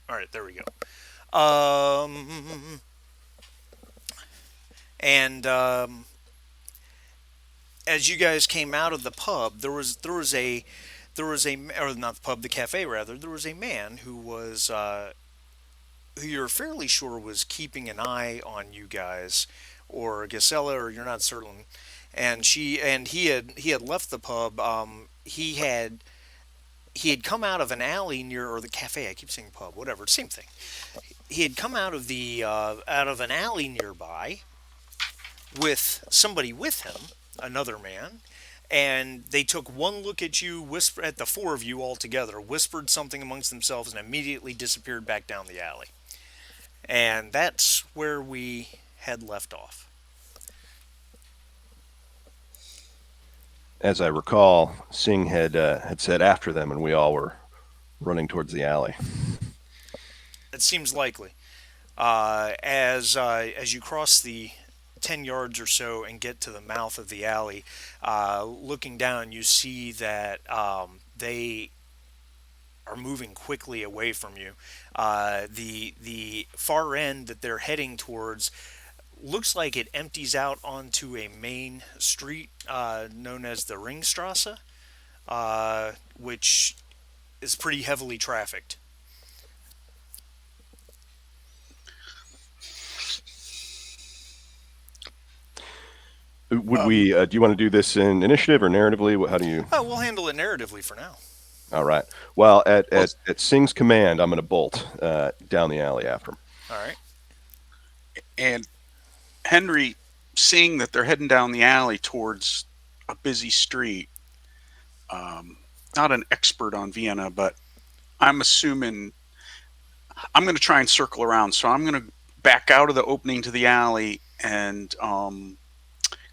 All right, there we go. And as you guys came out of the pub, there was a or not the pub, the cafe rather. There was a man who you're fairly sure was keeping an eye on you guys, or Gisela, or you're not certain. And he had left the pub. He had come out of an alley near, or the cafe. I keep saying pub, whatever, same thing. He had come out of an alley nearby with somebody with him, another man, and they took one look at you, whisper at the four of you all together, whispered something amongst themselves, and immediately disappeared back down the alley. And that's where we had left off. As I recall, Singh had said after them, and we all were running towards the alley. It seems likely. As you cross the 10 yards or so and get to the mouth of the alley, looking down, you see that they are moving quickly away from you. The far end that they're heading towards looks like it empties out onto a main street known as the Ringstrasse, which is pretty heavily trafficked. Would we? Do you want to do this in initiative or narratively? How do you? We'll handle it narratively for now. All right. Well, at Well, at, at Singh's command, I'm going to bolt down the alley after him. All right. and Henry, seeing that they're heading down the alley towards a busy street, um, not an expert on Vienna, but I'm assuming I'm going to try and circle around. So I'm going to back out of the opening to the alley and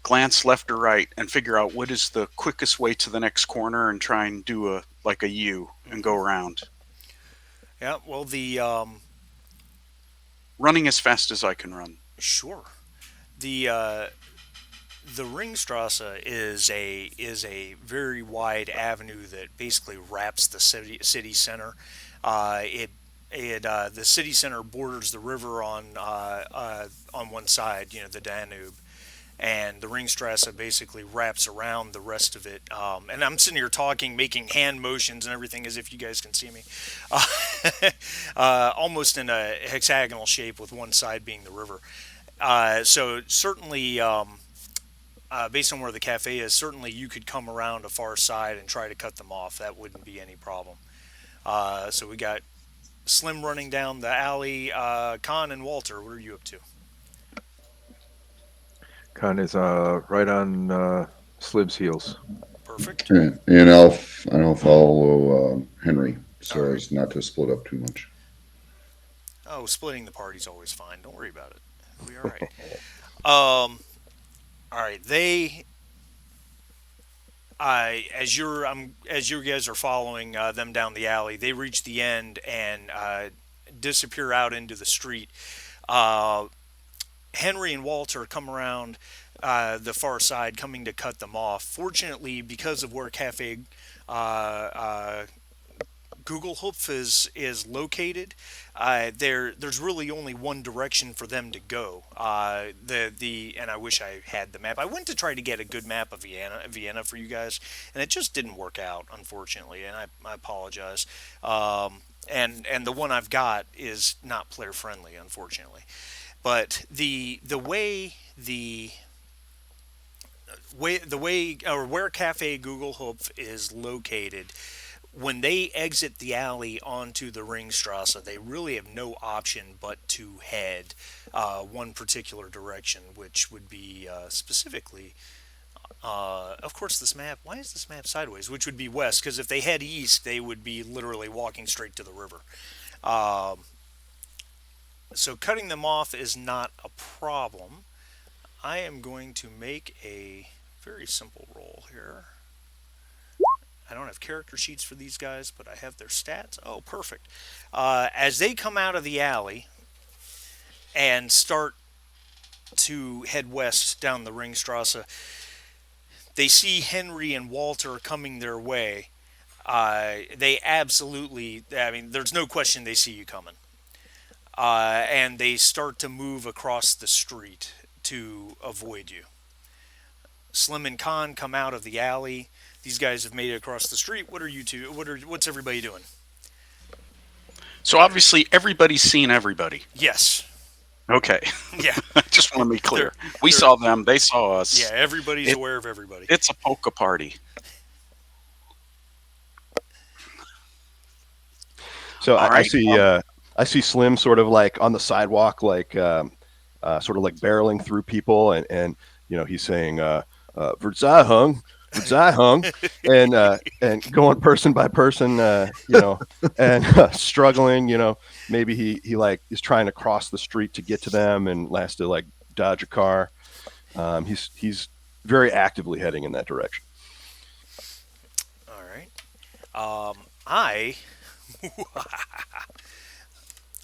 glance left or right and figure out what is the quickest way to the next corner and try and do a like a U and go Mm-hmm. around, Yeah. Well, running as fast as I can run. sure. The Ringstrasse is a very wide avenue that basically wraps the city center. The city center borders the river on one side, the Danube, and the Ringstrasse basically wraps around the rest of it. And I'm sitting here talking, making hand motions and everything as if you guys can see me, uh, almost in a hexagonal shape with one side being the river. So certainly, based on where the cafe is, certainly you could come around a far side and try to cut them off. That wouldn't be any problem. So we got Slim running down the alley. Khan and Walter, what are you up to? Khan is right on Slib's heels. Perfect. And I'll follow Henry All so right. as not to split up too much. Oh, splitting the party's always fine. Don't worry about it. It'll be all right. Um, all right. As you guys are following them down the alley, they reach the end and disappear out into the street. Uh, Henry and Walter come around the far side, coming to cut them off. Fortunately, because of where Cafe uh, uh, Google Hopf is located, there's really only one direction for them to go. The and I wish I had the map. I went to try to get a good map of Vienna for you guys, and it just didn't work out, unfortunately. And I apologize. And the one I've got is not player friendly, unfortunately. But the way or where Cafe Google Hopf is located, when they exit the alley onto the Ringstrasse, they really have no option but to head one particular direction, which would be specifically, of course, this map. Why is this map sideways? Which would be west, because if they head east, they would be literally walking straight to the river. Um, so cutting them off is not a problem. I am going to make a very simple roll here. I don't have character sheets for these guys, but I have their stats. Oh, perfect. As they come out of the alley and start to head west down the Ringstrasse, they see Henry and Walter coming their way. They absolutely, I mean, there's no question they see you coming. And they start to move across the street to avoid you. Slim and Khan come out of the alley. These guys have made it across the street. What are you two? What's everybody doing? So obviously everybody's seen everybody. Yes. Okay. Yeah. I just want to be clear. We they're- saw them. They saw us. Yeah. Everybody's aware of everybody. It's a polka party. So All I right. see I see Slim sort of like on the sidewalk, like sort of like barreling through people, and he's saying Verzeihung, Verzeihung, and going person by person, and struggling. Maybe he like is trying to cross the street to get to them, and has to like dodge a car. He's very actively heading in that direction. All right. I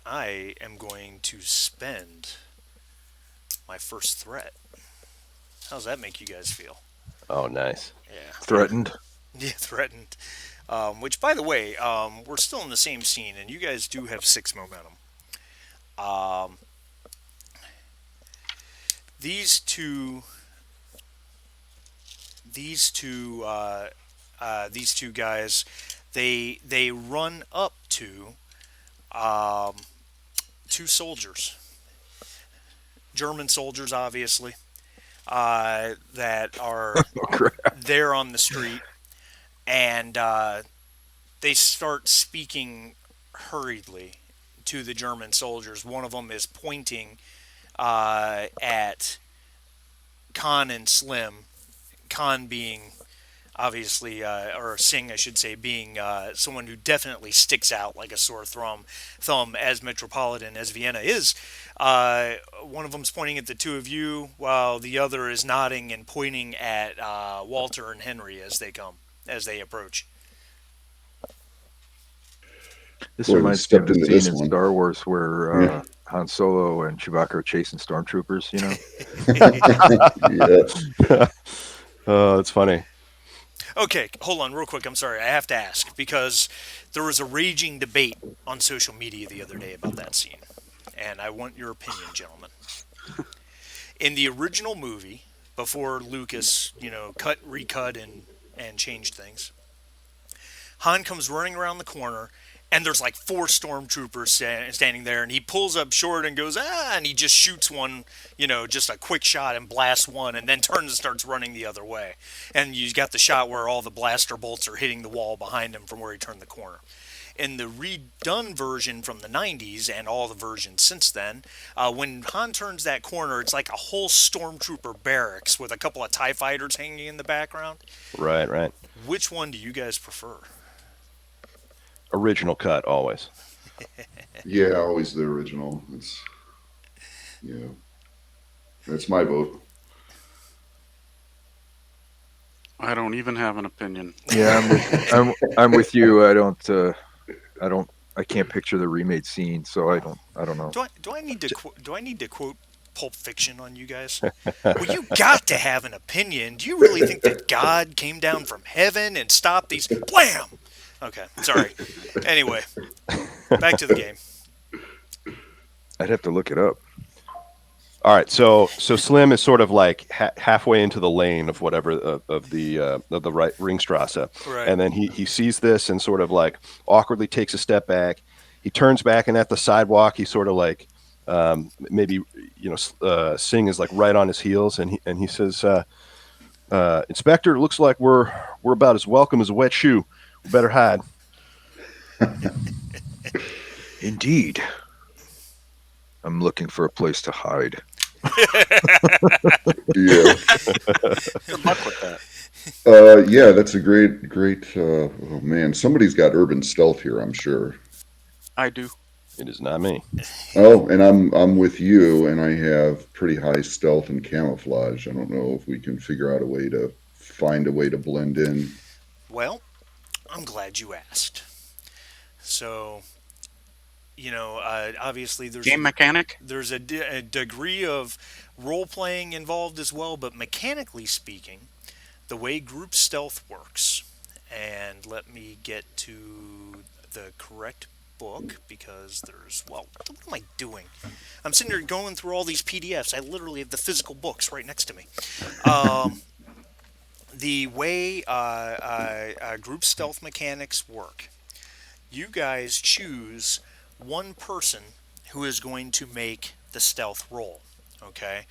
I am going to spend my first threat. How's that make you guys feel? Oh, nice. Yeah. Threatened. Yeah, threatened. Which, by the way, we're still in the same scene, and you guys do have 6 momentum. Um, these two, these two, these two guys, they run up to um, 2 soldiers, German soldiers, obviously, that are there on the street, and they start speaking hurriedly to the German soldiers. One of them is pointing at Khan and Slim. Khan being obviously, or Singh, I should say, being someone who definitely sticks out like a sore thumb as metropolitan as Vienna is. One of them's pointing at the two of you, while the other is nodding and pointing at Walter and Henry as they approach. This Boy, we reminds me of stepped the into scene this in one. Star Wars where Yeah. Han Solo and Chewbacca are chasing stormtroopers. Yeah. Oh, that's funny. Okay, hold on real quick. I'm sorry. I have to ask because there was a raging debate on social media the other day about that scene. And I want your opinion, gentlemen. In the original movie, before Lucas, recut, and changed things, Han comes running around the corner, and there's like 4 stormtroopers standing there, and he pulls up short and goes, and he just shoots one, just a quick shot and blasts one, and then turns and starts running the other way. And you got the shot where all the blaster bolts are hitting the wall behind him from where he turned the corner. In the redone version from the 90s and all the versions since then, when Han turns that corner, it's like a whole stormtrooper barracks with a couple of TIE fighters hanging in the background. Right. Which one do you guys prefer? Original cut always. Yeah, always the original. That's my vote. I don't even have an opinion. Yeah, I'm with you. I can't picture the remade scene, so I don't know. Do I need to quote Pulp Fiction on you guys? Well, you got to have an opinion. Do you really think that God came down from heaven and stopped these? Blam! Okay, sorry. Anyway, back to the game. I'd have to look it up. All right, so Slim is sort of like halfway into the lane of whatever of the right Ringstrasse, Right. and then he sees this and sort of like awkwardly takes a step back. He turns back, and at the sidewalk, he sort of like maybe Singh is like right on his heels, and he says, "Inspector, it looks like we're about as welcome as a wet shoe. We better hide." Indeed. I'm looking for a place to hide. Yeah. Good luck with that. Yeah, that's a great. Oh man, somebody's got urban stealth here, I'm sure. I do. It is not me. Oh, and I'm with you, and I have pretty high stealth and camouflage. I don't know if we can figure out find a way to blend in. Well, I'm glad you asked. So, obviously Game mechanic? there's a degree of role playing involved as well, but mechanically speaking, the way group stealth works, And let me get to the correct book because there's, well, what am I doing? I'm sitting here going through all these PDFs. I literally have the physical books right next to me. The way group stealth mechanics work, you guys choose one person who is going to make the stealth roll. Okay?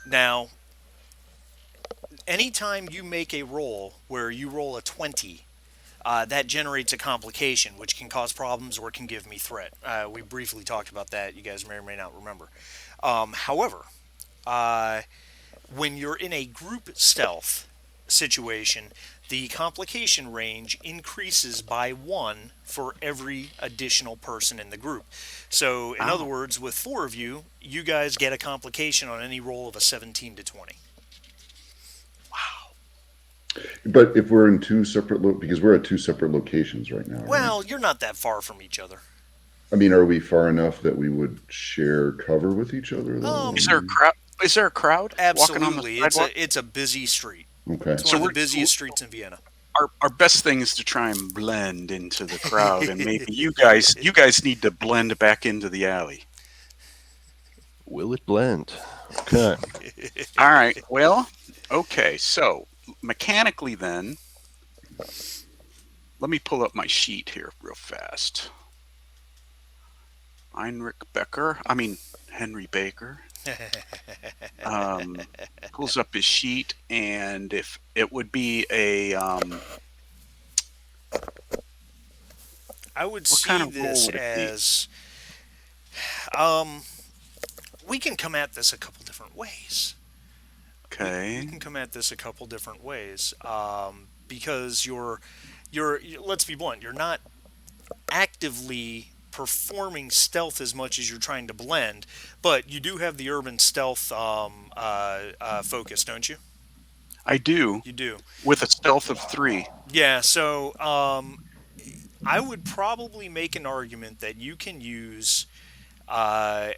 Now, anytime you make a roll where you roll a 20, that generates a complication, which can cause problems or can give me threat. We briefly talked about that. You guys may or may not remember. However, uh, when you're in a group stealth situation, the complication range increases by one for every additional person in the group. So, in other Oh, words, with four of you, you guys get a complication on any roll of a 17 to 20. wow. But if we're in two separate because we're at two separate locations right now, right? Well, you're not that far from each other. I mean, are we far enough that we would share cover with each other, though? I Is there a mean, crowd? Is there a crowd walking on the Absolutely, sidewalk? it's a busy street. okay. It's one So of the we're busiest streets in Vienna. our best thing is to try and blend into the crowd, and maybe you guys need to blend back into the alley. Will it blend? Okay. All right. Well, okay. So mechanically, then, let me pull up my sheet here real fast. Henry Baker, um, pulls up his sheet, and if it would be a I would what kind see of role this would it be? as um, we can come at this a couple different ways. We Okay. can come at this a couple different ways because let's be blunt, you're not actively performing stealth as much as you're trying to blend, but you do have the urban stealth focus, don't you? I do, You do. with a stealth of 3. Yeah. So I would probably make an argument that you can use uh,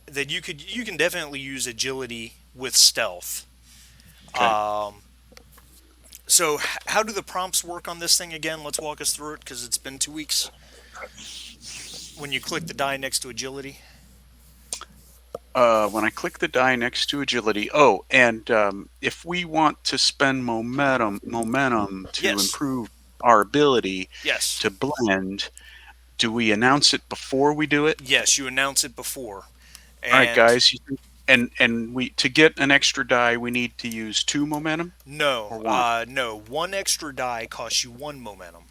that you can definitely use agility with stealth. Okay. So how do the prompts work on this thing again? Let's walk us through it because it's been 2 weeks. When you click the die next to agility. When I click the die next to agility, and if we want to spend momentum to Yes. improve our ability Yes. to blend, do we announce it before we do it? Yes. You announce it before, All right, and guys. And we to get an extra die, we need to use 2 momentum no, or 1. no. One extra die costs you one momentum.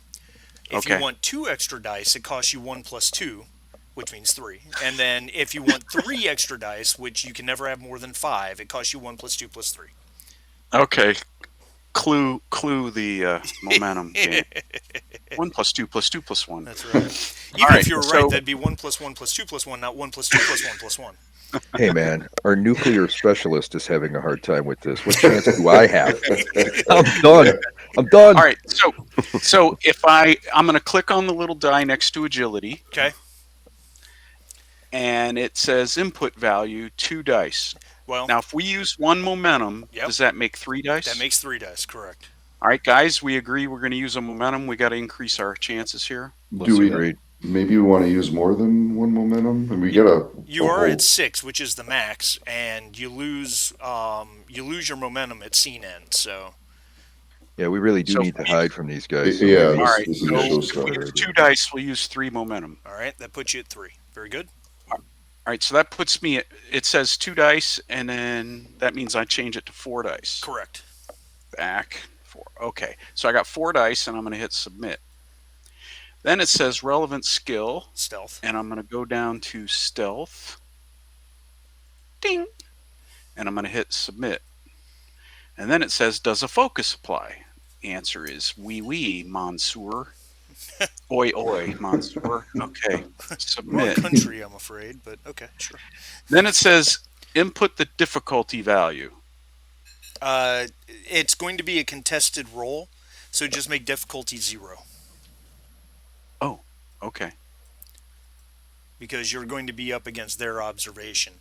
If you Okay. want two extra dice, it costs you one plus two, which means three. And then if you want three extra dice, which you can never have more than five, it costs you one plus two plus three. Okay. Clue the momentum game. 1 plus 2 plus 2 plus 1. That's right. All Even right. if you were right, So that'd be one plus one plus two plus one, not one plus two plus one plus one. Hey, man, our nuclear specialist is having a hard time with this. What chance do I have? I'm done. I'm done. all right. So if I'm going to click on the little die next to agility, Okay. and it says input value 2 dice. Well, Now, if we use 1 momentum, Yep. does that make 3 dice? that makes three dice, correct. All right, guys, we agree we're going to use a momentum. We got to increase our chances here. Do we? Agreed. Maybe we want to use more than one momentum, and we get a. You a are whole- at six, which is the max, and you lose your momentum at scene end. So Yeah, we really do So- need to hide from these guys. So Yeah, maybe- All right, this is a so if we showstopper. use 2 dice, we'll use 3 momentum. all right, that puts you at three. Very good. All right, so that puts me at, it says 2 dice, and then that means I change it to 4 dice. Correct. Back 4. Okay, so I got 4 dice, and I'm going to hit submit. Then it says relevant skill, Stealth. and I'm going to go down to stealth. Ding! And I'm going to hit submit. And then it says, does a focus apply? Answer is oui, monsieur. Oi, monsieur. Okay, Wrong submit. country, I'm afraid, but okay, sure. Then it says, input the difficulty value. It's going to be a contested roll, so just make difficulty 0 Oh, okay. because you're going to be up against their observation,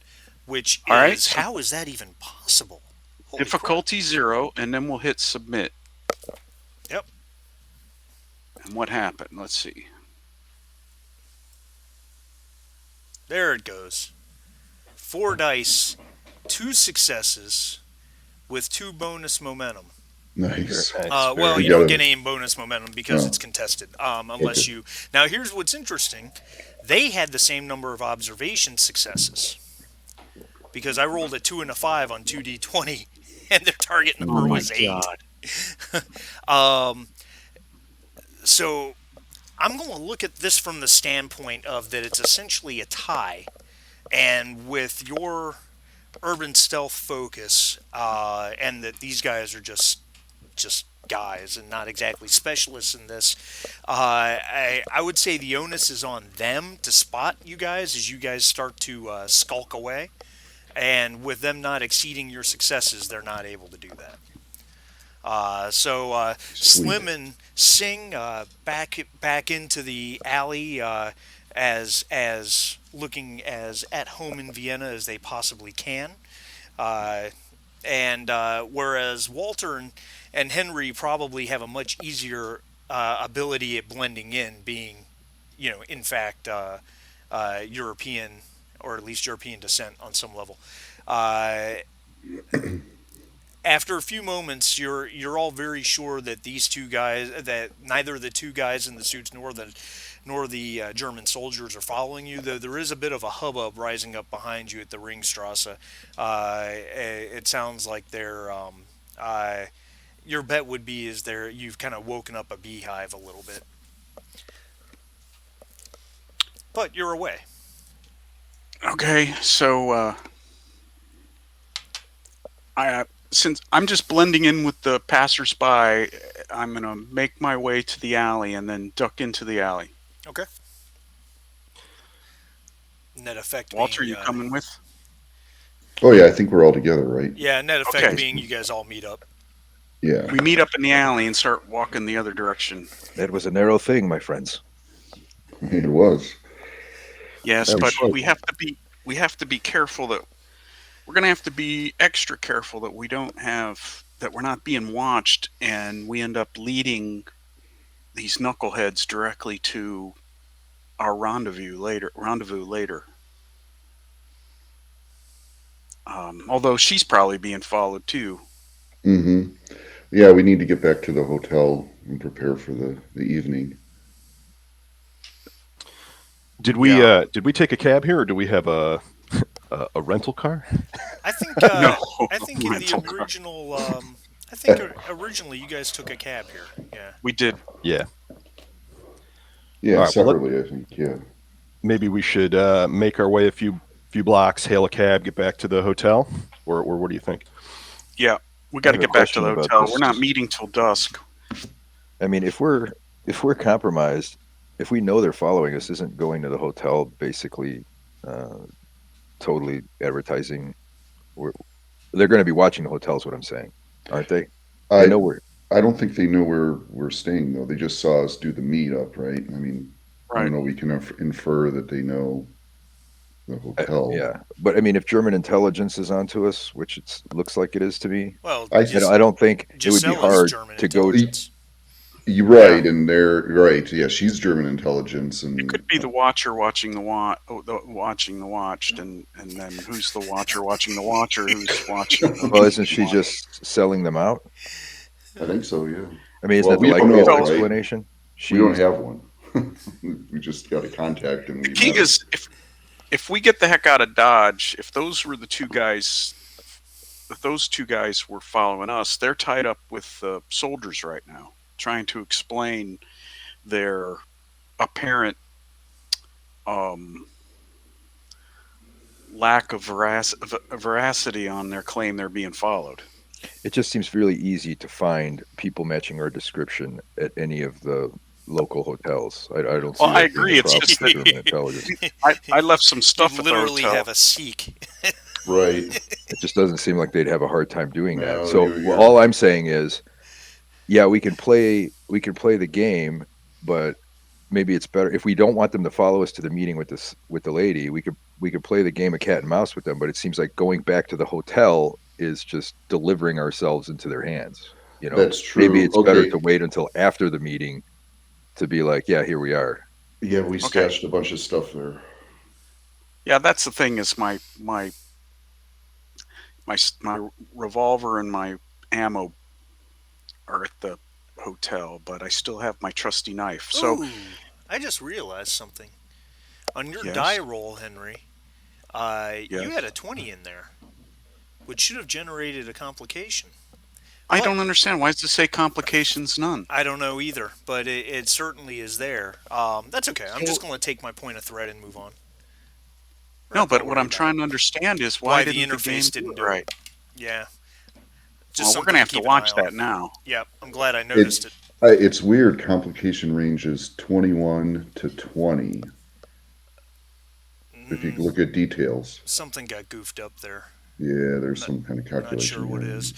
which All right, is so- how is that even possible? Holy Difficulty 0, and then we'll hit submit. Yep. And what happened? Let's see. There it goes. 4 dice, 2 successes with 2 bonus momentum. Nice. Nice. Well, Very you good. don't get any bonus momentum because Oh. it's contested. Unless Okay. you. Now, here's what's interesting. They had the same number of observation successes because I rolled a 2 and a 5 on 2d20, and their target Oh number my was 8. God. So I'm going to look at this from the standpoint of that it's essentially a tie, and with your urban stealth focus, and that these guys are just guys and not exactly specialists in this, I would say the onus is on them to spot you guys as you guys start to skulk away, and with them not exceeding your successes, they're not able to do that. So Slim and Sing back into the alley as looking as at home in Vienna as they possibly can, and whereas Walter and Henry probably have a much easier ability at blending in, being in fact European, or at least European descent on some level. After a few moments, you're all very sure that these two guys, that neither the two guys in the suits nor the German soldiers are following you. Though there is a bit of a hubbub rising up behind you at the Ringstrasse. It sounds like they're. Your bet would be is you've kind of woken up a beehive a little bit, but you're away. Okay, so since I'm just blending in with the passersby, I'm gonna make my way to the alley and then duck into the alley. Okay. Net effect Walter, being, you coming with? Oh yeah, I think we're all together, right? Yeah, net effect Okay. being you guys all meet up. Yeah. We meet up in the alley and start walking the other direction. That was a narrow thing, my friends. It was. Yes, That but was fun. we have to be careful that we're gonna have to be extra careful that we're not being watched and we end up leading these knuckleheads directly to our rendezvous later. Although she's probably being followed too. Mm-hmm. Yeah, we need to get back to the hotel and prepare for the evening. Did we Yeah. did we take a cab here, or do we have a rental car? I think. No, I think in the rental car. original. I think originally you guys took a cab here. Yeah. We did. Yeah. Yeah, All right, well, separately, I think. Yeah. Maybe we should make our way a few blocks, hail a cab, get back to the hotel, or what do you think? Yeah, we got to I have a get back to question the about hotel. this. We're not meeting till dusk. I mean, if we're compromised, if we know they're following us, isn't going to the hotel basically totally advertising? They're going to be watching the hotel, is what I'm saying, aren't they? I They know we're. I don't think they know where we're staying though. They just saw us do the meetup, right? I mean, I Right. don't know. We can infer that they know the hotel. Yeah, but I mean, if German intelligence is onto us, which it looks like it is to me, Well, I- I don't think it would be Gisela's hard German to go. intelligence. You're right, and they're right. Yeah, she's German intelligence, and It could be the watcher watching the watching the watched, and then who's the watcher watching the watcher who's watching. Well, isn't she just selling them out? I think so. Yeah, I mean, isn't Well, that the we don't likeliest know, right? explanation? we don't have one. We just got a contact, and The we key met her. is if we get the heck out of Dodge, if those were the two guys, if those two guys were following us, they're tied up with soldiers right now, trying to explain their apparent lack of veracity on their claim they're being followed. It just seems really easy to find people matching our description at any of the local hotels. I don't see Well, I that being agree, a it's problem just for that- German intelligence. I left some stuff You at the literally hotel. have a Sikh. Right. It just doesn't seem like they'd have a hard time doing that. No, So you're- all I'm saying is, yeah, we can play the game, but maybe it's better if we don't want them to follow us to the meeting with the lady. We could play the game of cat and mouse with them, but it seems like going back to the hotel is just delivering ourselves into their hands. That's true. Maybe it's better Okay. to wait until after the meeting to be like, yeah, here we are. Yeah, we Okay. stashed a bunch of stuff there. Yeah, that's the thing. Is my revolver and my ammo are at the hotel, but I still have my trusty knife. So Ooh, I just realized something. On your die yes, roll, Henry, you had yes. a 20 in there, which should have generated a complication. I But don't understand. Why does it say complications none? I don't know either, but it certainly is there. That's okay. I'm just So going to take my point of threat and move on. We're no, not going to but what worry I'm about it. trying to understand is why Why the didn't the game interface do didn't it do it. right? Yeah, just Well, we're something gonna to have to keep an eye watch on. that now. Yep, I'm glad I It noticed it. it's weird. Complication range is 21 to 20. If you Mm, look at details, something got goofed up there. yeah, I'm there's not, some kind of I'm not calculation sure what here. is.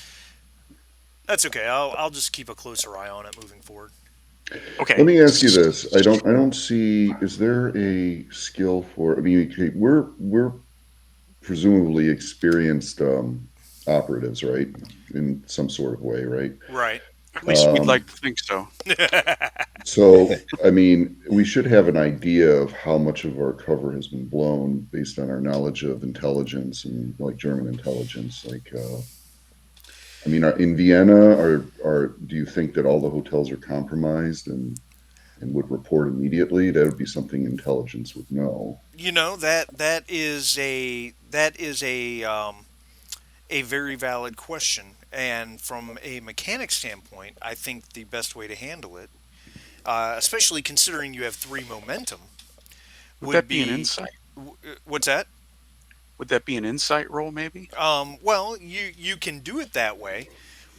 That's okay. I'll just keep a closer eye on it moving forward. Let Okay. me ask you this: I don't see. Is there a skill for? I mean, okay, we're presumably experienced operatives, right? In some sort of way, right? Right. At least we'd Um, like to think so. so, I mean, we should have an idea of how much of our cover has been blown based on our knowledge of intelligence and like German intelligence. Like, I mean, in Vienna, are do you think that all the hotels are compromised and would report immediately? That would be something intelligence would know. that is a very valid question, and from a mechanic standpoint, I think the best way to handle it, especially considering you have three momentum, Would would that be an be insight? what's that? Would that be an insight roll, maybe? Well, you can do it that way,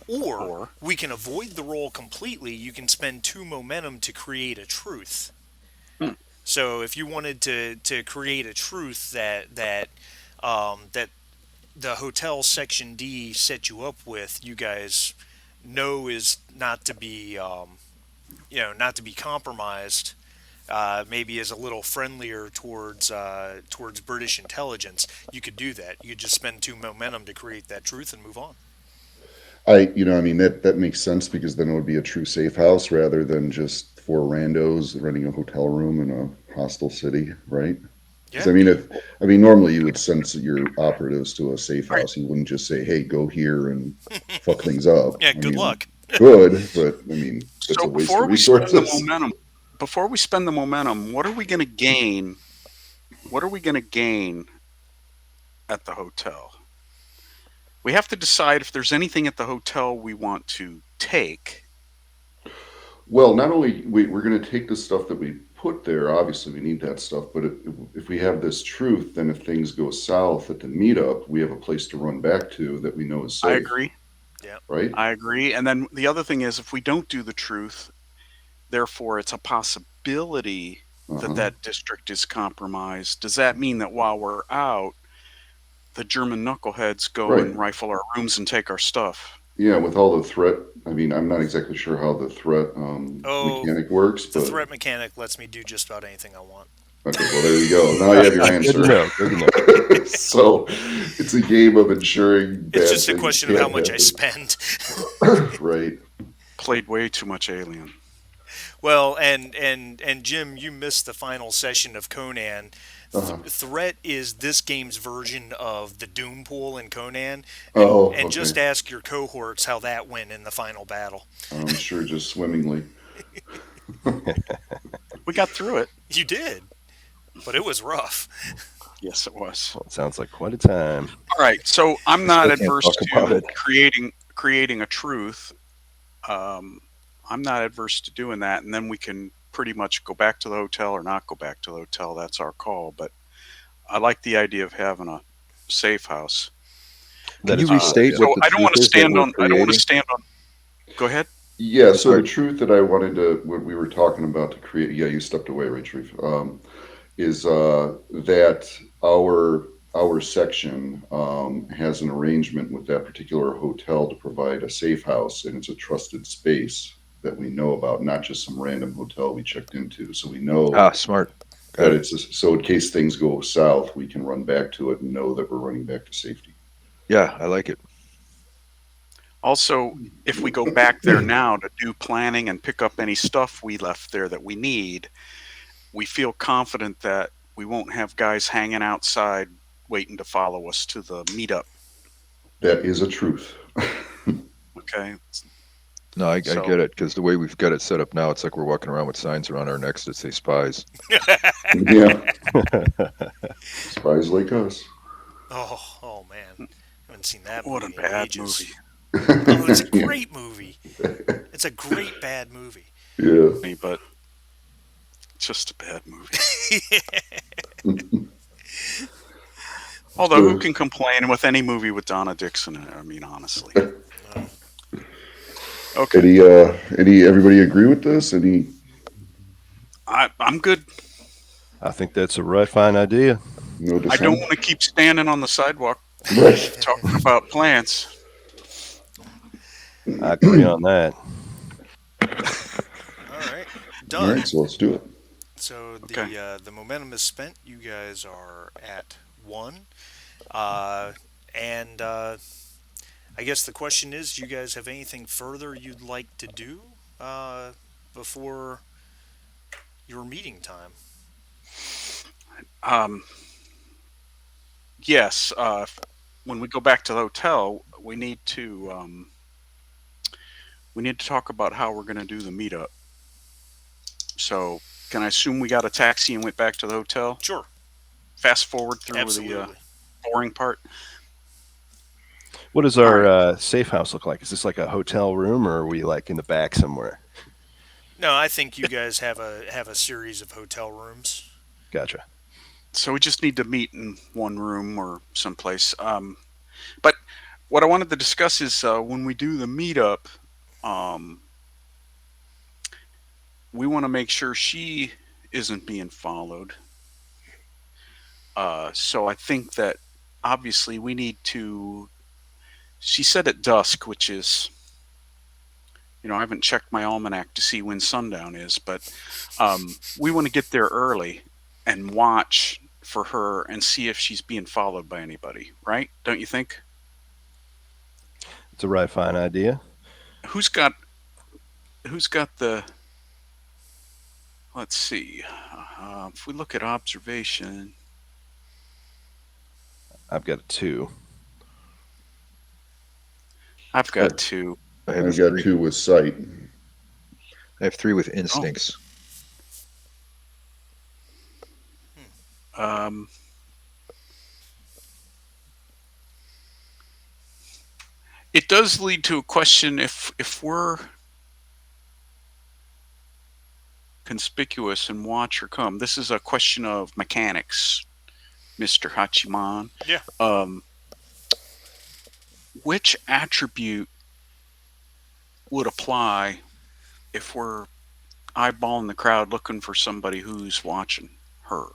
or Or we can avoid the roll completely. You can spend two momentum to create a truth. hmm, So if you wanted to create a truth that the hotel section D set you up with, you guys know is not to be not to be compromised. Maybe is a little friendlier towards British intelligence. You could do that. You could just spend two momentum to create that truth and move on. I mean, that makes sense because then it would be a true safe house rather than just four randos renting a hotel room in a hostile city, right? Because Yeah. I mean, normally you would send your operatives to a safe all right. house. You wouldn't just say, "Hey, go here and fuck things up." Yeah. I Good mean, luck. good, but I mean, that's a So waste of resources. before we spend the momentum, what are we going to gain? What are we going to gain at the hotel? We have to decide if there's anything at the hotel we want to take. Well, not only we're going to take the stuff that we put there. Obviously, we need that stuff. But if we have this truth, then if things go south at the meetup, we have a place to run back to that we know is I safe, agree. Yeah. right? I agree. And then the other thing is, if we don't do the truth, therefore it's a possibility Uh that huh. that district is compromised. Does that mean that while we're out, the German knuckleheads go Right. and rifle our rooms and take our stuff? Yeah, with all the threat. I mean, I'm not exactly sure how the threat Oh, mechanic works, the but threat mechanic lets me do just about anything I want. okay. Well, there you go. Now you have your Good to answer. know. Good to know. So it's a game of ensuring It's bad just a things question of how can't much I happen. spend. Right. Played way too much Alien. Well, and Jim, you missed the final session of Conan. Uh-huh. Threat is this game's version of the Doom pool in Conan, Oh, and okay. just ask your cohorts how that went in the final battle. I'm sure just swimmingly. We got through it. You did, but it was rough. Yes, it was. Well, it sounds like quite a time. All right. So I'm I not still can't adverse talk about to it. creating a truth. Um, I'm not adverse to doing that, and then we can pretty much go back to the hotel or not go back to the hotel. That's our call. But I like the idea of having a safe house. Can That you is a good restate idea. what So the I don't truth want to is that stand we're on. I don't want to creating? stand on. Go ahead. Yeah, Oh, so the sorry. truth that I wanted to, what we were talking about to create, yeah, you stepped away, right, Sharif, is that our section has an arrangement with that particular hotel to provide a safe house, and it's a trusted space that we know about, not just some random hotel we checked into. So we know Ah, smart. Got that it. so in case things go south, we can run back to it and know that we're running back to safety. Yeah, I like it. Also, if we go back there now to do planning and pick up any stuff we left there that we need, we feel confident that we won't have guys hanging outside waiting to follow us to the meetup. That is a truth. Okay. No, I So get it, because the way we've got it set up now, it's like we're walking around with signs around our necks that say spies. Yeah, spies like us. Oh man, I haven't seen that what a movie in bad ages. movie. Oh, it's a Yeah. great movie. It's a great bad movie. Yeah. But just a bad movie. Although who can complain with any movie with Donna Dixon in it? I mean, honestly. Okay. Everybody agree with this? I'm good. I think that's a right fine idea. No I don't dissent? want to keep standing on the sidewalk Right. talking about plants. I agree on that. All right, All done. right, so let's do it. So Okay. the momentum is spent. You guys are at one, uh, and I guess the question is, do you guys have anything further you'd like to do before your meeting time? Um, yes. When we go back to the hotel, we need to talk about how we're going to do the meetup. So, can I assume we got a taxi and went back to the hotel? Sure, Fast forward through the absolutely. boring part. What does All our right. safe house look like? Is this like a hotel room, or are we like in the back somewhere? No, I think you guys have a series of hotel rooms. Gotcha. So we just need to meet in one room or someplace. But what I wanted to discuss is when we do the meetup, um, we want to make sure she isn't being followed. So I think that obviously we need to. She said at dusk, which is, I haven't checked my almanac to see when sundown is, but we want to get there early and watch for her and see if she's being followed by anybody, right? Don't you think? It's a right fine idea. Who's got who's got the let's see. If we look at observation, I've got a 2. I've got two. I have a I've got 3. 2 with sight. I have 3 with Oh, instincts. um, it does lead to a question if we're conspicuous and watch her come. This is a question of mechanics, Mister Hachiman. Yeah. Um, which attribute would apply if we're eyeballing the crowd looking for somebody who's watching her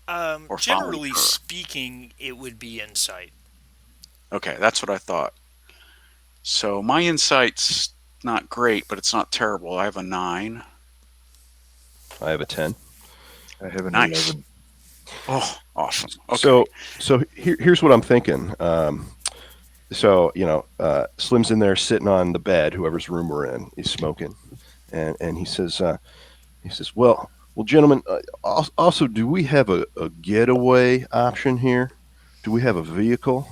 or following Generally her? speaking, it would be insight. Okay, that's what I thought. So my insight's not great, but it's not terrible. I have a 9. I have a 10. I have an Nice. 11. Oh, awesome. Okay. So here's what I'm thinking. So Slim's in there sitting on the bed, whoever's room we're in. He's smoking, and he says, well, gentlemen. Also, do we have a getaway option here? Do we have a vehicle,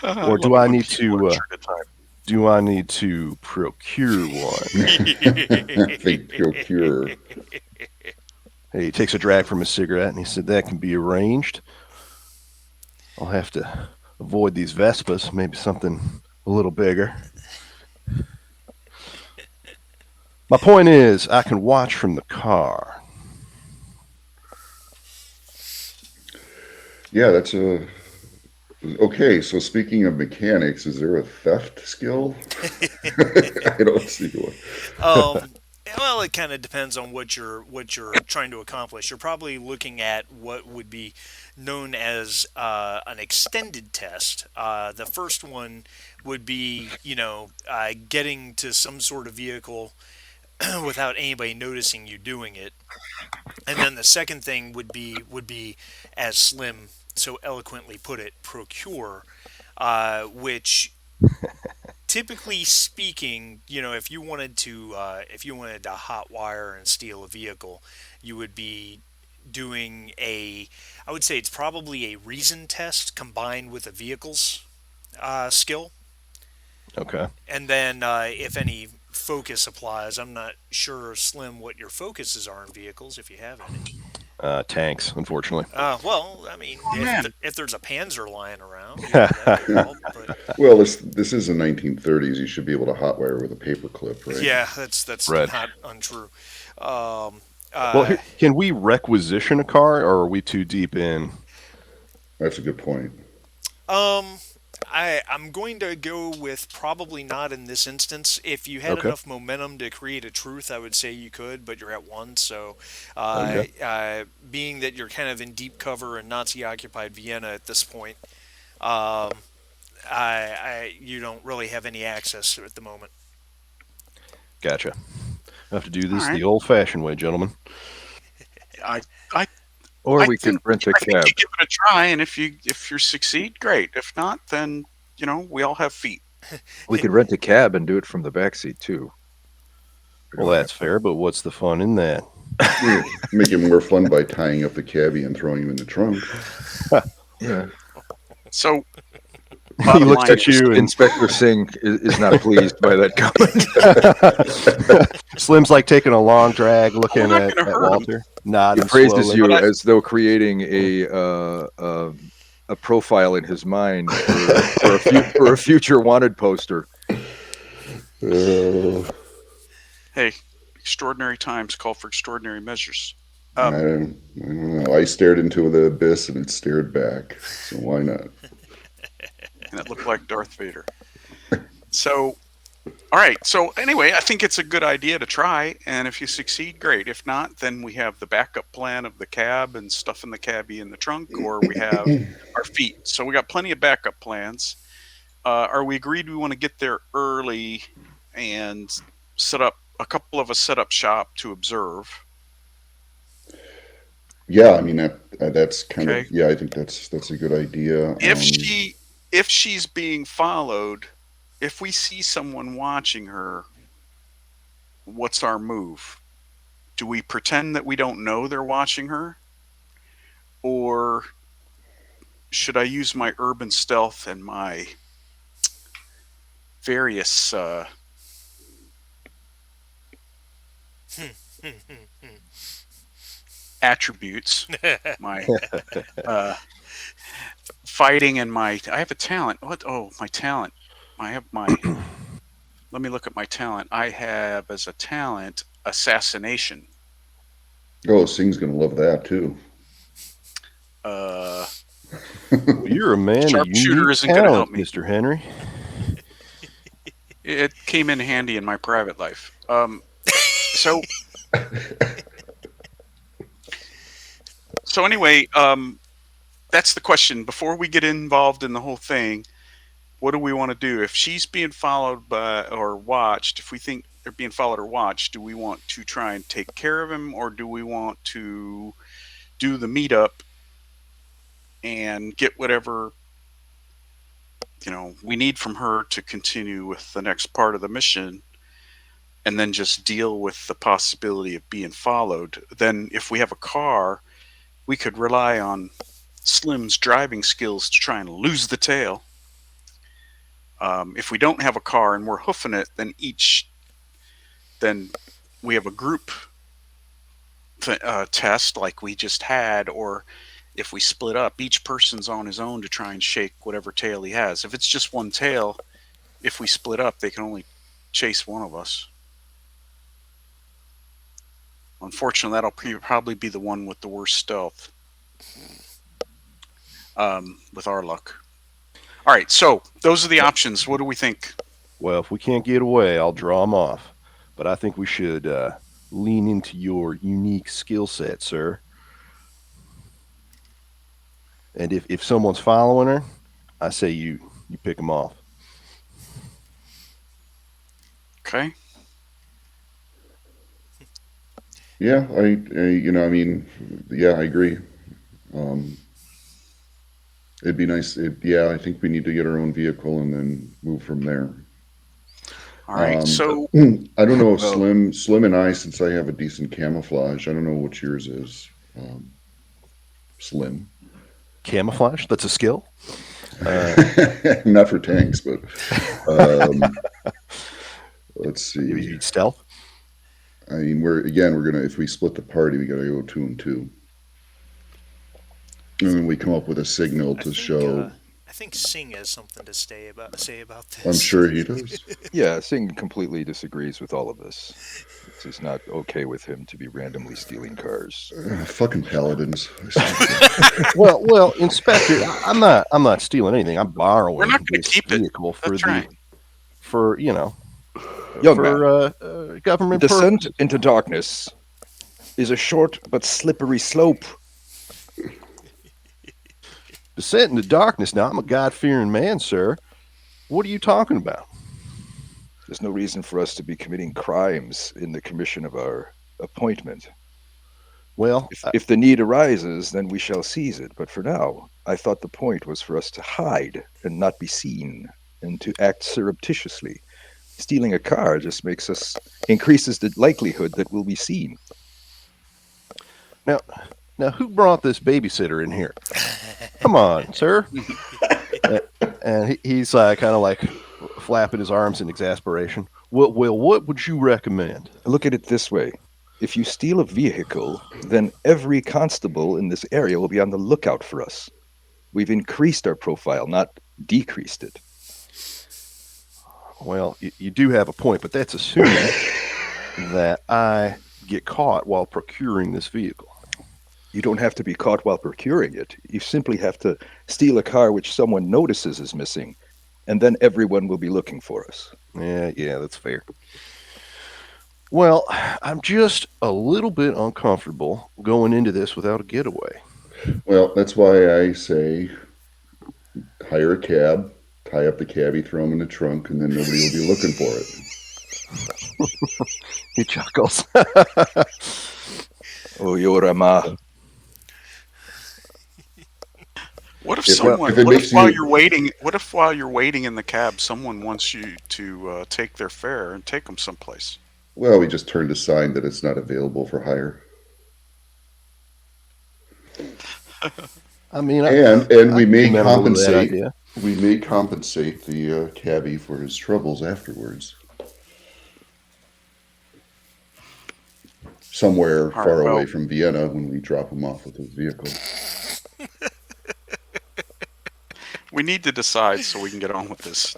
I or love do it I when need people are to procure one? They procure. Hey, he takes a drag from his cigarette, and he said that can be arranged. I'll have to avoid these Vespas, maybe something a little bigger. My point is, I can watch from the tar. Yeah, that's a. Okay, so speaking of mechanics, is there a theft skill? I don't see one. Um, well, it kind of depends on what you're trying to accomplish. You're probably looking at what would be known as an extended test. The first one would be, getting to some sort of vehicle without anybody noticing you doing it. And then the second thing would be as Slim so eloquently put it, procure, which typically speaking, if you wanted to hotwire and steal a vehicle, you would be doing I would say it's probably a reason test combined with a vehicle's skill, Okay. and then if any focus applies. I'm not sure, Slim, what your focuses are in vehicles, if you have any. Tanks, unfortunately. Well, I mean, Oh man, if there's a Panzer lying around, that could help. But Well, this is the 1930s. You should be able to hotwire with a paperclip, right? yeah, that's Red. not untrue. Um, Well, uh, can we requisition a car, or are we too deep in? That's a good point. um, I'm going to go with probably not in this instance. If you had Okay. enough momentum to create a truth, I would say you could, but you're at one. So, Okay. being that you're kind of in deep cover in Nazi-occupied Vienna at this point, um, you don't really have any access at the moment. Gotcha. I have to do all this right. the old-fashioned way, gentlemen. I I Or I we could think rent a I think cab. you give it a try, and if you succeed, great. If not, then we all have feet. We could rent a cab and do it from the back seat too. We Well, don't that's fair, but what's the fun in that? Yeah, make it more fun by tying up the cabbie and throwing him in the trunk. Yeah. So He bottom looks line at you and Inspector Singh is not pleased by that comment. Slim's like taking a long drag, looking not at, gonna at hurt him. Walter, He nodding praises slowly. you But as though creating a profile in his mind for a future wanted poster. Uh, hey, extraordinary times call for extraordinary measures. I don't know. I stared into the abyss and it stared back. So why not? And it looked like Darth Vader. So, all right. So anyway, I think it's a good idea to try, and if you succeed, great. If not, then we have the backup plan of the cab and stuffing the cabbie in the trunk, or we have our feet. So we got plenty of backup plans. Are we agreed we want to get there early and set up a couple of us set up shop to observe? Yeah, I mean that's kind of Okay. yeah. I think that's a good idea. If she's being followed, if we see someone watching her, what's our move? Do we pretend that we don't know they're watching her, or should I use my urban stealth and my various attributes, my uh, fighting and my I have a talent. What? Oh, my talent. I have my. Let me look at my talent. I have as a talent assassination. Oh, Sing's gonna love that too. Uh, You're a man of Sharpshooter unique isn't going to help talent, me. Mr. Henry. It came in handy in my private life. So so anyway, that's the question. Before we get involved in the whole thing, what do we want to do? If she's being followed by or watched, if we think they're being followed or watched, do we want to try and take care of him, or do we want to do the meetup and get whatever we need from her to continue with the next part of the mission, and then just deal with the possibility of being followed? Then if we have a car, we could rely on Slim's driving skills to try and lose the tail. If we don't have a car and we're hoofing it, then we have a group test like we just had, or if we split up, each person's on his own to try and shake whatever tail he has. If it's just one tail, if we split up, they can only chase one of us. Unfortunately, that'll probably be the one with the worst stealth, with our luck. All right, so those are the options. What do we think? Well, if we can't get away, I'll draw him off. But I think we should lean into your unique skill set, sir. And if someone's following her, I say you pick them off. Okay. Yeah, I mean, yeah, I agree. Um, it'd be nice. Yeah, I think we need to get our own vehicle and then move from there. All right. So I don't know if Well, Slim and I, since I have a decent camouflage, I don't know what yours is. Slim. Camouflage? That's a skill. Not for tanks, but um, let's Maybe see. you need stealth. I mean, we're gonna if we split the party, we gotta go two and two, and then we come up with a signal I to think show. I think Sing has something to say about I'm this. sure he does. yeah, Singh completely disagrees with all of this. It's just not okay with him to be randomly stealing cars. Fucking paladins. Well, Inspector, I'm not stealing anything. I'm we're borrowing not going to this keep it. vehicle That's right. for you know Young man, government descent purposes. into darkness is a short but slippery slope. Descent into darkness. Now I'm a God-fearing man, sir. What are you talking about? There's no reason for us to be committing crimes in the commission of our appointment. Well, If the need arises, then we shall seize it. But for now, I thought the point was for us to hide and not be seen and to act surreptitiously. Stealing a car just increases the likelihood that we'll be seen. now, who brought this babysitter in here? Come on, sir. And he's kind of like flapping his arms in exasperation. Well, what would you recommend? Look at it this way. If you steal a vehicle, then every constable in this area will be on the lookout for us. We've increased our profile, not decreased it. Well, you do have a point, but that's assuming that I get caught while procuring this vehicle. You don't have to be caught while procuring it. You simply have to steal a car which someone notices is missing, and then everyone will be looking for us. Yeah, that's fair. Well, I'm just a little bit uncomfortable going into this without a getaway. Well, that's why I say hire a cab, tie up the cabbie, throw him in the trunk, and then nobody will be looking for it. He chuckles. Oh, Yorama. What if If it What if makes while you- you're waiting? What if while you're waiting in the cab, someone wants you to take their fare and take them someplace? Well, we just turned a sign that it's not available for hire, I mean, and we I'd may be amenable to that compensate. idea. We may compensate the cabbie for his troubles afterwards. Somewhere All right, far well- away from Vienna when we drop him off with his vehicle. We need to decide so we can get on with this.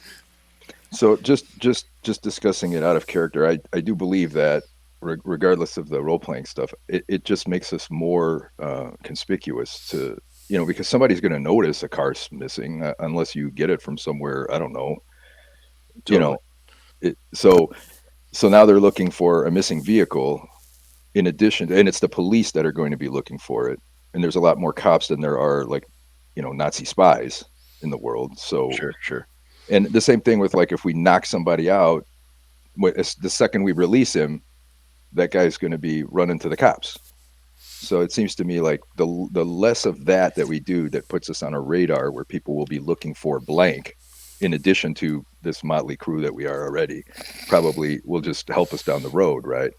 So just discussing it out of character, I do believe that regardless of the role playing stuff, it just makes us more conspicuous to because somebody's going to notice a car's missing unless you get it from somewhere I don't know. Totally. So now they're looking for a missing vehicle. In addition, and it's the police that are going to be looking for it, and there's a lot more cops than there are Nazi spies in the world. So Sure. and the same thing with if we knock somebody out, the second we release him, that guy's going to be running to the cops. So it seems to me like the less of that we do that puts us on a radar where people will be looking for blank, in addition to this motley crew that we are already, probably will just help us down the road, right?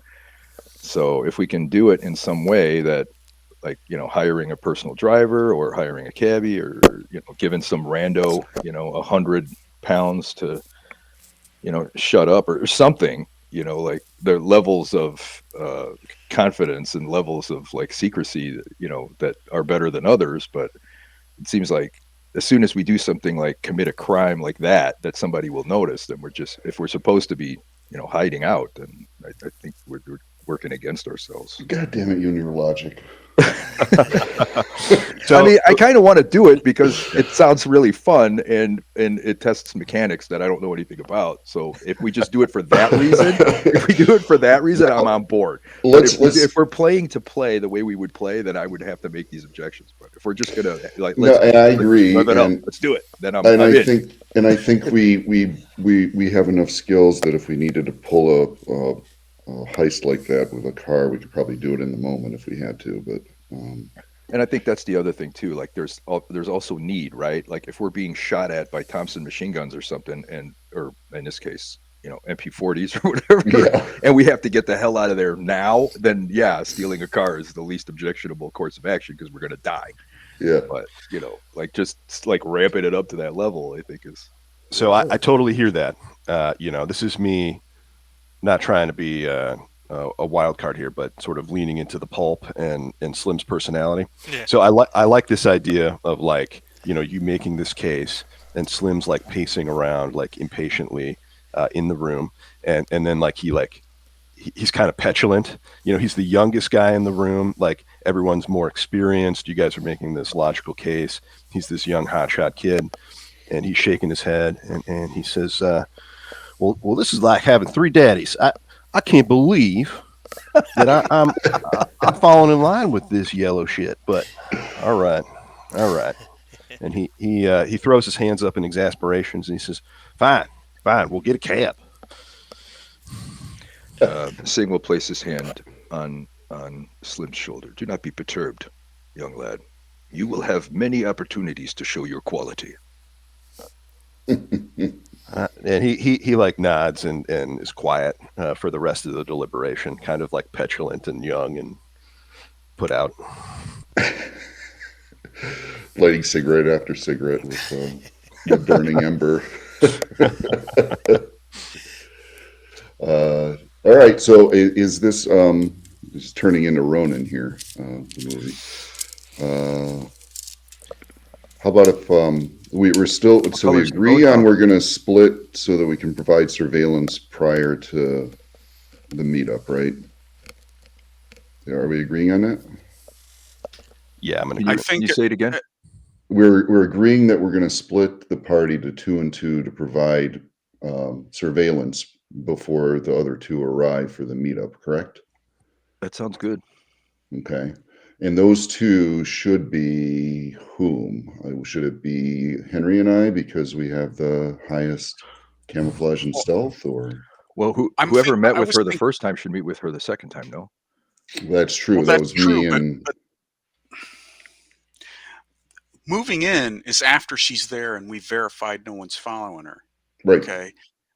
So if we can do it in some way that hiring a personal driver or hiring a cabbie or giving some rando 100 pounds to shut up or something, their levels of confidence and levels of secrecy that are better than others. But it seems like as soon as we do something like commit a crime like that somebody will notice, then if we're supposed to be hiding out, then I think we're working against ourselves. God damn it, you and your logic. So, I mean, I kind of want to do it because it sounds really fun and it tests mechanics that I don't know anything about. So if we just do it for that reason, I'm on board. But if we're playing to play the way we would play, then I would have to make these objections. But if we're just gonna and I agree. let's do it. Then I'm I in. think we have enough skills that if we needed to pull a heist like that with a car, we could probably do it in the moment if we had to. But And I think that's the other thing too. Like there's also need, right? Like if we're being shot at by Thompson machine guns or something, and or in this case, MP40s or whatever, yeah, and we have to get the hell out of there now, then yeah, stealing a car is the least objectionable course of action because we're gonna die. yeah, But like just like ramping it up to that level, I think is So I totally hear that. This is me not trying to be a wild card here, but sort of leaning into the pulp and Slim's personality. Yeah. So I like this idea of like you making this case and Slim's like pacing around like impatiently in the room, and then like he's kind of petulant. He's the youngest guy in the room. Like everyone's more experienced. You guys are making this logical case. He's this young hotshot kid, and he's shaking his head, and he says, "Well, this is like having three daddies. I can't believe that I'm falling in line with this yellow shit. But all right, all right." And he throws his hands up in exasperations, and he says, "Fine, fine, we'll get a cab." Singh will place his hand on Slim's shoulder. Do not be perturbed, young lad. You will have many opportunities to show your quality. And he like nods and is quiet for the rest of the deliberation, kind of like petulant and young and put out. lighting cigarette after cigarette with the burning ember. All right, so is this is turning into Ronin here? The movie. How about if we're still so we agree on we're going to split so that we can provide surveillance prior to the meetup, right? Are we agreeing on that? Yeah, I'm gonna. Can you say it again? We're agreeing that we're going to split the party to 2 and 2 to provide surveillance before the other two arrive for the meetup, correct? That sounds good. Okay. And those two should be whom? Should it be Henry and I because we have the highest camouflage and stealth, or? Well, whoever met with her the first time should meet with her the second time, no? That's true. Well, that that's was true, me and. but moving in is after she's there and we've verified no one's following her. Right. Okay.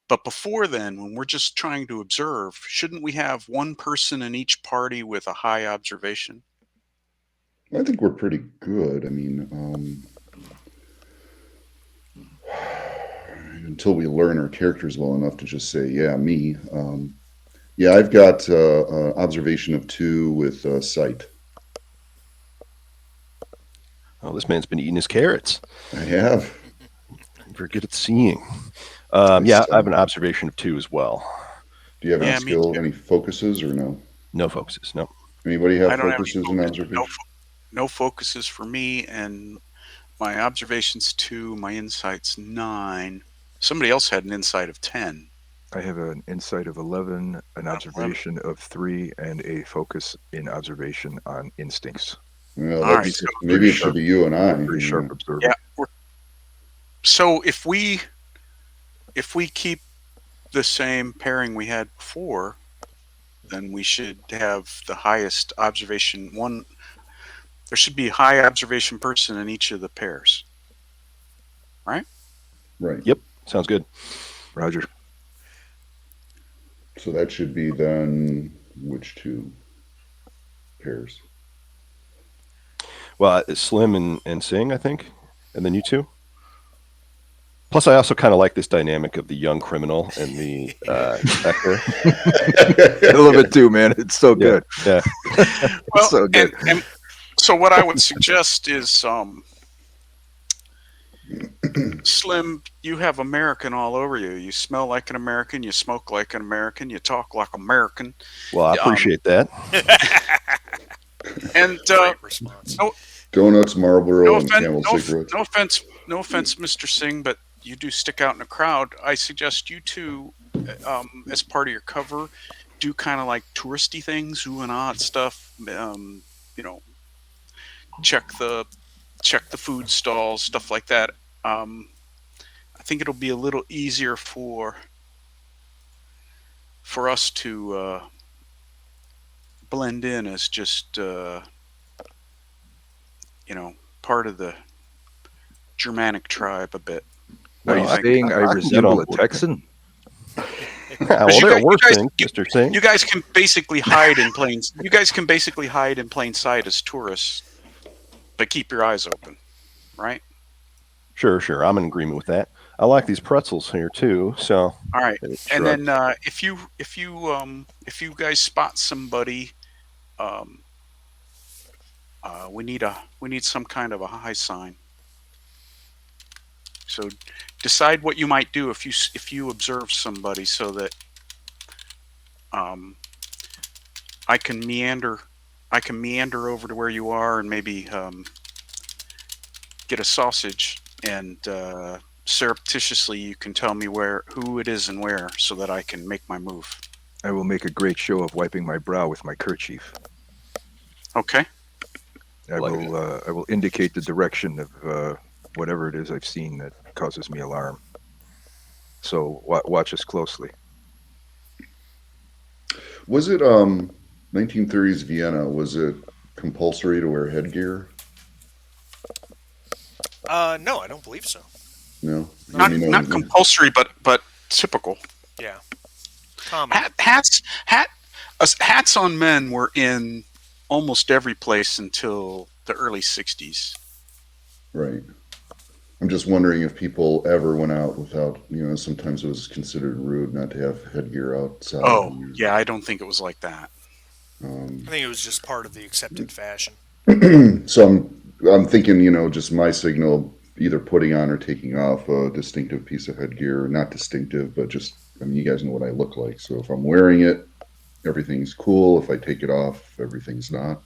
But before then, when we're just trying to observe, shouldn't we have one person in each party with a high observation? I think we're pretty good. I mean, until we learn our characters well enough to just say, yeah, me. Yeah, I've got observation of 2 with sight. Oh, this man's been eating his carrots. I have. Very good at seeing. Yeah, I have an observation of 2 as well. Do you have any skill, any focuses, or no? No focuses, no. Anybody have focuses and observation? No focuses for me, and my observation's 2, my insight's 9. Somebody else had an insight of 10. I have an insight of 11, an observation of 3, and a focus in observation on instincts. Well, maybe it should be you and I. Pretty sharp observer. Yeah. So if we keep the same pairing we had before, then we should have the highest observation one. There should be a high observation person in each of the pairs. Right? Right. Yep. Sounds good. Roger. So that should be then which 2 pairs? Well, it's Slim and Singh, I think, and then you 2. Plus, I also kind of like this dynamic of the young criminal and the inspector. I love it too, man. It's so good. Yeah. Well, so good. And so what I would suggest is, Slim, you have American all over you. You smell like an American. You smoke like an American. You talk like American. Well, I appreciate that. And Great response. Donuts, Marlboro, and Camel cigarettes. No offense, Mr. Singh, but you do stick out in a crowd. I suggest you two, as part of your cover, do kind of like touristy things, ooh and ah stuff. Check the food stalls, stuff like that. I think it'll be a little easier for us to blend in as just part of the Germanic tribe a bit. What Are do you you No, think? saying I I can get resemble on a board with Texan? that. Because Well, there are you worse guys things, Mister Singh. you guys can basically hide in plain you guys can basically hide in plain sight as tourists, but keep your eyes open, right? Sure, sure. I'm in agreement with that. I like these pretzels here too. So All right. it And then shrugs. if you guys spot somebody, um, we need some kind of a high sign. So decide what you might do if you observe somebody, so that um, I can meander over to where you are and maybe get a sausage, and surreptitiously you can tell me who it is and where, so that I can make my move. I will make a great show of wiping my brow with my kerchief. Okay. Like it. I will indicate the direction of whatever it is I've seen that causes me alarm. So watch us closely. Was it 1930s Vienna? Was it compulsory to wear headgear? No, I don't believe so. No. Not I Not at mean, all. not compulsory, but typical. Yeah, common. Hats on men were in almost every place until the early '60s. right. I'm just wondering if people ever went out without, sometimes it was considered rude not to have headgear outside. Oh, yeah, I don't think it was like that. I Um, think it was just part of the accepted fashion. so I'm thinking, just my signal, either putting on or taking off a distinctive piece of headgear. Not distinctive, but just, I mean, you guys know what I look like. So if I'm wearing it, everything's cool. If I take it off, everything's not.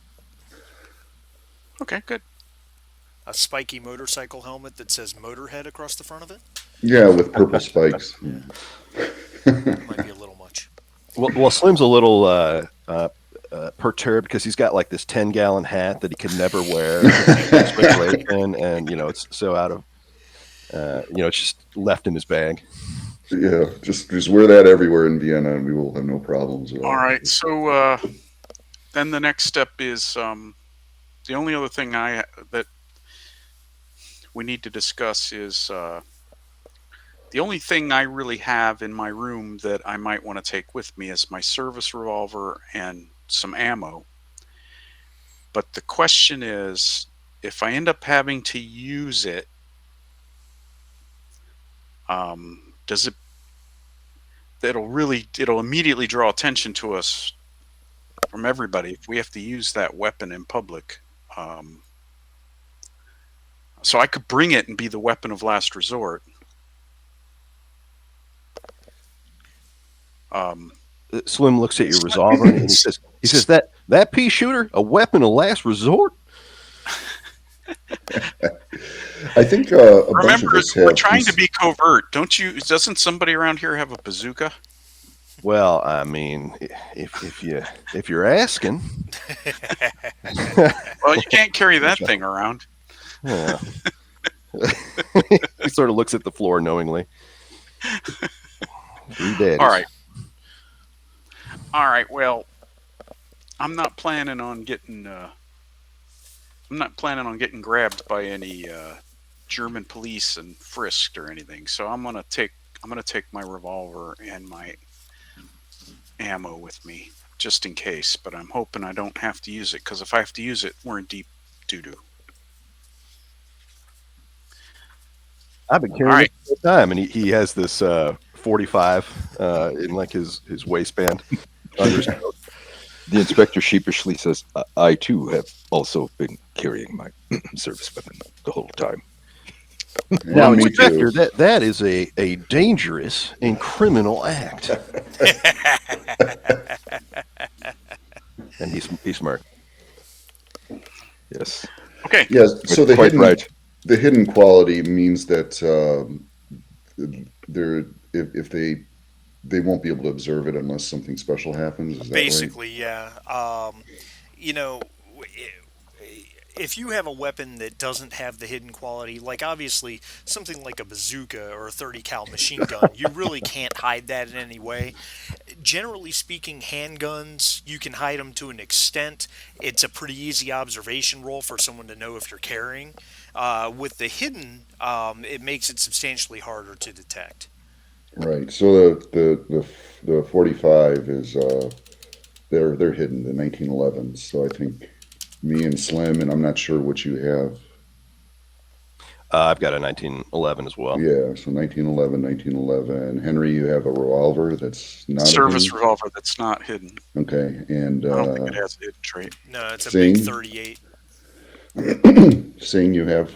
Okay, good. A spiky motorcycle helmet that says Motorhead across the front of it Yeah, with purple spikes. might be a little much. Well, Slim's a little perturbed because he's got like this 10-gallon hat that he could never wear in speculation, and it's so out of it's just left in his bag. Yeah, just wear that everywhere in Vienna, and we will have no problems at All all. right. So then the next step is the only other thing that we need to discuss is the only thing I really have in my room that I might want to take with me is my service revolver and some ammo. But the question is, if I end up having to use it, does it? It'll immediately draw attention to us from everybody if we have to use that weapon in public. Um, so I could bring it and be the weapon of last resort. Um, Slim looks at your revolver and he says that pea shooter, a weapon of last resort. I think a bunch of Remember, us we're have trying to be covert. Don't you? Doesn't somebody around here have a bazooka? Well, I mean, if you're asking, Well, you can't carry that thing around. yeah. He sort of looks at the floor knowingly. Three daddies. All right. Well, I'm not planning on getting. I'm not planning on getting grabbed by any German police and frisked or anything. So I'm gonna take my revolver and my ammo with me just in case. But I'm hoping I don't have to use it, because if I have to use it, we're in deep doo doo. I've been carrying it all the time, and he has this 45 in like his waistband. Under his coat. The inspector sheepishly says, I too have also been carrying my service weapon the whole time. Now, me Inspector, too. that is a dangerous and criminal act. And he smirked. Yes. Okay. Yes. So the Quite hidden right. the hidden quality means that they're if they won't be able to observe it unless something special happens. Is that right? Basically, yeah. You know, if you have a weapon that doesn't have the hidden quality, like obviously something like a bazooka or a 30 cal machine gun, you really can't hide that in any way. Generally speaking, handguns, you can hide them to an extent. It's a pretty easy observation role for someone to know if you're carrying. With the hidden, it makes it substantially harder to detect. Right. So the 45 is they're hidden, the 1911s. So I think me and Slim, and I'm not sure what you have. I've got a 1911 as well. Yeah, so 1911, 1911. Henry, you have a revolver that's not a Service hidden. revolver that's not hidden. Okay, and I don't think it has a hidden trait. No, it's a Sing. big 38. Sing, you have.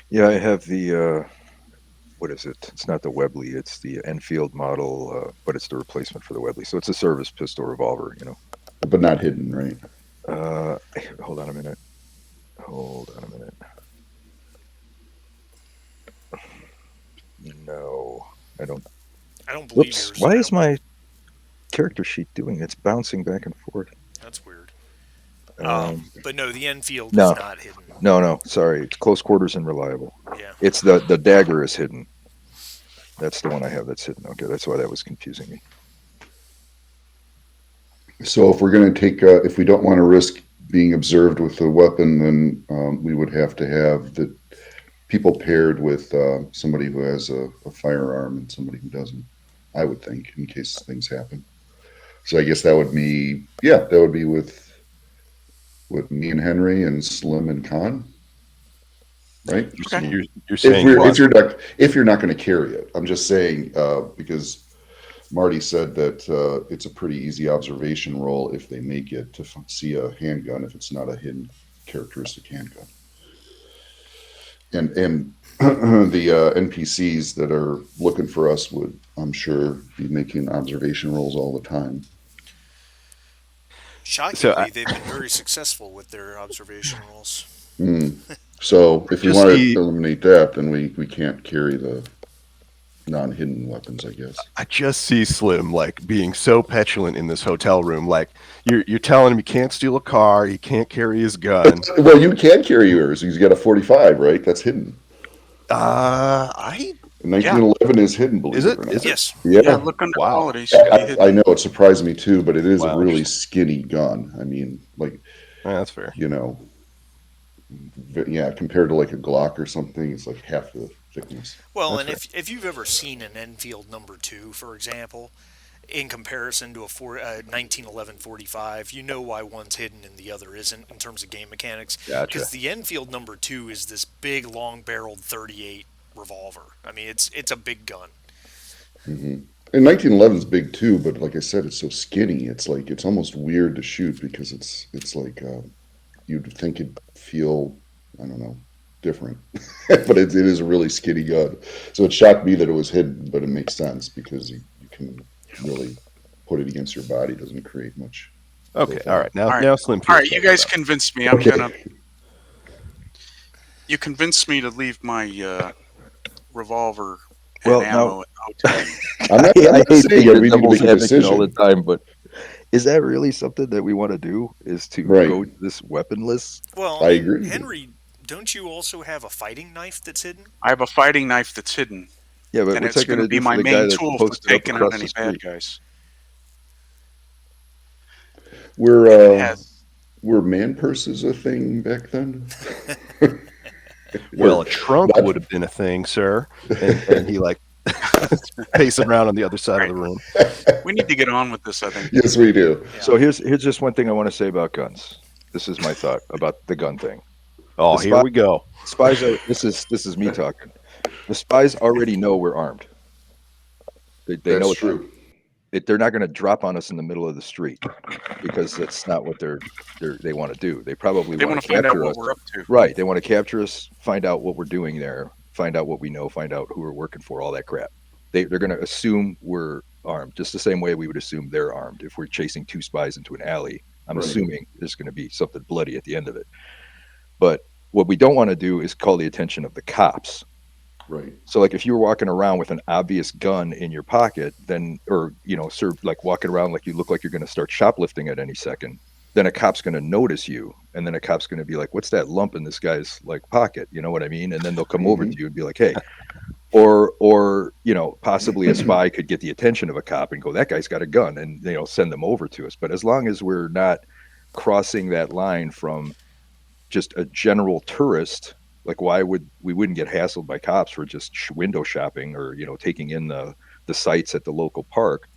Yeah, I have the what is it? It's not the Webley. It's the Enfield model, but it's the replacement for the Webley. So it's a service pistol revolver. But not hidden, right? Hold on a minute. No, I don't. I don't believe Whoops! yours. Why is my character sheet doing? It's bouncing back and forth. That's weird. Um, But no, the Enfield no. is not hidden. no, sorry. It's close quarters and reliable. Yeah. It's the dagger is hidden. That's the one I have that's hidden. Okay, that's why that was confusing me. So if we're going to take, if we don't want to risk being observed with the weapon, then we would have to have the people paired with somebody who has a firearm and somebody who doesn't. I would think, in case things happen. So I guess that would be, that would be with me and Henry and Slim and Khan, right? Okay. You're saying If you're not going to carry it, I'm just saying because Marty said that it's a pretty easy observation roll if they make it to see a handgun if it's not a hidden characteristic handgun. And the NPCs that are looking for us would, I'm sure, be making observation rolls all the time. Shockingly, they've been very successful with their observation rolls. So if we want to eliminate that, then we can't carry the non-hidden weapons, I guess. I just see Slim like being so petulant in this hotel room. Like you're telling him he can't steal a car, he can't carry his gun. Well, you can carry yours. He's got a 45, right? That's hidden. 1911 is hidden, believe it or not. Is it? Yes. Yeah, look under qualities. I know it surprised me too, but it is a really skinny gun. I mean, like, that's fair. Compared to like a Glock or something, it's like half the thickness. Well, and if you've ever seen an Enfield number 2, for example, in comparison to a 1911 45, you know why one's hidden and the other isn't in terms of game mechanics. Gotcha. Because the Enfield number 2 is this big, long-barreled 38 revolver. I mean, it's a big gun. Mm-hmm. And 1911 is big too, but like I said, it's so skinny. It's like it's almost weird to shoot because it's like you'd think it'd feel, I don't know, different, but it is a really skinny gun. So it shocked me that it was hidden, but it makes sense because you can really put it against your body. It doesn't create much. Okay, all right. Now Slim. All right, you guys convinced me. You convinced me to leave my revolver and ammo at the hotel. I hate being a devil's advocate all the time, but is that really something that we want to do? Is to go this weaponless? Well, I agree. Henry, don't you also have a fighting knife that's hidden? I have a fighting knife that's hidden. Yeah, but and it's going to be my main tool for taking out any bad guys. Were man purses a thing back then? Well, a trunk would have been a thing, sir. And he like pacing around on the other side of the room. We need to get on with this, I think. Yes, we do. Yeah. So here's just one thing I want to say about guns. This is my thought about the gun thing. Oh, here we go. Spies are. This is me talking. The spies already know we're armed. They know it's true. They're not going to drop on us in the middle of the street because that's not what they want to do. They probably want to find out capture what us. we're up to. Right. They want to capture us, find out what we're doing there, find out what we know, find out who we're working for, all that crap. They're going to assume we're armed, just the same way we would assume they're armed. If we're chasing two spies into an alley, I'm assuming there's going to be something bloody at the end of it. But what we don't want to do is call the attention of the cops. Right. So like if you were walking around with an obvious gun in your pocket, then, or, like walking around like you look like you're going to start shoplifting at any second, then a cop's going to notice you, and then a cop's going to be like, "What's that lump in this guy's like pocket?" You know what I mean? And then they'll come over to you and be like, "Hey," or possibly a spy could get the attention of a cop and go, "That guy's got a gun," and send them over to us. But as long as we're not crossing that line from just a general tourist, like we wouldn't get hassled by cops for just window shopping or taking in the sights at the local park.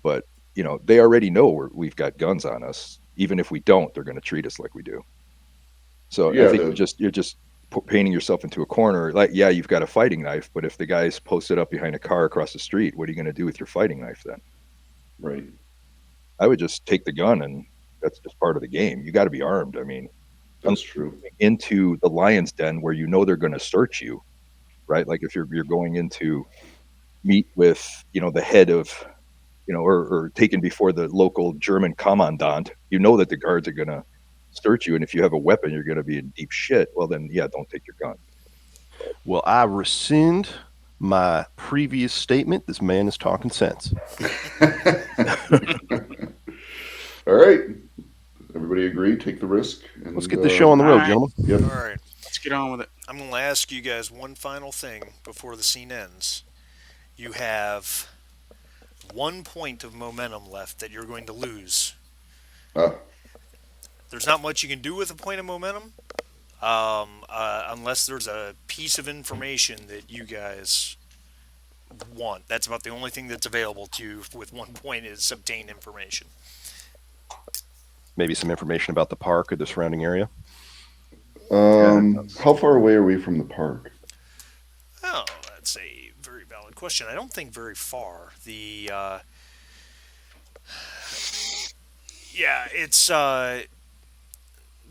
But they already know we've got guns on us. Even if we don't, they're going to treat us like we do. So I think you're just painting yourself into a corner. Like, yeah, you've got a fighting knife, but if the guy's posted up behind a car across the street, what are you going to do with your fighting knife then? Right. I would just take the gun, and that's just part of the game. You got to be armed. I mean, that's true. Into the lion's den where they're going to search you, right? Like if you're going into meet with the head of or taken before the local German commandant, that the guards are going to search you, and if you have a weapon, you're going to be in deep shit. Well, then, yeah, don't take your gun. Well, I rescind my previous statement. This man is talking sense. All right. Everybody agree? Take the risk. And, let's get this show on the road, right. gentlemen. Yep. All right. Let's get on with it. I'm going to ask you guys one final thing before the scene ends. You have 1 point of momentum left that you're going to lose. There's not much you can do with a point of momentum unless there's a piece of information that you guys want. That's about the only thing that's available to you with 1 point is obtain information. Maybe some information about the park or the surrounding area. How far away are we from the park? Oh, that's a very valid question. I don't think very far. It's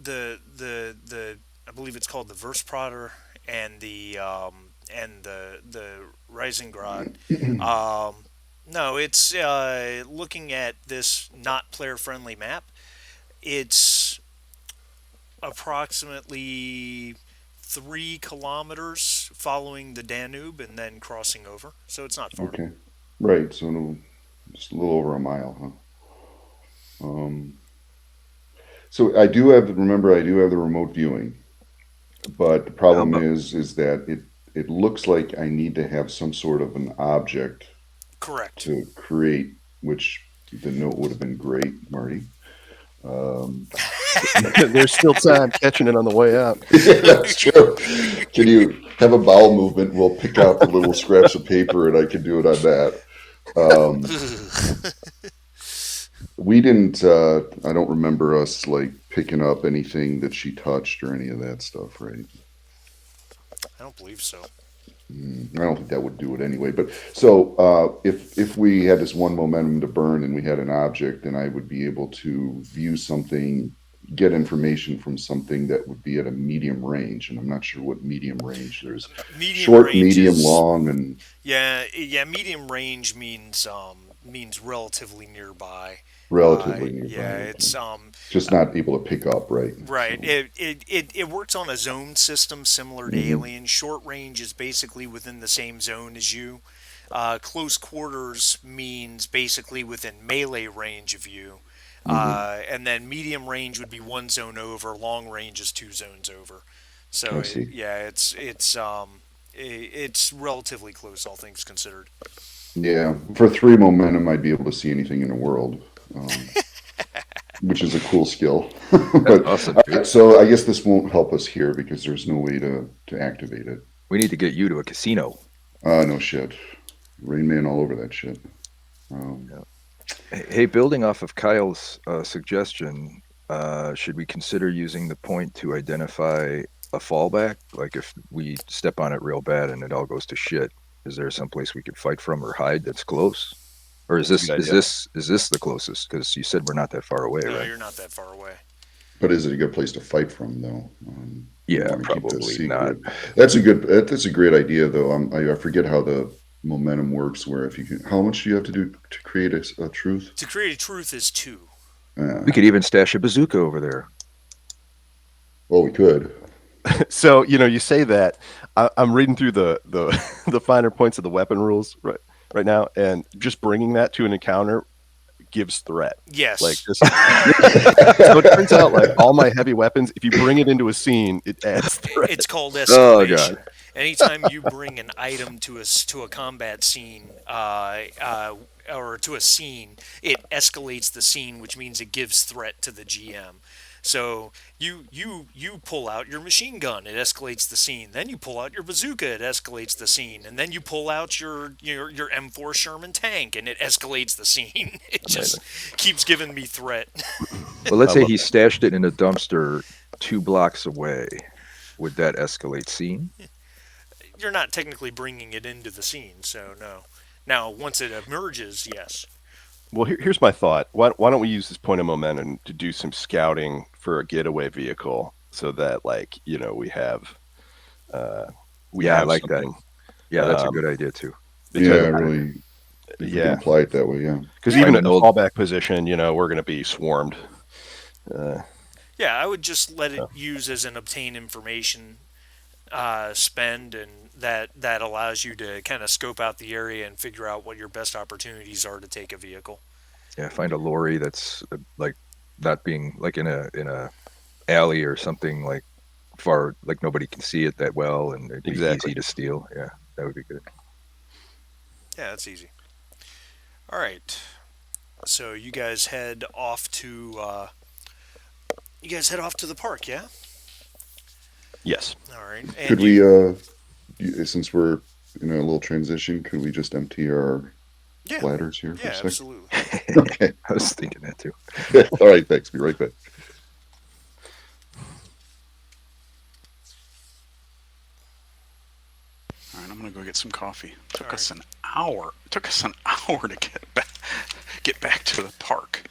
the I believe it's called the Versprater and the Risengrad. No, it's looking at this not player friendly map. It's approximately 3 kilometers following the Danube and then crossing over, so it's not far. Okay, right. So just a little over a mile, huh? So I do have the remote viewing, but the problem is that it looks like I need to have some sort of an object, correct, to create, which the note would have been great, Marty. There's still time catching it on the way out. Yeah, that's true. Can you have a bowel movement? We'll pick out the little scraps of paper, and I can do it on that. We didn't. I don't remember us picking up anything that she touched or any of that stuff, right? I don't believe so. I don't think that would do it anyway. But so if we had this one momentum to burn and we had an object, then I would be able to view something, get information from something that would be at a medium range, and I'm not sure what medium range. There's short, medium, long, and yeah. Medium range means relatively nearby. Relatively nearby. Yeah, it's just not able to pick up, right? Right. So. It works on a zone system similar to Alien. Short range is basically within the same zone as you. Close quarters means basically within melee range of you. And then medium range would be 1 zone over. Long range is 2 zones over. So it's relatively close, all things considered. Yeah, for 3 momentum, I'd be able to see anything in the world, which is a cool skill. But, awesome. So I guess this won't help us here because there's no way to activate it. We need to get you to a casino. No shit. Rain Man all over that shit. Hey, building off of Kyle's suggestion, should we consider using the point to identify a fallback? Like if we step on it real bad and it all goes to shit, is there someplace we could fight from or hide that's close? Or is this the closest? Because you said we're not that far away, no, right? No, you're not that far away. But is it a good place to fight from, though? Yeah, probably not. That's a great idea, though. I forget how the momentum works. Where if you can, how much do you have to do to create a truth? To create a truth is 2. We could even stash a bazooka over there. Well, we could. So you say that. I'm reading through the finer points of the weapon rules right now, and just bringing that to an encounter gives threat. Like Yes. this. So it turns out like all my heavy weapons, if you bring it into a scene, it adds threat. It's called Oh God. escalation. Anytime you bring an item to a combat scene, or to a scene, it escalates the scene, which means it gives threat to the GM. So you pull out your machine gun, it escalates the scene. Then you pull out your bazooka, it escalates the scene. And then you pull out your M4 Sherman tank, and it escalates the scene. It just keeps giving me threat. Well, let's I say love he it. stashed it in a dumpster 2 blocks away. Would that escalate scene? You're not technically bringing it into the scene, so no. Now, once it emerges, yes. Well, here's my thought. Why don't we use this point of momentum to do some scouting for a getaway vehicle so that, like, uh, we Yeah, I have like that. something. Yeah, that's a Um, good idea too. Yeah, because, really. If we can yeah, apply it that way, yeah. because Yeah. even Find at an the old. fallback position, we're going to be swarmed. Yeah, I would just let it So, use as an obtain information spend, and that allows you to kind of scope out the area and figure out what your best opportunities are to take a vehicle. Yeah, find a lorry that's like not being like in a alley or something like far, like nobody can see it that well, and it'd be exactly. easy to steal. Yeah, that would be good. Yeah, that's easy. All right. So you guys head off to the park, yeah? Yes. All right. Could And we, you since we're in a little transition, could we just empty our yeah, bladders here for yeah, a second? absolutely. Okay. I was thinking that too. All right, thanks. Be right back. All right, I'm gonna go get some coffee. Took All us right. an hour. It took us an hour to get back to the park.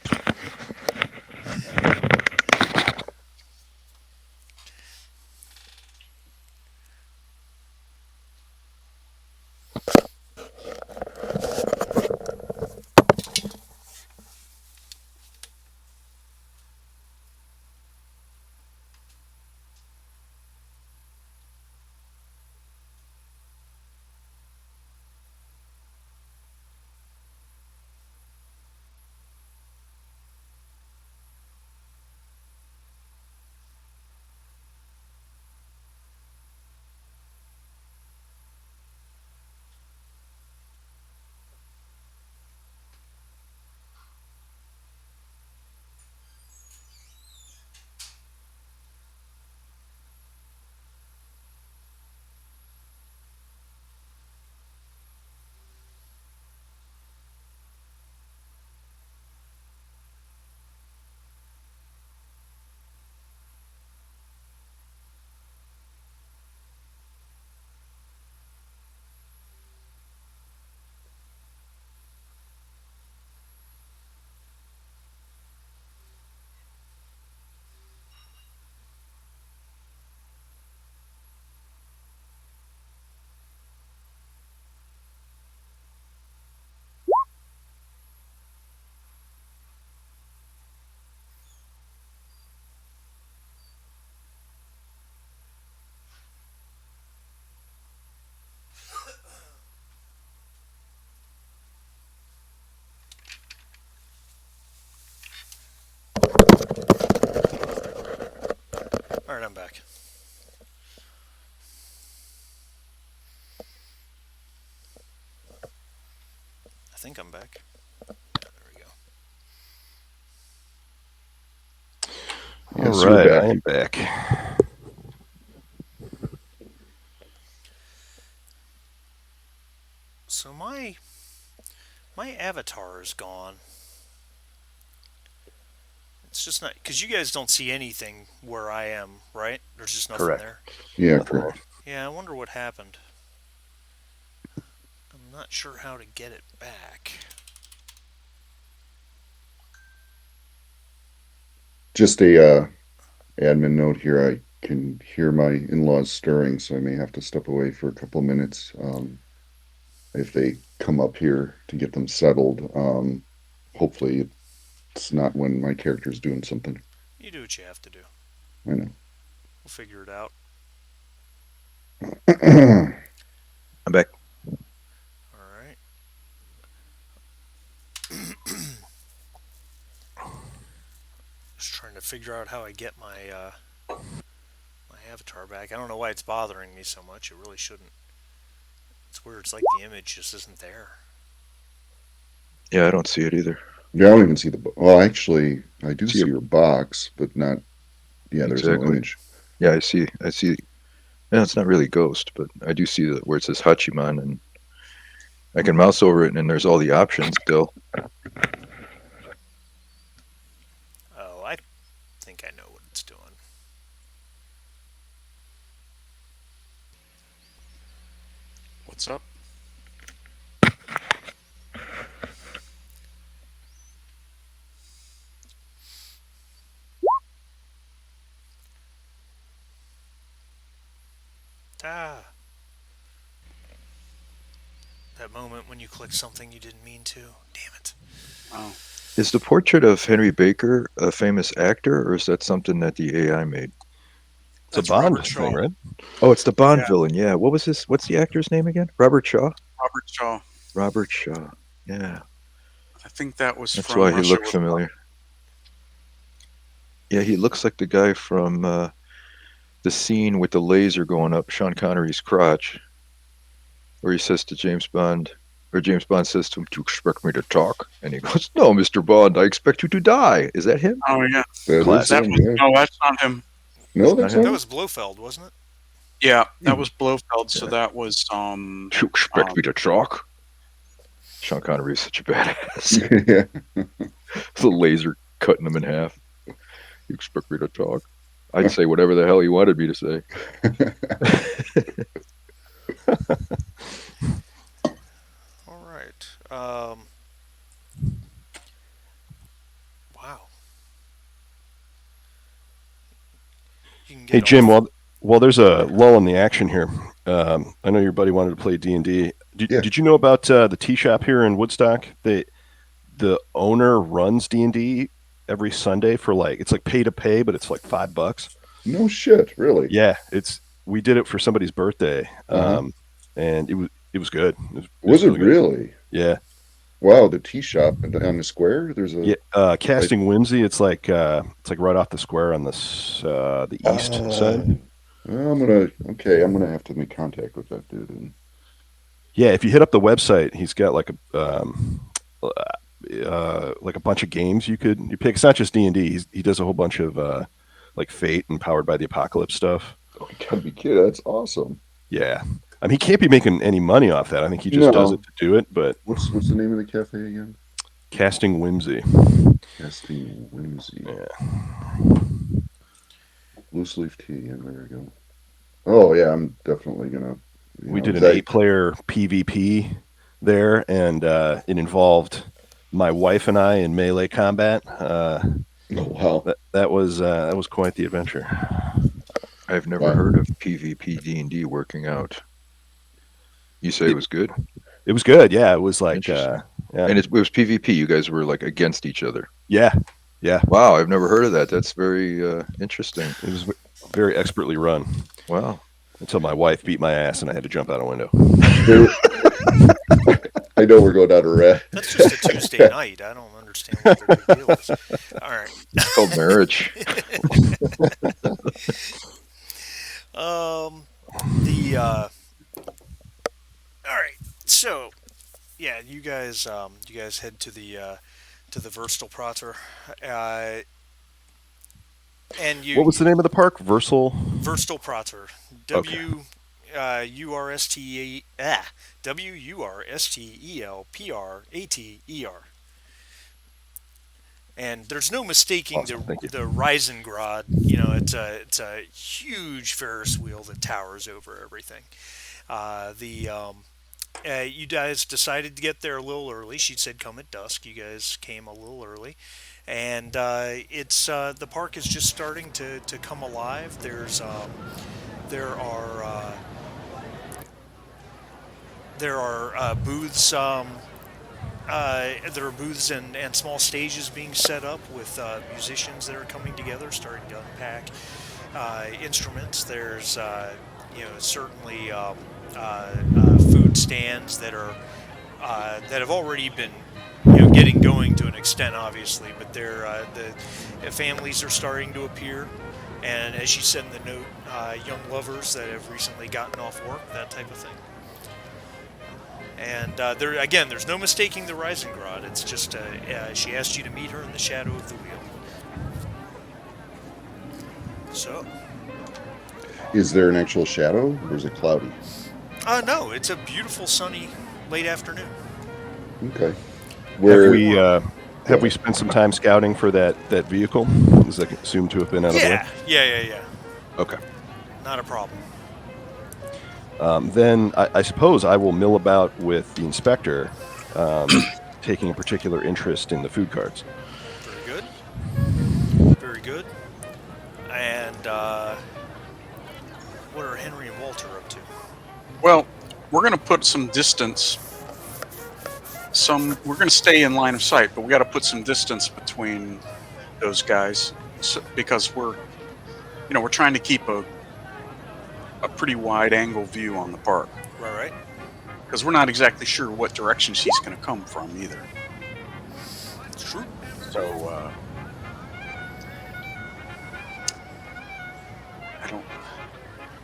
All right, I'm back. I think I'm back. Yeah, there we go. All Yes, you're right, I back. am back. So my avatar is gone. It's just not because you guys don't see anything where I am, right? There's just nothing Correct. there. Yeah, Nothing correct. Yeah, I wonder what happened. I'm not sure how to get it back. Just a admin note here. I can hear my in-laws stirring, so I may have to step away for a couple of minutes. If they come up here to get them settled, hopefully it's not when my character's doing something. You do what you have to do. I know. We'll figure it out. I'm back. All right. trying to figure out how I get my avatar back. I don't know why it's bothering me so much. It really shouldn't. It's weird. It's like the image just isn't there. Yeah, I don't see it either. Yeah, I don't even see the. Well, actually, I do See see it your box, but not. Yeah, there's no exactly. image. Yeah, I see. I see. Yeah, it's not really Ghost, but I do see that where it says Hachiman, and I can mouse over it, and there's all the options still. Oh, I think I know what it's doing. What's up? Ah, that moment when you click something you didn't mean to. Damn it. Oh, Is the portrait of Henry Baker a famous actor, or is that something that the AI made? It's a that's Bond Robert Shaw. thing, right? Oh, it's the Bond Yeah, villain. Yeah. What was his? What's the actor's name again? Robert Shaw. Robert Shaw. Robert Shaw. Yeah, I think that was that's from why he Russia looked with familiar. Yeah, he looks like the guy from the scene with the laser going up Sean Connery's crotch, where he says to James Bond, or James Bond says to him, "Do you expect me to talk?" And he goes, "No, Mr. Bond, I expect you to die." Is that him? Oh yeah, That is Classic. that him. was Yeah. no, that's not him. No, Not that's him? That not. was Blofeld, wasn't it? Yeah, that Hmm. was Blofeld. So Yeah. that was Do you expect me to talk? Sean Connery is such a badass. Yeah. The laser cutting him in half. You expect me to talk? I'd say whatever the hell he wanted me to say. All right. Wow. You can Hey, get all. Jim. While there's a lull in the action here, I know your buddy wanted to play D&D. Yeah. Did you know about the tea shop here in Woodstock? The owner runs D&D every Sunday for like it's like pay to pay, but it's like $5. No shit, really. Yeah, it's we did it for somebody's birthday, Uh huh. and it was good. It was Was it really good. really? Yeah, Wow, the tea shop on the square. There's a. yeah. I, Casting Whimsy. It's like right off the square on the east side. uh, I'm gonna. Okay, I'm gonna have to make contact with that dude. And Yeah, if you hit up the website, he's got like a bunch of games you pick. It's not just D&D. He does a whole bunch of like Fate and Powered by the Apocalypse stuff. oh, you gotta be kidding. That's awesome. Yeah, I mean he can't be making any money off that. I think he just does it No. to do it. But What's the name of the cafe again? Casting Whimsy. Casting Whimsy. Yeah. Loose leaf tea. And there we go. Oh yeah, I'm definitely gonna. We did 'Cause an 8-player PvP there, and it involved my wife and I in melee combat. Oh wow, That was quite the adventure. I've never wow. heard of PvP D&D working out. You say it was good? It was good. Yeah, it was like Interesting. yeah, And it was PvP. You guys were like against each other. yeah, yeah. Wow, I've never heard of that. That's very interesting. It was very expertly run Wow. until my wife beat my ass and I had to jump out a window. There, I know we're going down a rat. That's just a Tuesday night. I don't understand what the big deal is. All right. It's called marriage. The all right. So, yeah, you guys head to the Verstal Prater, and What was the name of the park? Verstal Prater, Okay. Wurstelprater, and there's no mistaking Awesome. Thank you. the Reisengrad. You know, it's a huge Ferris wheel that towers over everything. The You guys decided to get there a little early. She said come at dusk. You guys came a little early, and it's the park is just starting to come alive. There are booths. There are booths and small stages being set up with musicians that are coming together, starting to unpack instruments. There's certainly food stands that have already been getting going going to an extent, obviously, but the families are starting to appear. And as she said in the note, young lovers that have recently gotten off work, that type of thing. And there's no mistaking the Risengrad. It's just she asked you to meet her in the shadow of the wheel. So. Is there an actual shadow, or is it cloudy? No, it's a beautiful sunny late afternoon. Okay. Have we spent some time scouting for that vehicle? Is that assumed to have been out of the way? Yeah. Okay. Not a problem. Then I suppose I will mill about with the inspector, taking a particular interest in the food cards. Very good. Very good. And what are Henry and Walter up to? Well, we're going to put some distance. We're going to stay in line of sight, but we got to put some distance between those guys, because we're trying to keep a pretty wide angle view on the park. Right. Because we're not exactly sure what direction she's going to come from either. It's true. So I don't.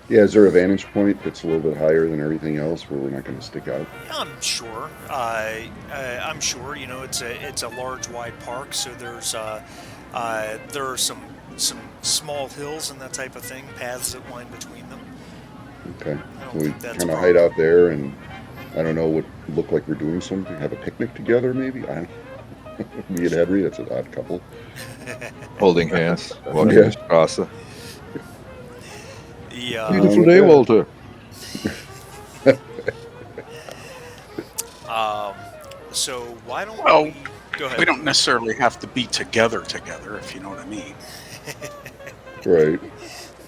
Yeah, is there a vantage point that's a little bit higher than everything else where we're not going to stick out? I'm sure. I'm sure. It's a large, wide park, so there are some small hills and that type of thing, paths that wind between them. Okay, I don't so we think that's kind a of hide problem. out there, and I don't know, what look like we're doing something. Have a picnic together, maybe. I don't. Me and Henry, that's an odd couple. Holding hands, walking Yeah. the Straße. Beautiful Yeah. day, Walter. So why don't Well, we go ahead? We don't necessarily have to be together, if you know what I mean. Right.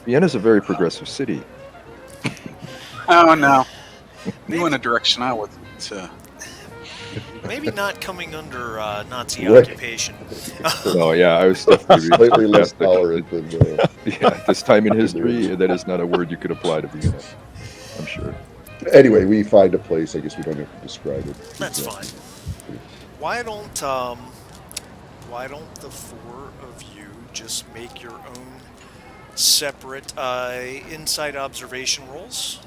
Vienna's a very progressive city. Oh no, you in a direction I would. Maybe not coming under Nazi Right. occupation. Oh yeah, I was definitely Slightly less tolerant than. Yeah, this time in history, that is not a word you could apply to Vienna. I'm sure. Anyway, we find a place. I guess we don't have to describe it. That's fine. Why don't the four of you just make your own separate inside observation rolls?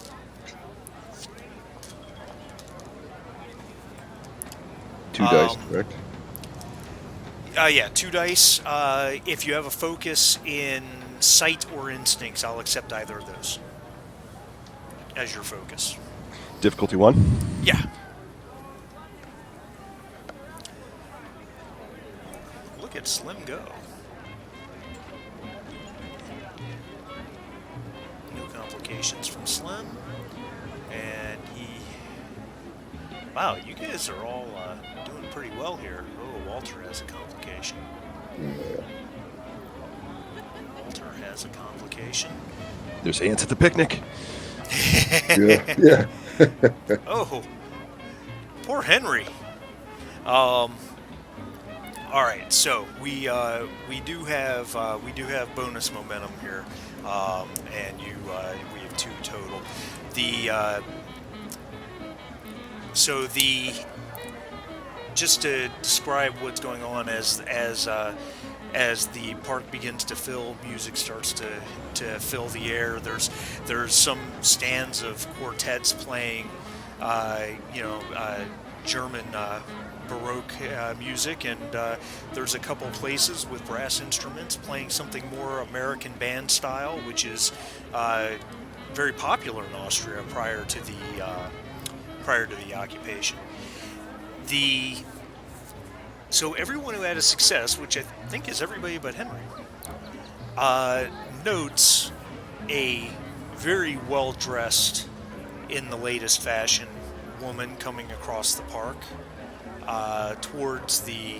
Two dice, correct? Yeah, 2 dice. If you have a focus in sight or instincts, I'll accept either of those as your focus. Difficulty 1? Yeah. Look at Slim go. No complications from Slim. And wow, you guys are all doing pretty well here. Oh, Walter has a complication. Walter has a complication. There's ants at the picnic. Yeah. Oh, poor Henry. All right, so we do have bonus momentum here, and we have 2 total. Just to describe what's going on as the park begins to fill, music starts to fill the air. There's some stands of quartets playing, German Baroque music, and there's a couple places with brass instruments playing something more American band style, which is very popular in Austria prior to the occupation. So everyone who had a success, which I think is everybody but Henry, notes a very well-dressed, in the latest fashion, woman coming across the park towards the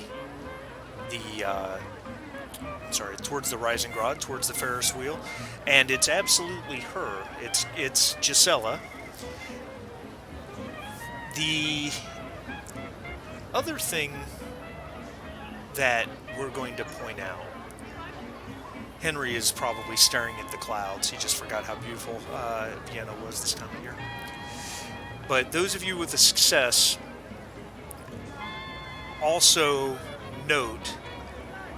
Risengrad, towards the Ferris wheel, and it's absolutely her. It's Gisela. The other thing that we're going to point out, Henry is probably staring at the clouds. He just forgot how beautiful Vienna was this time of year. But those of you with a success also note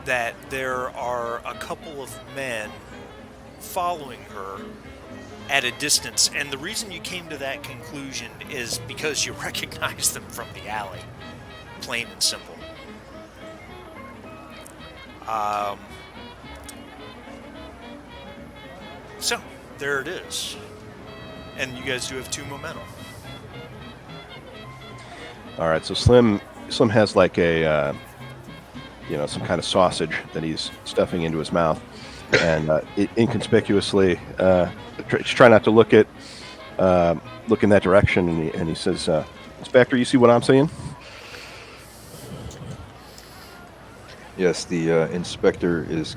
that there are a couple of men following her at a distance, and the reason you came to that conclusion is because you recognize them from the alley, plain and simple. Um, so there it is, and you guys do have 2 momentum. All right, so Slim has like a some kind of sausage that he's stuffing into his mouth, and inconspicuously, just try not to look in that direction, and he says, "Inspector, you see what I'm seeing?" Yes, the inspector is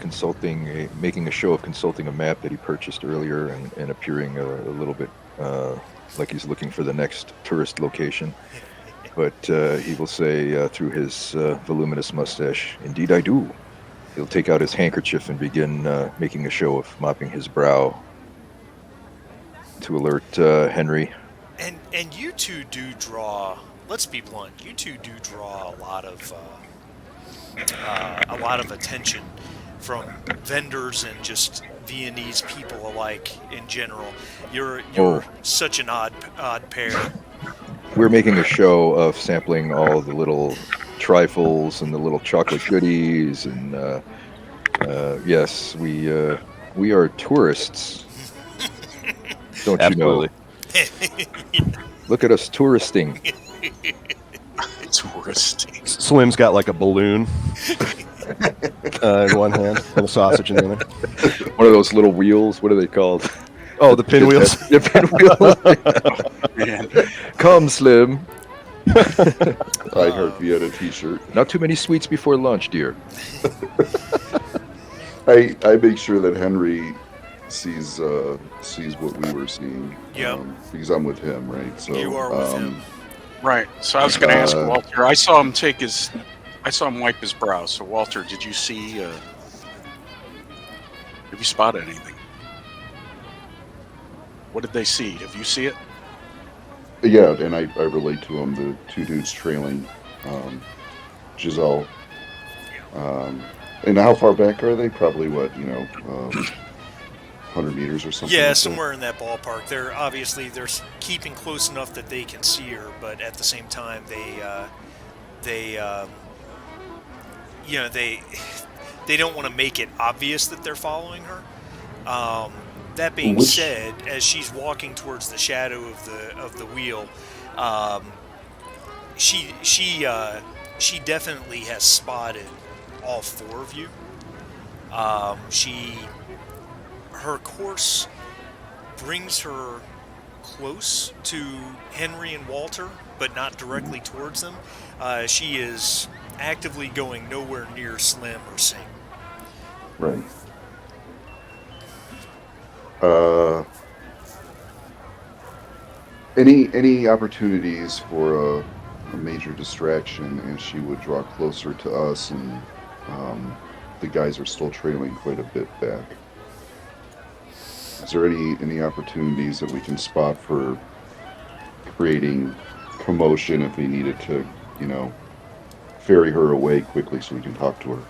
making a show of consulting a map that he purchased earlier and appearing a little bit like he's looking for the next tourist location. But he will say through his voluminous mustache, "Indeed I do." He'll take out his handkerchief and begin making a show of mopping his brow to alert Henry. And you two do draw. Let's be blunt. You two do draw a lot of attention from vendors and just Viennese people alike in general. You're Oh. such an odd pair. We're making a show of sampling all the little trifles and the little chocolate goodies, and yes, we are tourists, don't you know? Absolutely. Look at us touristing. Touristing. Slim's got like a balloon in one hand and a sausage in the other. One of those little wheels. What are they called? Oh, the pinwheels. The pinwheels. Man, Come, Slim. I Heart Vienna T-shirt. Not too many sweets before lunch, dear. I make sure that Henry sees what we were seeing. Yep. Because I'm with him, right? So You are with him. right. So I was going to ask Walter. I saw him wipe his brow. So Walter, did you see? Have you spotted anything? What did they see? Have you see it? Yeah, and I relate to him. The 2 dudes trailing Giselle. And how far back are they? Probably 100 meters or something. Yeah, like somewhere in that ballpark. They're keeping close enough that they can see her, but at the same time, they don't want to make it obvious that they're following her. That being said, as she's walking towards the shadow of the wheel, she definitely has spotted all 4 of you. Her course brings her close to Henry and Walter, but not directly towards them. She is actively going nowhere near Slim or Sing. Right. Any opportunities for a major distraction, and she would draw closer to us, and the guys are still trailing quite a bit back. Is there any opportunities that we can spot for creating commotion if we needed to, ferry her away quickly so we can talk to her?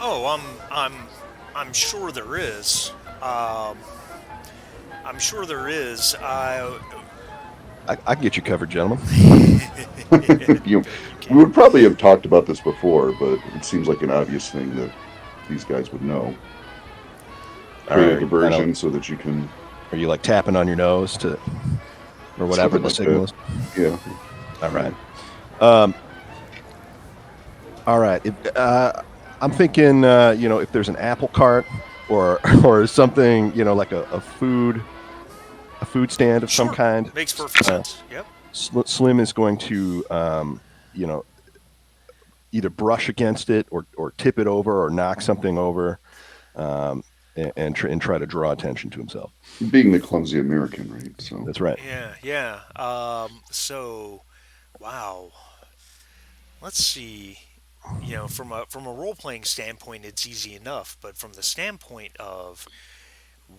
Oh, I'm sure there is. I'm sure there is. I can get you covered, gentlemen. We would probably have talked about this before, but it seems like an obvious thing that these guys would know. Create a diversion so that you can. Are you like tapping on your nose or whatever the signal is? Yeah. All right. All right. I'm thinking, if there's an apple cart or something, like a food stand of some kind. Makes perfect sense. Yep. Slim is going to, either brush against it or tip it over or knock something over, and try to draw attention to himself. Being the clumsy American, right? So that's right. Yeah. So, wow. Let's see. From a role playing standpoint, it's easy enough. But from the standpoint of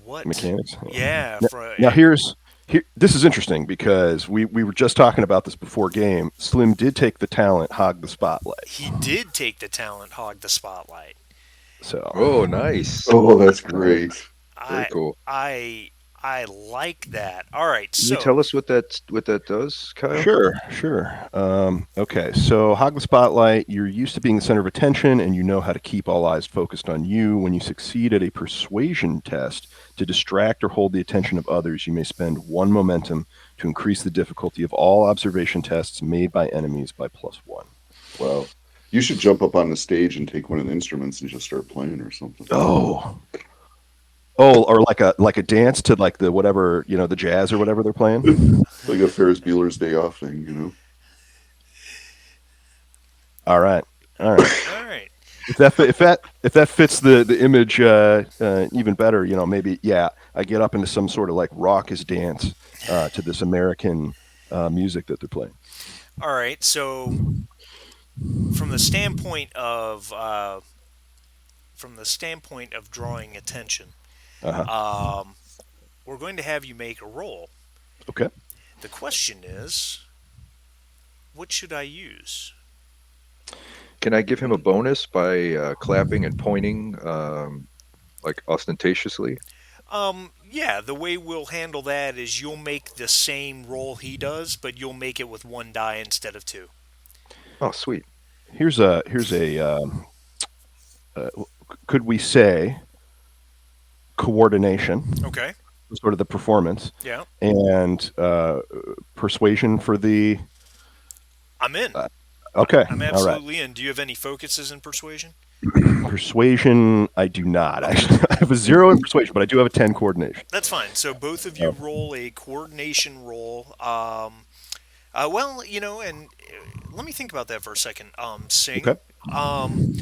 What? mechanics. Yeah, Now, for now here's here. This is interesting because we were just talking about this before game. Slim did take the talent, hog the spotlight. he did take the talent hog the spotlight. So Oh, nice. Oh, that's great. Very I cool. I I like that. All right, Can you so tell us what that does, Kyle? sure, sure. Okay, so hog the spotlight. You're used to being the center of attention, and you know how to keep all eyes focused on you. When you succeed at a persuasion test to distract or hold the attention of others, you may spend one momentum to increase the difficulty of all observation tests made by enemies by +1. Wow. You should jump up on the stage and take one of the instruments and just start playing or something. Oh, oh, or like a dance to like the whatever the jazz or whatever they're playing. Like a Ferris Bueller's Day Off thing, you know? All right, all right. all right. If that fits the image even better, maybe I get up into some sort of like raucous dance to this American music that they're playing. All right, so from the standpoint of drawing attention, Uh-huh. um, we're going to have you make a roll. Okay. The question is, what should I use? Can I give him a bonus by clapping and pointing, like ostentatiously? Yeah, the way we'll handle that is you'll make the same roll he does, but you'll make it with one die instead of two. Oh, sweet. Here's a uh, could we say coordination, Okay. sort of the performance, Yeah, and persuasion for the. I'm in. Okay. I'm All right. absolutely in. Do you have any focuses in persuasion? Persuasion, I do not. Okay. Actually, I have a 0 in persuasion, but I do have a 10 coordination. That's fine. So both of you Oh, roll a coordination roll. Well, and let me think about that for a second. Sing. okay. Um,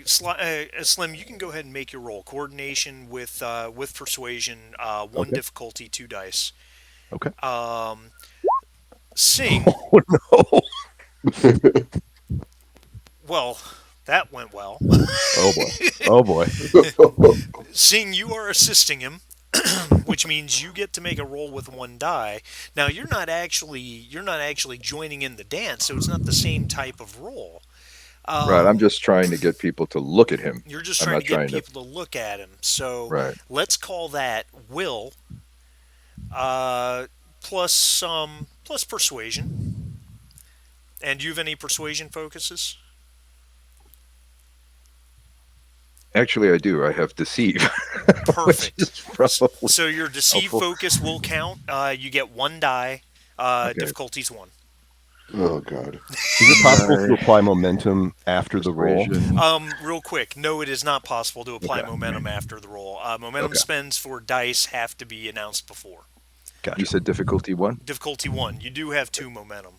Slim, you can go ahead and make your roll. Coordination with persuasion, one Okay. difficulty, two dice. Okay. Um, Sing. Oh no. Well, that went well. Oh boy. Oh boy. Sing, you are assisting him, which means you get to make a roll with one die. Now you're not actually joining in the dance, so it's not the same type of roll. Right. I'm Um, just trying to get people to look at him. you're just I'm trying not to get trying to. people to look at him. So Right. let's call that will plus persuasion. And do you have any persuasion focuses? Actually, I do. I have deceive, which Perfect. is probably So your deceive helpful. focus will count. You get one die. Okay. Difficulty's one. Oh, God. Is it possible to Right. apply momentum after the roll? Persuasion. Real quick, no, it is not possible to apply Okay. momentum after the roll. Momentum Okay. spends for dice have to be announced before. You Gotcha. said difficulty 1? Difficulty one. You do have two momentum.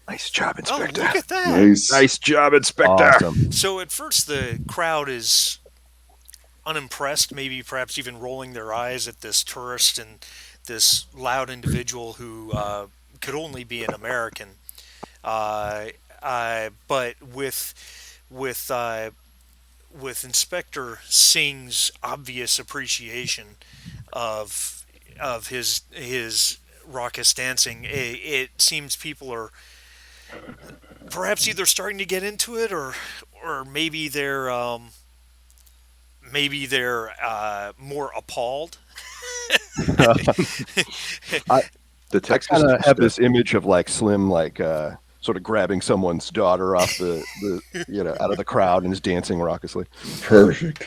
Nice job, Oh, Inspector. look at that! Nice. Nice job, Inspector. Awesome. So at first the crowd is unimpressed, maybe perhaps even rolling their eyes at this tourist and this loud individual who could only be an American. Uh, but with uh, with Inspector Singh's obvious appreciation of his raucous dancing, it seems people are perhaps either starting to get into it or maybe they're more appalled. I The I Texas kind of have two-step. this image of like Slim, like sort of grabbing someone's daughter off the out of the crowd and is dancing raucously. Perfect.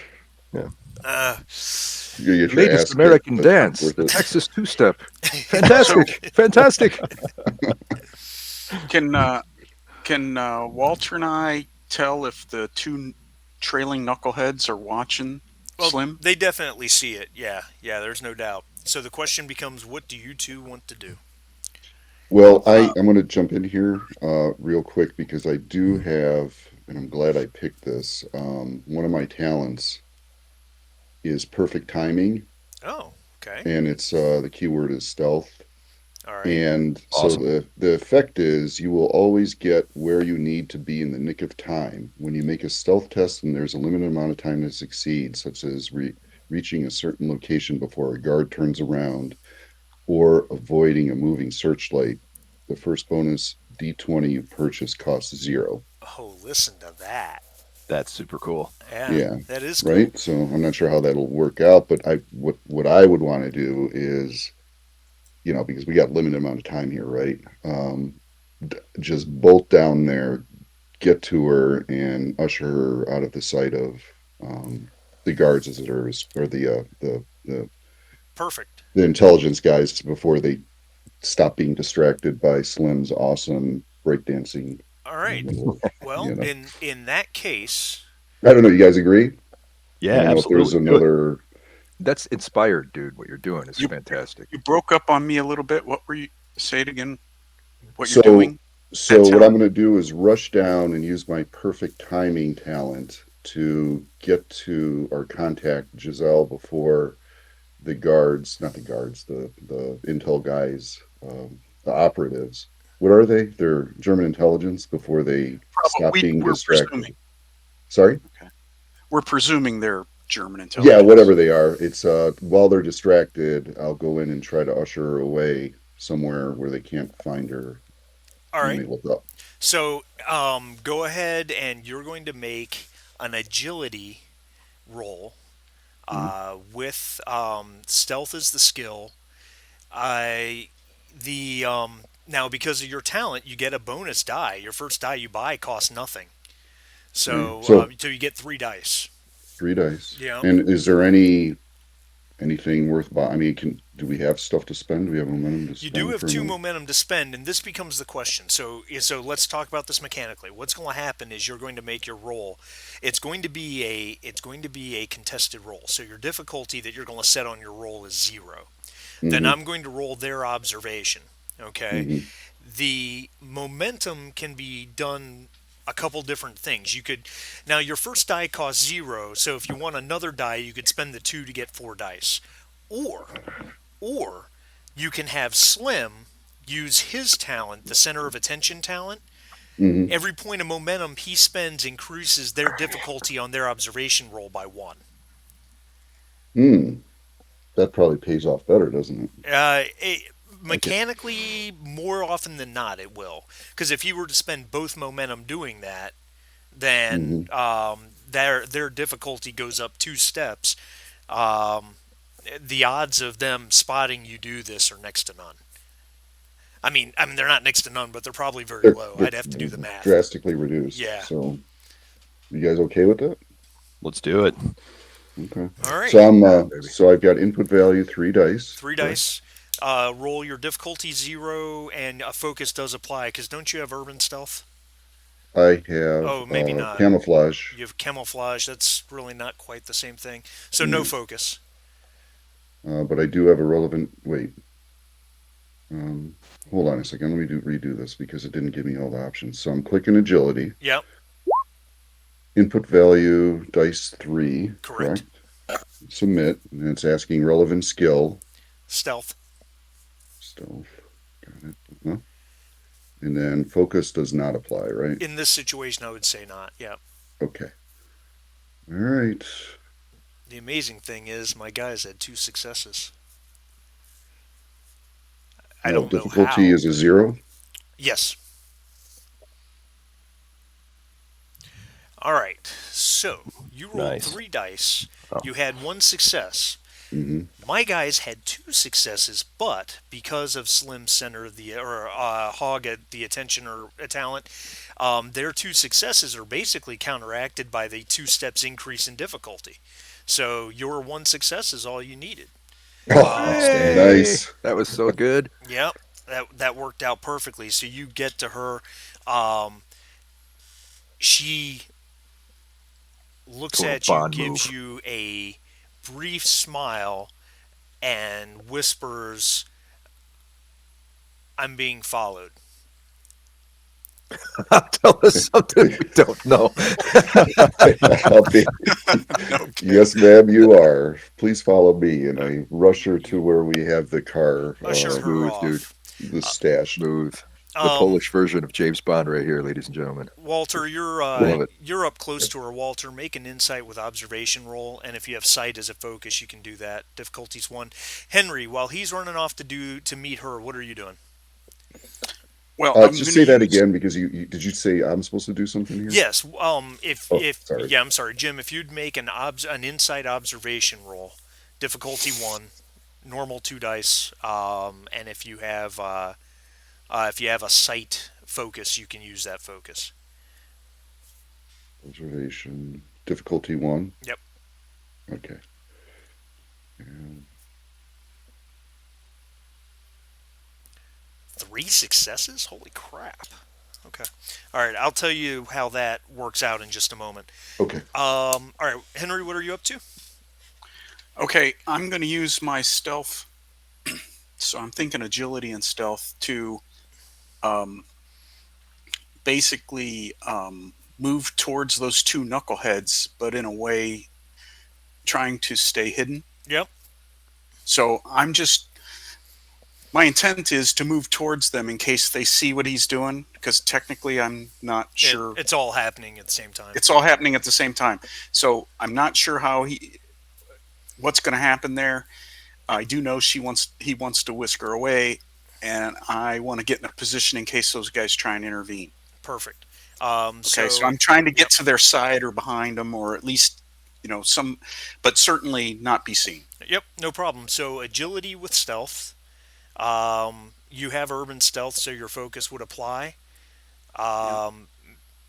Yeah. Uh, You get your Latest ass American kicked, but dance, worth the it. Texas two-step. Fantastic. Fantastic. Can Walter and I tell if the two trailing knuckleheads are watching well, Slim? they definitely see it. Yeah, yeah. There's no doubt. So the question becomes, what do you two want to do? Well, Uh, I'm going to jump in here real quick because I do have, and I'm glad I picked this. One of my talents is perfect timing, oh, okay. and it's the keyword is stealth. All right. And so Awesome. the effect is you will always get where you need to be in the nick of time. When you make a stealth test and there's a limited amount of time to succeed, such as reaching a certain location before a guard turns around or avoiding a moving searchlight, the first bonus D20 you purchase costs 0. Oh, listen to that. That's super cool. Yeah, Yeah, that is cool. right. So I'm not sure how that'll work out, but what I would want to do is, because we got limited amount of time here, right? Just bolt down there, get to her, and usher her out of the sight of the guards, as it is, or Perfect. the intelligence guys before they stop being distracted by Slim's awesome breakdancing. All right. Little, Well, in that case, I don't know. You guys agree? I Yeah, don't know if there's absolutely. Do it. another. That's inspired, dude. What you're doing is You fantastic. you broke up on me a little bit. What were you? Say it again. What you're So, doing? so That what I'm talent. going to do is rush down and use my perfect timing talent to get to our contact Giselle before the guards, not the guards, the intel guys, the operatives. What are they? They're German intelligence before they stop We being we're presuming. distracted. Sorry? Okay. We're presuming they're German Yeah, intelligence. whatever they are. It's while they're distracted, I'll go in and try to usher her away somewhere where they can't find her all when right. they look up. So, go ahead and you're going to make an agility roll Mhm. with stealth as the skill. I the Now because of your talent, you get a bonus die. Your first die you buy costs nothing, Okay. so So so you get 3 dice. 3 dice. Yeah. And is there anything worth buying? I mean, do we have stuff to spend? Do we have momentum to You do spend have for a two minute? momentum to spend, and this becomes the question. So let's talk about this mechanically. What's going to happen is you're going to make your roll. It's going to be a contested roll. So your difficulty that you're going to set on your roll is 0. Then Mm-hmm. I'm going to roll their observation. Okay. Mm-hmm. The momentum can be done a couple different things. You could Now your first die costs 0, so if you want another die, you could spend the 2 to get 4 dice. Or or you can have Slim use his talent, the center of attention talent. Mm-hmm. Every point of momentum he spends increases their difficulty on their observation roll by 1. Hmm. That probably pays off better, doesn't it? Uh, Like it. Mechanically, more often than not, it will. Because if you were to spend both momentum doing that, then Mm-hmm. their difficulty goes up 2 steps. Um, the odds of them spotting you do this are next to none. I mean, they're not next to none, but they're probably very low. They're I'd have to do the math. drastically reduced. Yeah. So, you guys okay with that? Let's do it. Okay. All right. So Yeah, baby. so I've got input value 3 dice, Three correct? dice. Roll your difficulty 0, and a focus does apply. Because don't you have urban stealth? I have Oh, maybe not. camouflage. You have camouflage. That's really not quite the same thing. So no Yeah. focus. But I do have a relevant. Wait. Um, Hold on a second. Let me redo this because it didn't give me all the options. So I'm clicking agility. Yep. Input value dice 3, Correct. correct? Submit, and it's asking relevant skill. Stealth. Stealth. Got it. Uh-huh. And then focus does not apply, right? In this situation, I would say not. Yeah. Okay. All right. The amazing thing is, my guys had 2 successes. I Now don't know difficulty how. is a 0. Yes. All right. So you rolled Nice. 3 dice. Oh. You had 1 success. Mm-hmm. My guys had 2 successes, but because of Slim Center or Hog at the attention or a talent, their 2 successes are basically counteracted by the 2 steps increase in difficulty. So your 1 success is all you needed. Oh, Hey, nice. that was so good. Yep, that worked out perfectly. So you get to her. Um, she looks Total at you, Bond gives move. you a brief smile, and whispers, "I'm being followed." Tell us something we don't know. I'll be, Okay. yes, ma'am, you are. Please follow me. And I rush her to where we have the car. Usher her Smooth, dude. off. the stashed. Smooth. The Um, Polish version of James Bond right here, ladies and gentlemen. Walter, Love it. you're up close to her. Walter, make an insight with observation roll, and if you have sight as a focus, you can do that. Difficulty's one. Henry, while he's running off to meet her, what are you doing? Well, I'm Just going say to that use. again because you did you say I'm supposed to do something here? Yes. Oh, If sorry. yeah, I'm sorry, Jim. If you'd make an insight observation roll, difficulty one, normal two dice, and if you have a sight focus, you can use that focus. Observation difficulty 1. Yep. Okay. And 3 successes? Holy crap. Okay. All right. I'll tell you how that works out in just a moment. okay. All right, Henry, what are you up to? Okay, I'm going to use my stealth. So I'm thinking agility and stealth to um, basically move towards those two knuckleheads, but in a way trying to stay hidden. Yep. So my intent is to move towards them in case they see what he's doing, because technically I'm not sure. It's all happening at the same time. It's all happening at the same time. So I'm not sure what's going to happen there. I do know he wants to whisk her away, and I want to get in a position in case those guys try and intervene. Perfect. Okay, so I'm trying to get to their side or behind them, or at least but certainly not be seen. Yep, no problem. So agility with stealth. You have urban stealth, so your focus would apply. Um,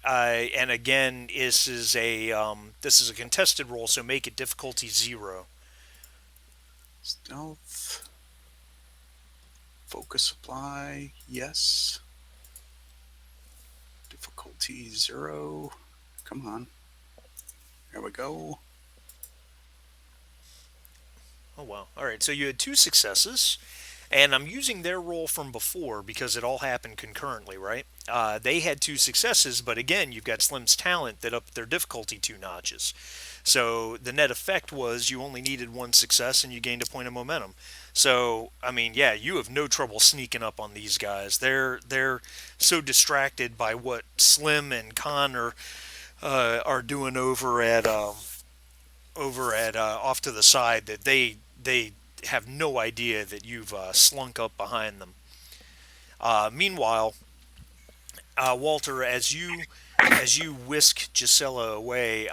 and again, this is a contested roll, so make it difficulty 0. Stealth, focus apply, yes. Difficulty 0. Come on. There we go. Oh wow! All right, so you had 2 successes, and I'm using their roll from before because it all happened concurrently, right? They had 2 successes, but again, you've got Slim's talent that upped their difficulty 2 notches. So the net effect was you only needed 1 success and you gained a point of momentum. So I mean, yeah, you have no trouble sneaking up on these guys. They're so distracted by what Slim and Con are doing over at off to the side that they have no idea that you've slunk up behind them. Meanwhile, Walter, as you whisk Gisela away,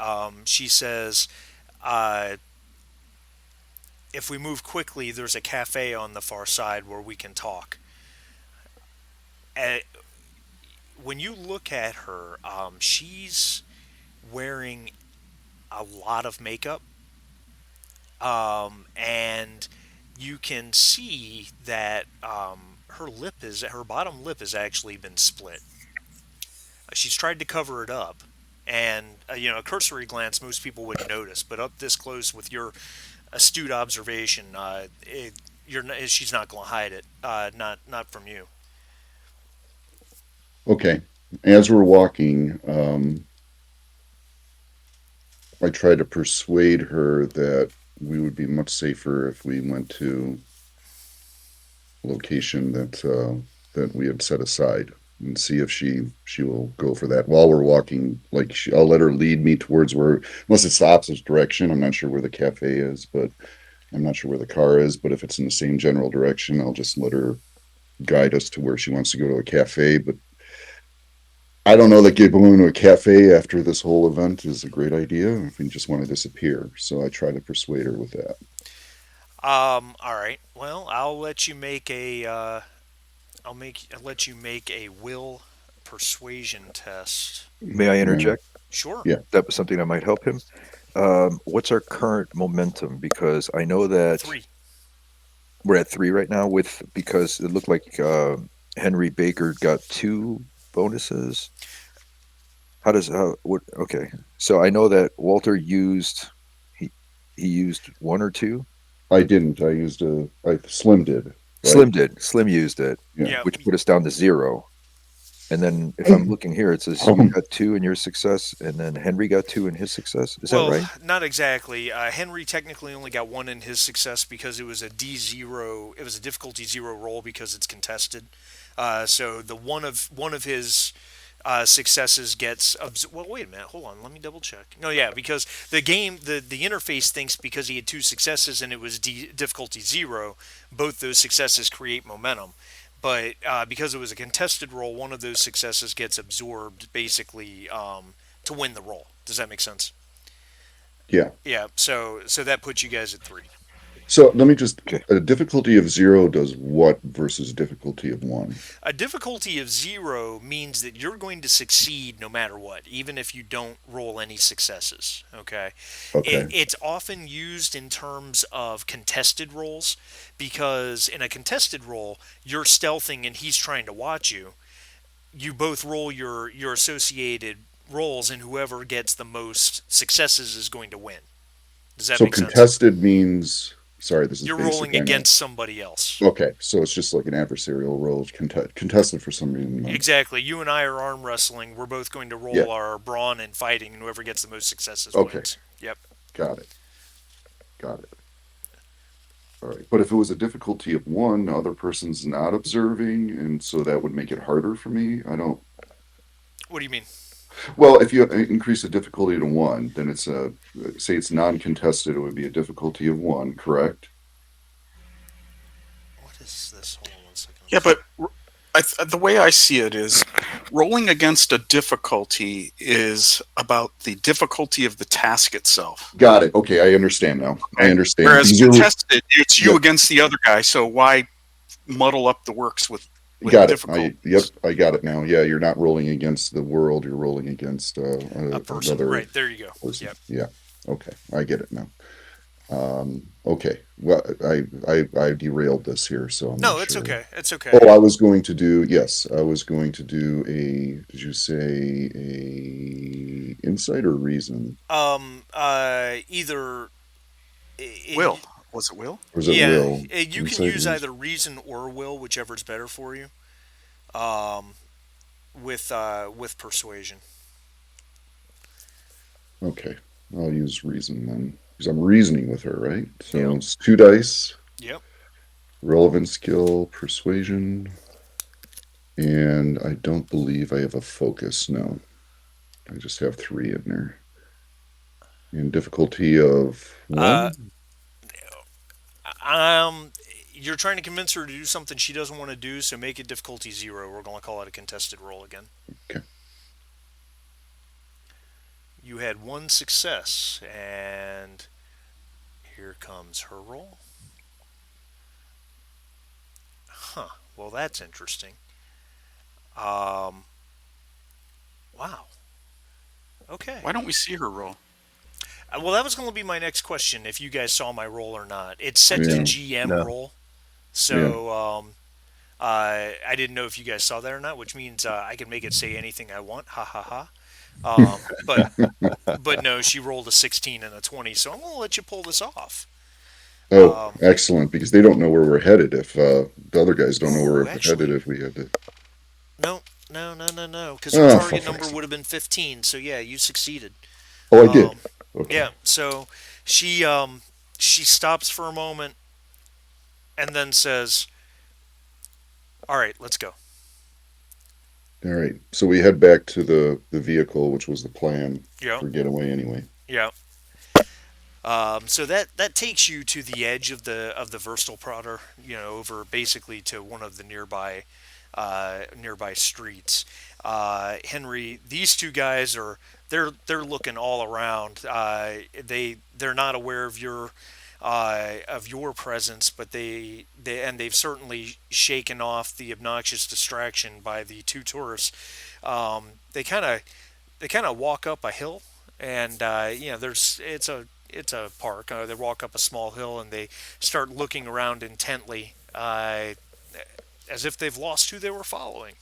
she says, "If we move quickly, there's a cafe on the far side where we can talk." Uh, when you look at her, she's wearing a lot of makeup, and you can see that her bottom lip has actually been split. She's tried to cover it up, and a cursory glance most people would notice, but up this close with your astute observation, she's not going to hide it, not from you. Okay. As we're walking, I try to persuade her that we would be much safer if we went to a location that we had set aside, and see if she will go for that. While we're walking, like I'll let her lead me towards where, unless it's the opposite direction. I'm not sure where the cafe is, but I'm not sure where the car is. But if it's in the same general direction, I'll just let her guide us to where she wants to go to a cafe. But I don't know that going to a cafe after this whole event is a great idea if we just want to disappear. So I try to persuade her with that. All right. Well, I'll let you make a will persuasion test. May I interject? Sure. Yeah. That was something that might help him. What's our current momentum? Because I know that 3. we're at 3 right now, because it looked like Henry Baker got 2 bonuses. Okay. So I know that Walter used he used 1 or 2. I didn't. Slim did. Right? Slim did. Slim used it, Yeah. Yeah. which put us down to 0. And then if I'm looking here, it says you Um, got 2 in your success, and then Henry got 2 in his success. Is that Well, right? not exactly. Henry technically only got one in his success because it was a D0. It was a difficulty zero roll because it's contested. So the one of his successes gets. Well, wait a minute. Hold on. Let me double check. No, yeah, because the interface thinks because he had two successes and it was difficulty zero, both those successes create momentum. But because it was a contested roll, one of those successes gets absorbed basically to win the roll. Does that make sense? yeah. Yeah. So that puts you guys at three. So let me just Okay. a difficulty of 0 does what versus difficulty of 1? A difficulty of zero means that you're going to succeed no matter what, even if you don't roll any successes. Okay. Okay. It's often used in terms of contested rolls because in a contested roll, you're stealthing and he's trying to watch you. You both roll your associated rolls, and whoever gets the most successes is going to win. Does that So make sense? contested means, sorry, this is You're basic, rolling I know. against somebody else. Okay, so it's just like an adversarial role, contested for some reason. Then. Exactly. You and I are arm wrestling. We're both going to Yeah. roll our brawn and fighting, and whoever gets the most successes Okay, wins. Yep. got it. Got it. All right. But if it was a difficulty of 1, the other person's not observing, and so that would make it harder for me. I don't. What do you mean? Well, if you increase the difficulty to 1, then it's a say it's non-contested. It would be a difficulty of 1, correct? What is this? Hold on one second. Yeah, but the way I see it is rolling against a difficulty is about the difficulty of the task itself. Got it. Okay, I understand now. I Okay? understand. Whereas Because you're, contested, it's you yep, against the other guy. So why muddle up the works with got it. Yep, difficulties? I got it now. Yeah, you're not rolling against the world. You're rolling against A person. another Right. There you go. person. Yep. Yeah. Okay, I get it now. Okay. Well, I derailed this here, so I'm No, not it's sure. okay. It's okay. Oh, I was going to do, yes, I was going to do a, did you say a insight or reason? Either. Will. Was it Will? Or is it Yeah. will? You can Insight, use reason. either reason or will, whichever's better for you. Um, with persuasion. Okay, I'll use reason then, because I'm reasoning with her, right? So Yep. it's 2 dice, Yep. relevant skill, persuasion, and I don't believe I have a focus, no. I just have 3 in there. And difficulty of Uh, 1? um, you're trying to convince her to do something she doesn't want to do, so make it difficulty zero. We're going to call it a contested roll again. Okay. You had one success, and here comes her roll. Huh. Well, that's interesting. Um. Wow. Okay. Why don't we see her roll? Well, that was going to be my next question. If you guys saw my roll or not, it's set to Yeah, GM No. roll, yeah. so I didn't know if you guys saw that or not, which means I can make it say anything I want. Ha ha ha. But no, she rolled a 16 and a 20, so I'm going to let you pull this off. Oh, Um, excellent, because they don't know where we're headed if the other guys don't know where ooh, we're headed actually, if we had to. no, no, no, no, no, because her Oh, for target fuck's number sake. would have been 15. So yeah, you succeeded. Oh, I did. Um, Okay. yeah. So she stops for a moment and then says, "All right, let's go." All right. So we head back to the vehicle, which was the plan Yeah, for getaway anyway. yeah. So that takes you to the edge of the Verstal Prater, over basically to one of the nearby streets. Henry, these two guys they're looking all around. They're not aware of your presence, but they've certainly shaken off the obnoxious distraction by the two tourists. They kind of walk up a hill, and there's it's a park. They walk up a small hill and they start looking around intently, as if they've lost who they were following.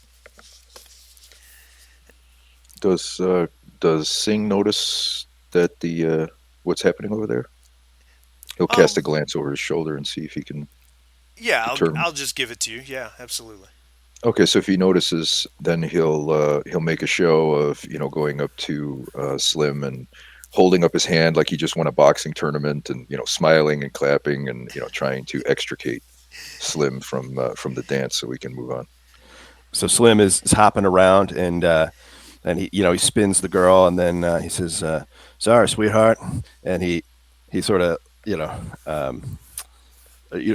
Does Singh notice that the what's happening over there? He'll cast Um, a glance over his shoulder and see if he can yeah, determine. I'll just give it to you. Yeah, absolutely. Okay, so if he notices, then he'll make a show of going up to Slim and holding up his hand like he just won a boxing tournament, and smiling and clapping and trying to extricate Slim from the dance so we can move on. So Slim is hopping around, and he spins the girl, and then he says, "Sorry, sweetheart," and he sort of um,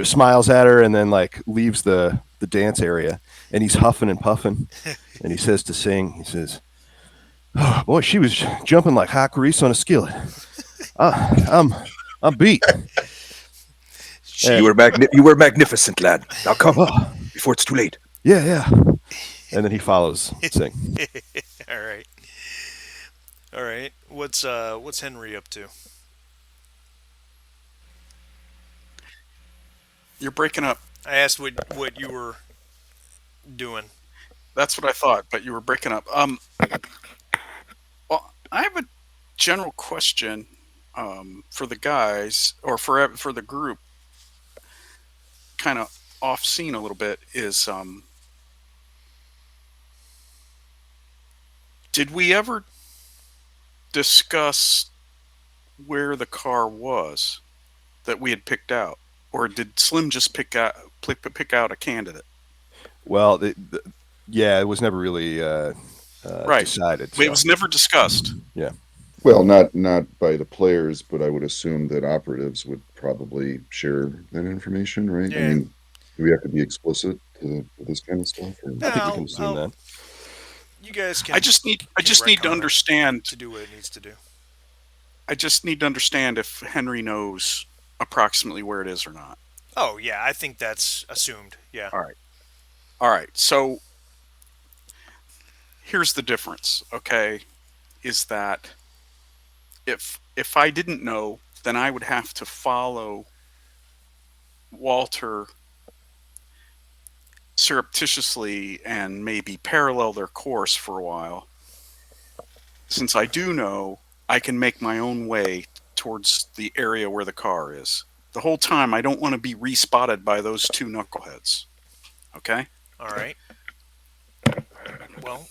smiles at her, and then like leaves the dance area, and he's huffing and puffing, and he says to Sing, he says, "Oh boy, she was jumping like hot grease on a skillet. I'm I'm beat." You She, were you were magnificent, lad. Now come Oh before it's too late. yeah, yeah. And then he follows Sing. all right, all right. What's Henry up to? You're breaking up. I asked what you were doing. That's what I thought, but you were breaking up. Well, I have a general question for the guys or for the group, kind of off scene a little bit. Is did we ever discuss where the car was that we had picked out, or did Slim just pick out a candidate? Well, yeah, it was never really Right. decided. It So was never discussed. yeah, Well, not by the players, but I would assume that operatives would probably share that information, right? I Yeah. mean, do we have to be explicit to this kind of stuff? Or? I No, think we can assume that. you guys I can just need I can just need to retcon it understand. to do what it needs to do. I just need to understand if Henry knows approximately where it is or not. Oh yeah, I think that's assumed. Yeah. All right. All right. So here's the difference, okay? Is that if I didn't know, then I would have to follow Walter surreptitiously and maybe parallel their course for a while. Since I do know, I can make my own way towards the area where the car is. The whole time, I don't want to be respotted by those two knuckleheads. Okay? All right. Well,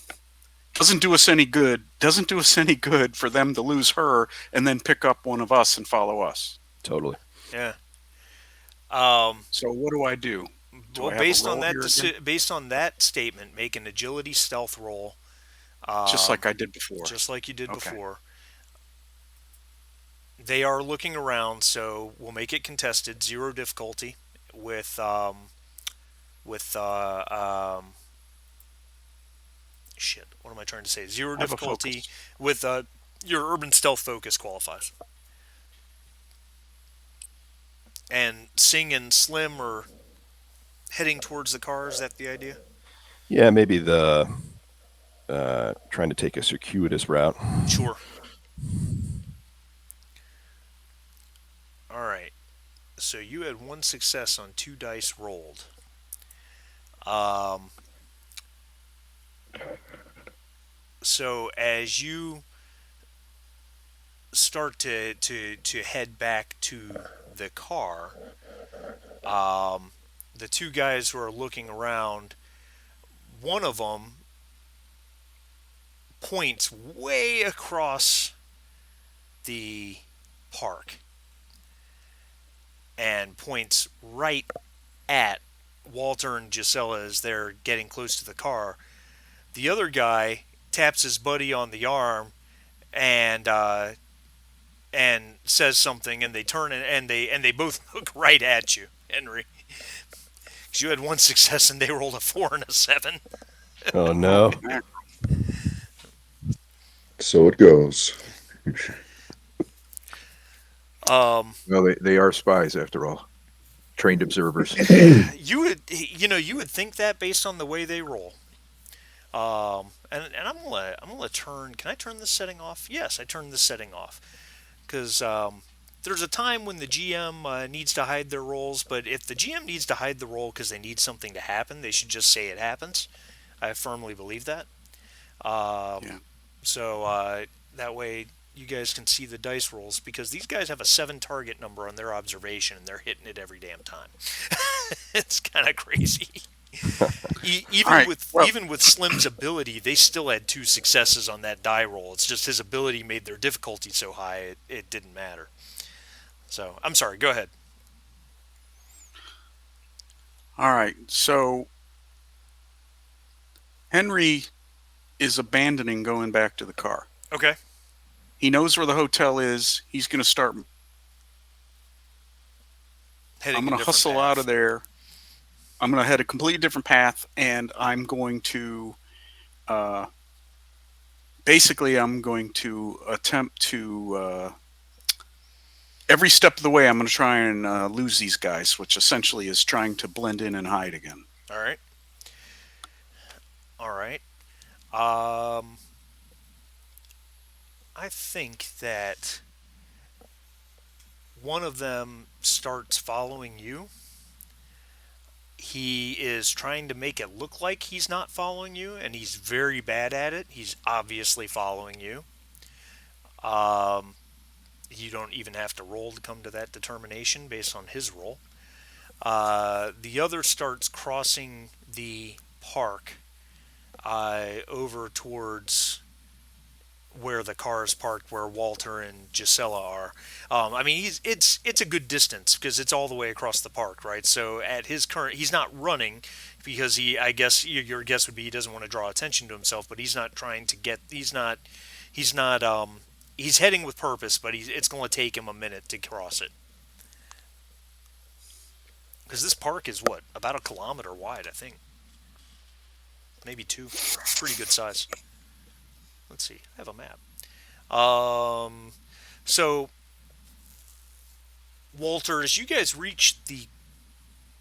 Doesn't do us any good. Doesn't do us any good for them to lose her and then pick up one of us and follow us. Totally. yeah. Um, So what do I do? Do well, I have a roll here again? based on that statement, make an agility stealth roll, Just um, like I did before. just like you did Okay. before. They are looking around, so we'll make it contested, zero difficulty, with with shit. What am I trying to say? Zero I have a difficulty focus. with your urban stealth focus qualifies. And Sing and Slim are heading towards the car. Is that the idea? Yeah, maybe the trying to take a circuitous route. Sure. All right. So you had one success on two dice rolled. Um, so as you start to head back to the car, um, the two guys who are looking around, one of them points way across the park and points right at Walter and Gisela as they're getting close to the car. The other guy taps his buddy on the arm and says something, and they turn and they both look right at you, Henry. Because you had one success and they rolled a 4 and a 7. Oh no. So it goes. Um, Well, they are spies after all, trained observers. you would think that based on the way they roll. And I'm gonna turn. Can I turn this setting off? Yes, I turned this setting off because there's a time when the GM needs to hide their rolls. But if the GM needs to hide the roll because they need something to happen, they should just say it happens. I firmly believe that. Yeah. So that way you guys can see the dice rolls because these guys have a 7 target number on their observation and they're hitting it every damn time. It's kind of crazy. All right. Well, Even with Slim's ability, they still had two successes on that die roll. It's just his ability made their difficulty so high it didn't matter. So I'm sorry. Go ahead. all right. So Henry is abandoning going back to the car. Okay. He knows where the hotel is. He's going to start. I'm Heading a going to different hustle out of path. there. I'm going to head a completely different path, and I'm going to uh, basically I'm going to attempt to every step of the way. I'm going to try and lose these guys, which essentially is trying to blend in and hide again. All right. All right. Um, I think that one of them starts following you. He is trying to make it look like he's not following you, and he's very bad at it. He's obviously following you. Um, you don't even have to roll to come to that determination based on his roll. The other starts crossing the park over towards where the car is parked, where Walter and Gisela are. I mean, it's a good distance because it's all the way across the park, right? So at his current, he's not running because I guess your guess would be he doesn't want to draw attention to himself, but he's not trying to get. He's not. He's heading with purpose, but it's going to take him a minute to cross it because this park is what about a kilometer wide, I think, maybe two. Pretty good size. Let's see. I have a map. Um, so Walter, as you guys reach the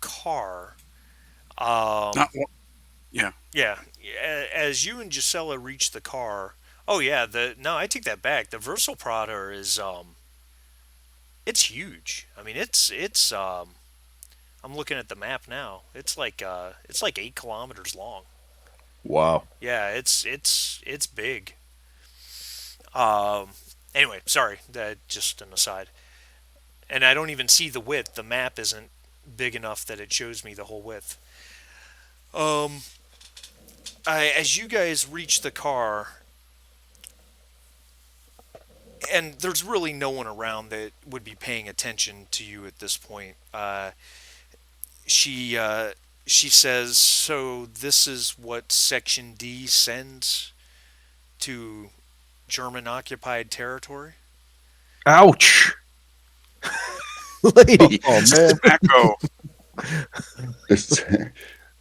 car, Not um, yeah. yeah, as you and Gisela reach the car, oh yeah, no, I take that back. The Versal Prater is it's huge. I mean, I'm looking at the map now. It's like 8 kilometers long. Wow. Yeah, it's big. Um, anyway, sorry, that just an aside. And I don't even see the width. The map isn't big enough that it shows me the whole width. Um, as you guys reach the car, and there's really no one around that would be paying attention to you at this point. She she says, "So this is what Section D sends to German occupied territory." Ouch, lady. Oh man. Echo. It's,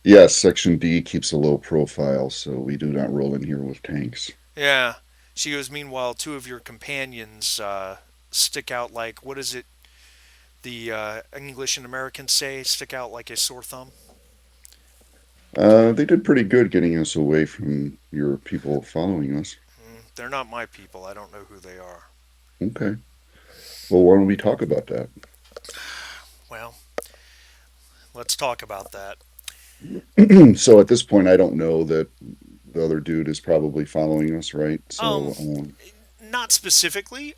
yes, Section D keeps a low profile, so we do not roll in here with tanks. Yeah. She goes, "Meanwhile, two of your companions stick out like what is it? The English and Americans say stick out like a sore thumb." They did pretty good getting us away from your people following us. They're not my people. I don't know who they are. Okay. Well, why don't we talk about that? Well, let's talk about that. So at this point, I don't know that the other dude is probably following us, right? Um, So, Not specifically.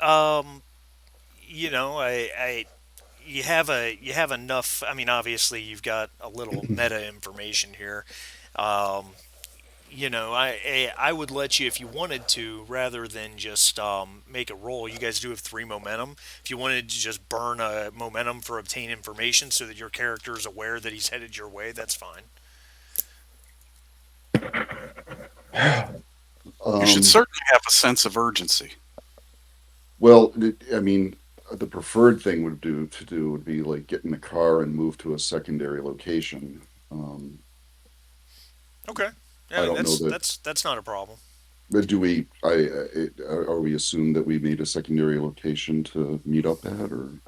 You know, you have enough. I mean, obviously, you've got a little meta information here. Um, you know, I would let you if you wanted to, rather than just make a roll. You guys do have three momentum. If you wanted to just burn a momentum for obtain information, so that your character is aware that he's headed your way, that's fine. You should um, certainly have a sense of urgency. well, I mean, the preferred thing would be like get in the car and move to a secondary location. Um, Okay. Yeah, I I mean don't know that. that's not a problem. But do we? Are we assumed that we made a secondary location to meet up at, or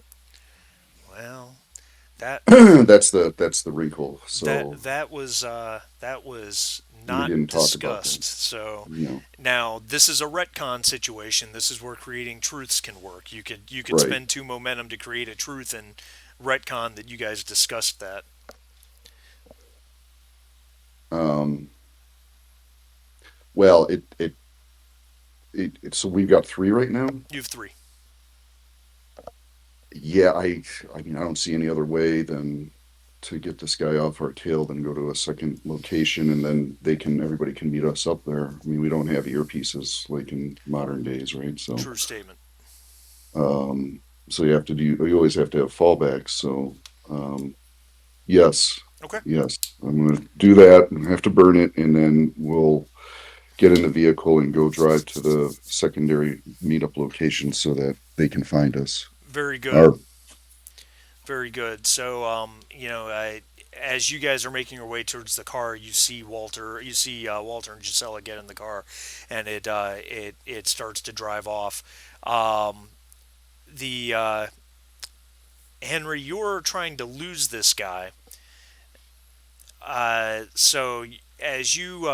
Well, that that's the wrinkle. So that was we not didn't talk about that. discussed. So You know, now this is a retcon situation. This is where creating truths can work. You could right? spend two momentum to create a truth and retcon that you guys discussed that. Um, well, so we've got three right now. You have three. Yeah, I mean, I don't see any other way than to get this guy off our tail, then go to a second location, and then everybody can meet us up there. I mean, we don't have earpieces like in modern days, right? True statement. Um, so you always have to have fallbacks. So, yes, Okay. yes, I'm going to do that and have to burn it, and then we'll get in the vehicle and go drive to the secondary meetup location so that they can find us. Very good. Our Very good. So, as you guys are making your way towards the car, you see Walter. You see Walter and Gisela get in the car, and it starts to drive off. Um, the Henry, you're trying to lose this guy. So, as you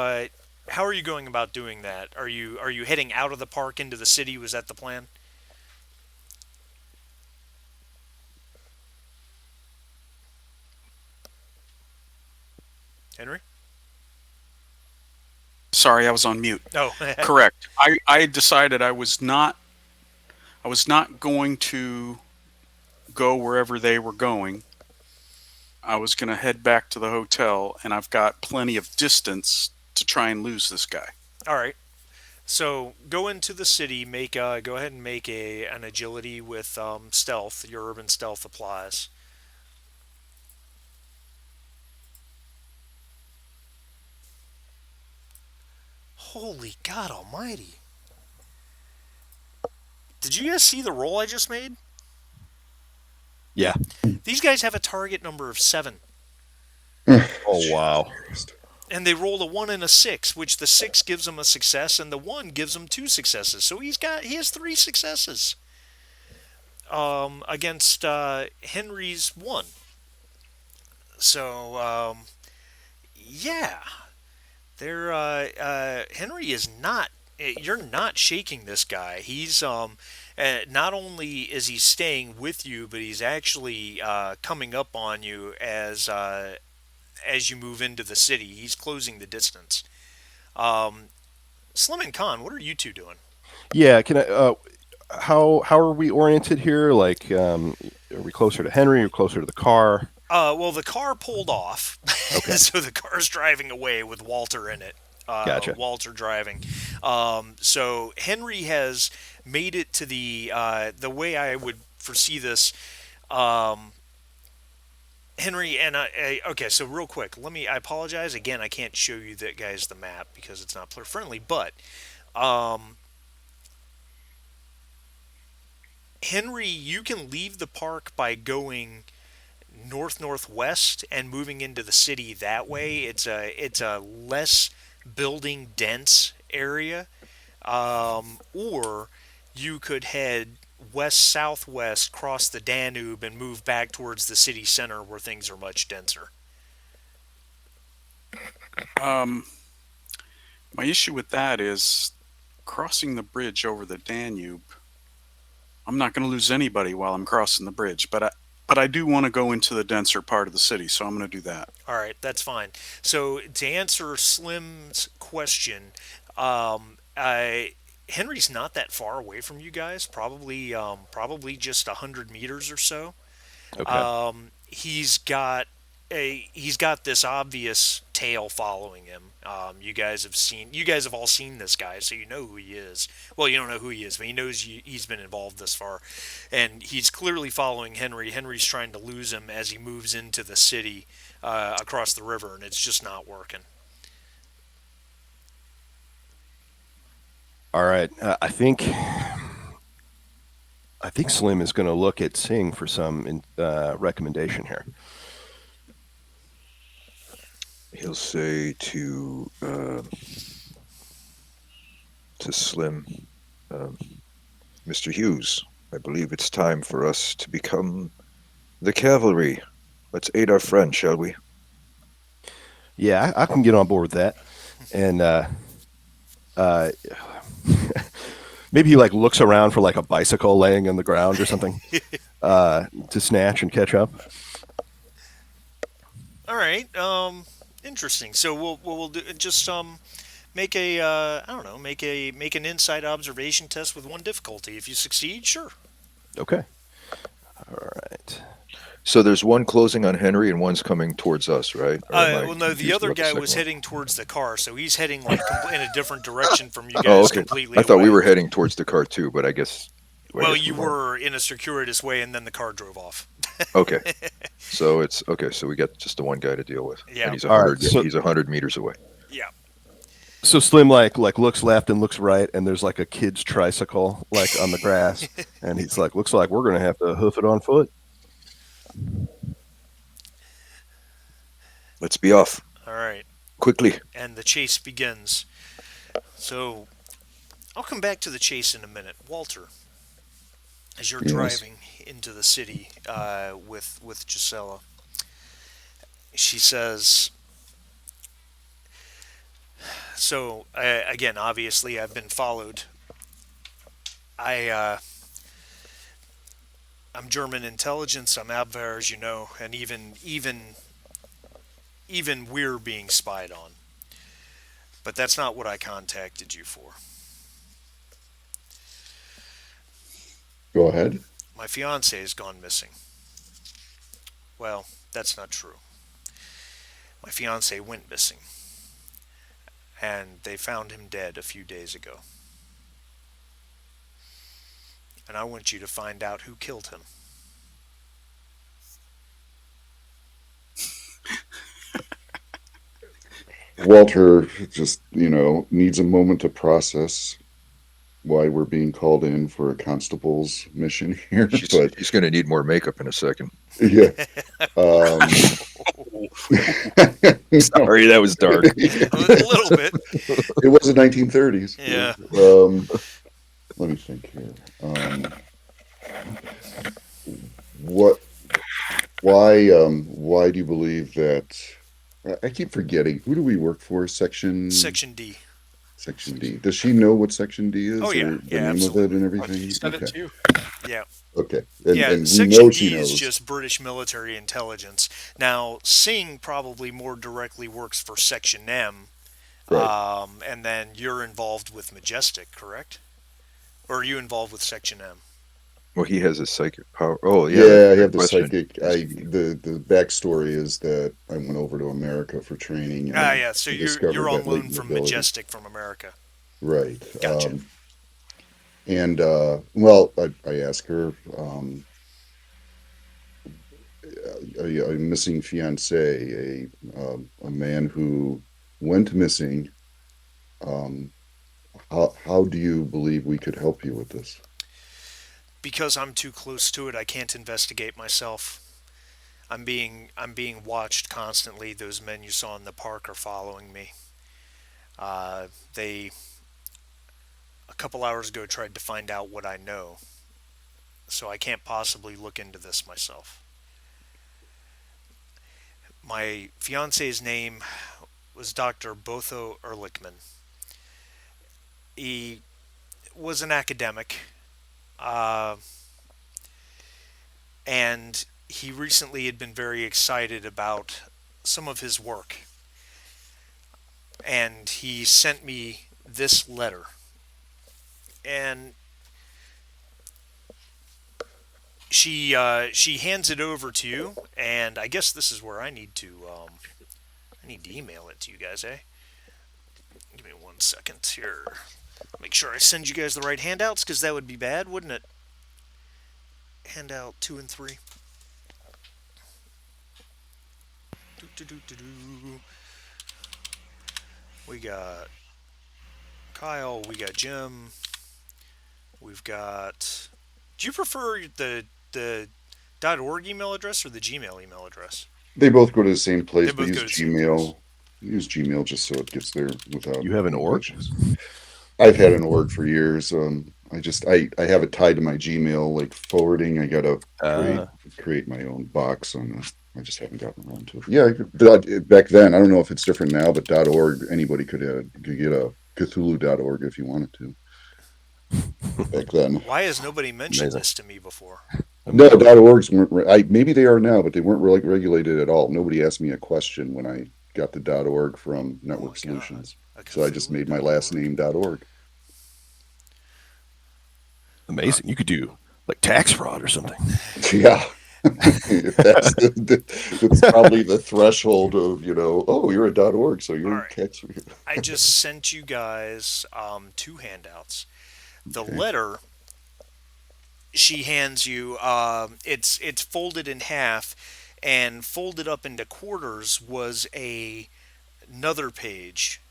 how are you going about doing that? Are you heading out of the park into the city? Was that the plan, Henry? Sorry, I was on mute. No. Correct. I decided I was not going to go wherever they were going. I was going to head back to the hotel, and I've got plenty of distance to try and lose this guy. All right. So go into the city. Go ahead and make an agility with stealth. Your urban stealth applies. Holy God Almighty! Did you guys see the roll I just made? Yeah. These guys have a target number of 7, Oh wow. and they rolled a 1 and a 6, which the 6 gives them a success, and the 1 gives them 2 successes. So he has 3 successes against Henry's 1. So yeah, they're Henry is not. You're not shaking this guy. He's not only is he staying with you, but he's actually coming up on you as you move into the city. He's closing the distance. Slim and Khan, what are you two doing? Yeah. Can I? How are we oriented here? Like, are we closer to Henry or closer to the car? Well, the car pulled off, Okay. so the car's driving away with Walter in it. Gotcha. Walter driving. So Henry has made it to the way I would foresee this. Um, Henry and okay. So real quick, I apologize again. I can't show you that guys the map because it's not player friendly. But um, Henry, you can leave the park by going northwest and moving into the city that way. It's a less building dense area, or you could head west southwest, cross the Danube, and move back towards the city center where things are much denser. Um, my issue with that is crossing the bridge over the Danube. I'm not going to lose anybody while I'm crossing the bridge, but I do want to go into the denser part of the city, so I'm going to do that. All right, that's fine. So to answer Slim's question, Henry's not that far away from you guys. Probably just 100 meters or so. Okay. He's got this obvious tail following him. You guys have all seen this guy, so you know who he is. Well, you don't know who he is, but he's been involved this far, and he's clearly following Henry. Henry's trying to lose him as he moves into the city across the river, and it's just not working. All right. I think Slim is going to look at Singh for some recommendation here. He'll say to Slim, Mr. Hughes, I believe it's time for us to become the cavalry. Let's aid our friend, shall we? Yeah, I can get on board with that. And maybe he like looks around for like a bicycle laying on the ground or something to snatch and catch up. All right. Interesting. So we'll do just make a I don't know, make an inside observation test with 1 difficulty. If you succeed, sure. Okay. All right. So there's one closing on Henry and one's coming towards us, right? Or am I Well, no, the confused other about the guy was second one? heading towards the car, so he's heading like in a different direction from you Oh, guys, okay. completely I thought we away. were heading towards the car too, but I Well, guess we you weren't. were in a circuitous way, and then the car drove off. Okay. So it's okay. So we got just the one guy to deal with, and Yeah, he's a All right. hundred. So He's 100 meters away. yeah. so Slim like looks left and looks right, and there's like a kid's tricycle like on the grass, and he's like, looks like we're gonna have to hoof it on foot. Let's be off All right, quickly. and the chase begins. So I'll come back to the chase in a minute, Walter. As you're Yes. driving into the city with Gisela, she says, "So again, obviously, I've been followed. I I'm German intelligence. I'm Abwehr, as you know, and even we're being spied on. But that's not what I contacted you for. Go ahead. My fiance has gone missing. Well, that's not true. My fiance went missing, and they found him dead a few days ago. And I want you to find out who killed him." Walter just, needs a moment to process why we're being called in for a constable's mission here. But He's going to need more makeup in a second. yeah, um, no, Sorry, that was dark. A little bit. it was the 1930s. Yeah. Let me think here. What? Why do you believe that? I keep forgetting. Who do we work for? Section D. Section D. Does she know what Section D is, Oh, yeah. or the Yeah, name absolutely. of it and everything? He said Okay. it too. Yeah. Okay. And Yeah, we Section know she D is knows. just British military intelligence. Now, Singh probably more directly works for Section M, Right. and then you're involved with Majestic, correct? Or are you involved with Section M? Well, he has a psychic power. Oh, yeah. Yeah, That's a I good have the question. psychic. The backstory is that I went over to America for training and Ah, I yeah. So discovered you're on that loan latent from ability. Majestic from America. Right. Gotcha. And well, I asked her, a missing fiance, a man who went missing. Um, how do you believe we could help you with this? Because I'm too close to it, I can't investigate myself. I'm being watched constantly. Those men you saw in the park are following me. They a couple hours ago tried to find out what I know, so I can't possibly look into this myself. My fiance's name was Dr. Botho Ehrlichman. He was an academic, uh, and he recently had been very excited about some of his work. And he sent me this letter. And she hands it over to you, and I guess this is where I need to email it to you guys, eh? Give me 1 second here. Make sure I send you guys the right handouts, because that would be bad, wouldn't it? Handout 2 and 3. Do. We got Kyle. We got Jim. We've got. Do you prefer the .org email address or the Gmail email address? They both go to the same They place, but both use go to the same place. Gmail. Use Gmail just so it gets there without You have an any org? glitches. I've had an org for years. I have it tied to my Gmail, like forwarding. I gotta Uh, create my own box on this. I just haven't gotten around to it. Yeah, back then, I don't know if it's different now, but .org, anybody could get a Cthulhu.org if you wanted to. Back then, Why has nobody mentioned Amazing. this to me before? no .orgs weren't. Maybe they are now, but they weren't regulated at all. Nobody asked me a question when I got the .org from Oh Network my god. Solutions, A so I just made my last Cthulhu.org? name .org. amazing. You could do like tax fraud or something. Yeah, If that's probably the threshold of, oh, you're a .org, so All you're right. tax. I just sent you guys two handouts. The Okay. letter she hands you, it's folded in half, and folded up into quarters was another page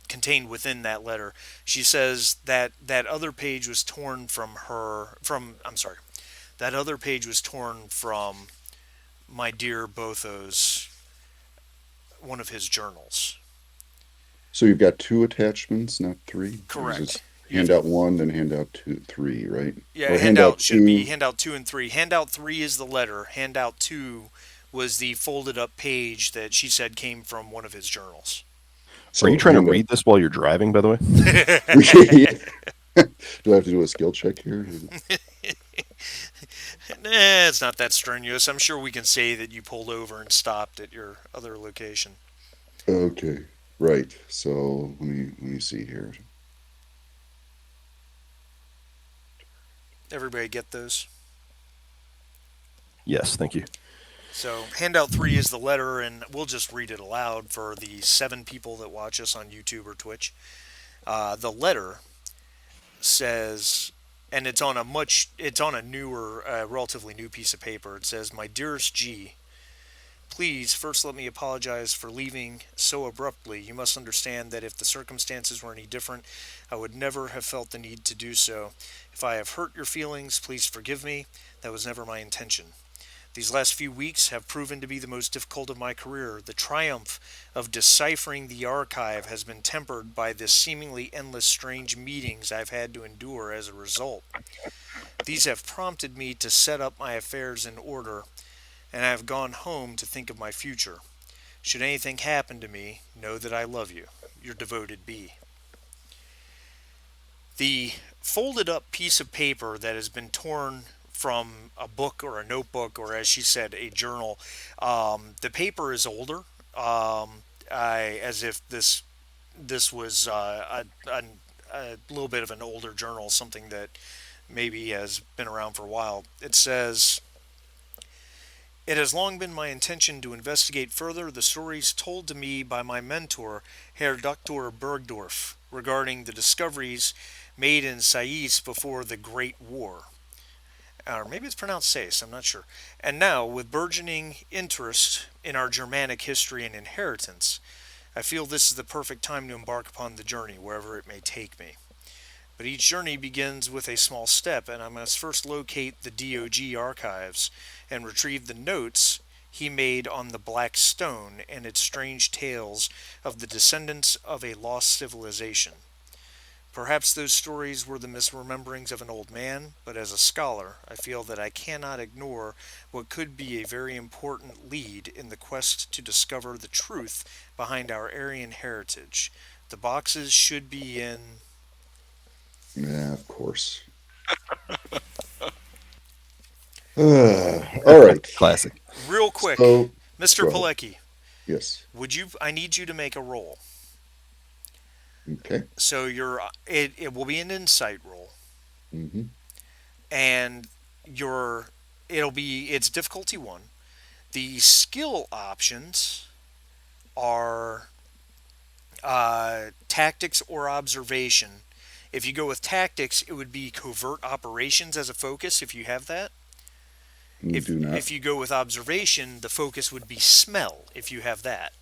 contained within that letter. She says that that other page was torn from her from I'm sorry, that other page was torn from my dear Botho's one of his journals. So you've got two attachments, not three, because Correct. it's You have handout one, then handout two, three, right? Yeah, Or handout handout should be two. handout 2 and 3. Handout 3 is the letter. Handout 2 was the folded up page that she said came from one of his journals. Are you So trying to handout. read this while you're driving, by the way? Do I have to do a skill check here? It's not that strenuous. I'm sure we can say that you pulled over and stopped at your other location. Okay, right. So let me see here. Everybody get those? Yes, thank you. So, handout 3 is the letter, and we'll just read it aloud for the 7 people that watch us on YouTube or Twitch. The letter says, and it's on a newer, relatively new piece of paper. It says, "My dearest G, please first let me apologize for leaving so abruptly. You must understand that if the circumstances were any different, I would never have felt the need to do so. If I have hurt your feelings, please forgive me. That was never my intention. These last few weeks have proven to be the most difficult of my career. The triumph of deciphering the archive has been tempered by the seemingly endless strange meetings I've had to endure as a result. These have prompted me to set up my affairs in order, and I have gone home to think of my future. Should anything happen to me, know that I love you. Your devoted B." The folded up piece of paper that has been torn from a book or a notebook or, as she said, a journal, the paper is older. As if this was a little bit of an older journal, something that maybe has been around for a while. It says, "It has long been my intention to investigate further the stories told to me by my mentor, Herr Dr. Bergdorf, regarding the discoveries made in Sais before the Great War. Or maybe it's pronounced Sais, I'm not sure. And now, with burgeoning interest in our Germanic history and inheritance, I feel this is the perfect time to embark upon the journey, wherever it may take me. But each journey begins with a small step, and I must first locate the DOG archives and retrieve the notes he made on the Black Stone and its strange tales of the descendants of a lost civilization. Perhaps those stories were the misrememberings of an old man, but as a scholar, I feel that I cannot ignore what could be a very important lead in the quest to discover the truth behind our Aryan heritage. The boxes should be in." Yeah, of course. All right. Classic. Real quick, So, Mr. go ahead. Pilecki, Yes. I need you to make a roll. Okay. So it will be an insight roll, Mm-hmm. and it's difficulty 1. The skill options are tactics or observation. If you go with tactics, it would be covert operations as a focus if you have that. We do not. If you go with observation, the focus would be smell if you have that.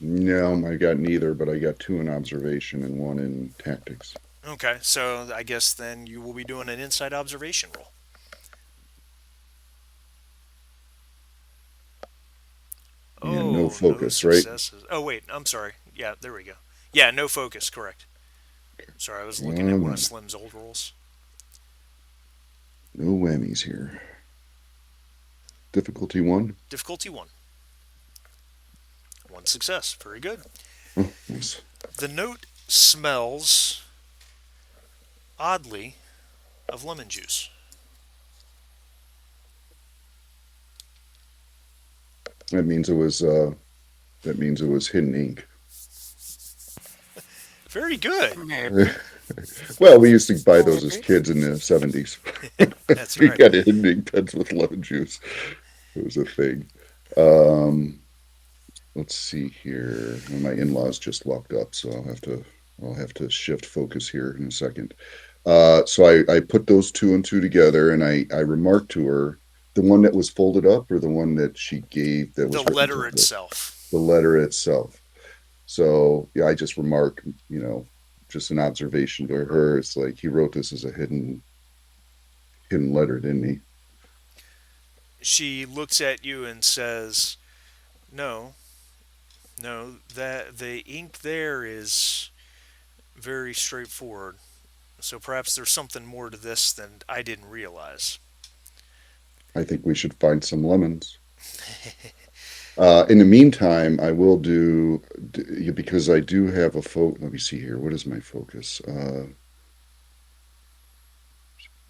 No, I got neither, but I got two in observation and one in tactics. Okay, so I guess then you will be doing an inside observation roll. And no Oh, focus, no right? successes. Oh, wait, I'm sorry. Yeah, there we go. Yeah, no focus, correct. Sorry, I was looking at One one of moment. Slim's old rolls. No whammies here. Difficulty 1. Difficulty 1. 1 success. Very good. Oh, nice. The note smells, oddly, of lemon juice. That means it was hidden ink. Very good. Maybe. Well, we used to buy Oh, those as kids in the 70s. That's We right. got ending pens with lemon juice. It was a thing. Um, let's see here. Well, my in-laws just walked up, so I'll have to shift focus here in a second. So I put those two and two together, and I remarked to her the one that was folded up or the one that she gave that The was written letter to her, itself. the letter itself. So yeah, I just remarked, just an observation to her. It's like he wrote this as a hidden letter, didn't he? She looks at you and says, "No, no, that the ink there is very straightforward. So perhaps there's something more to this than I didn't realize." I think we should find some lemons. In the meantime, I will because I do have a focus. Let me see here. What is my focus?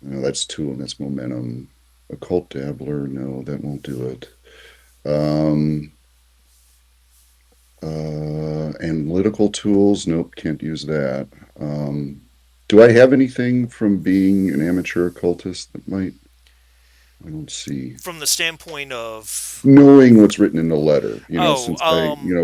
No, that's tool. That's momentum. Occult dabbler. No, that won't do it. Um, Analytical tools. Nope, can't use that. Um, do I have anything from being an amateur occultist that might? I don't see. From the standpoint of, Knowing what's written in the letter, oh, since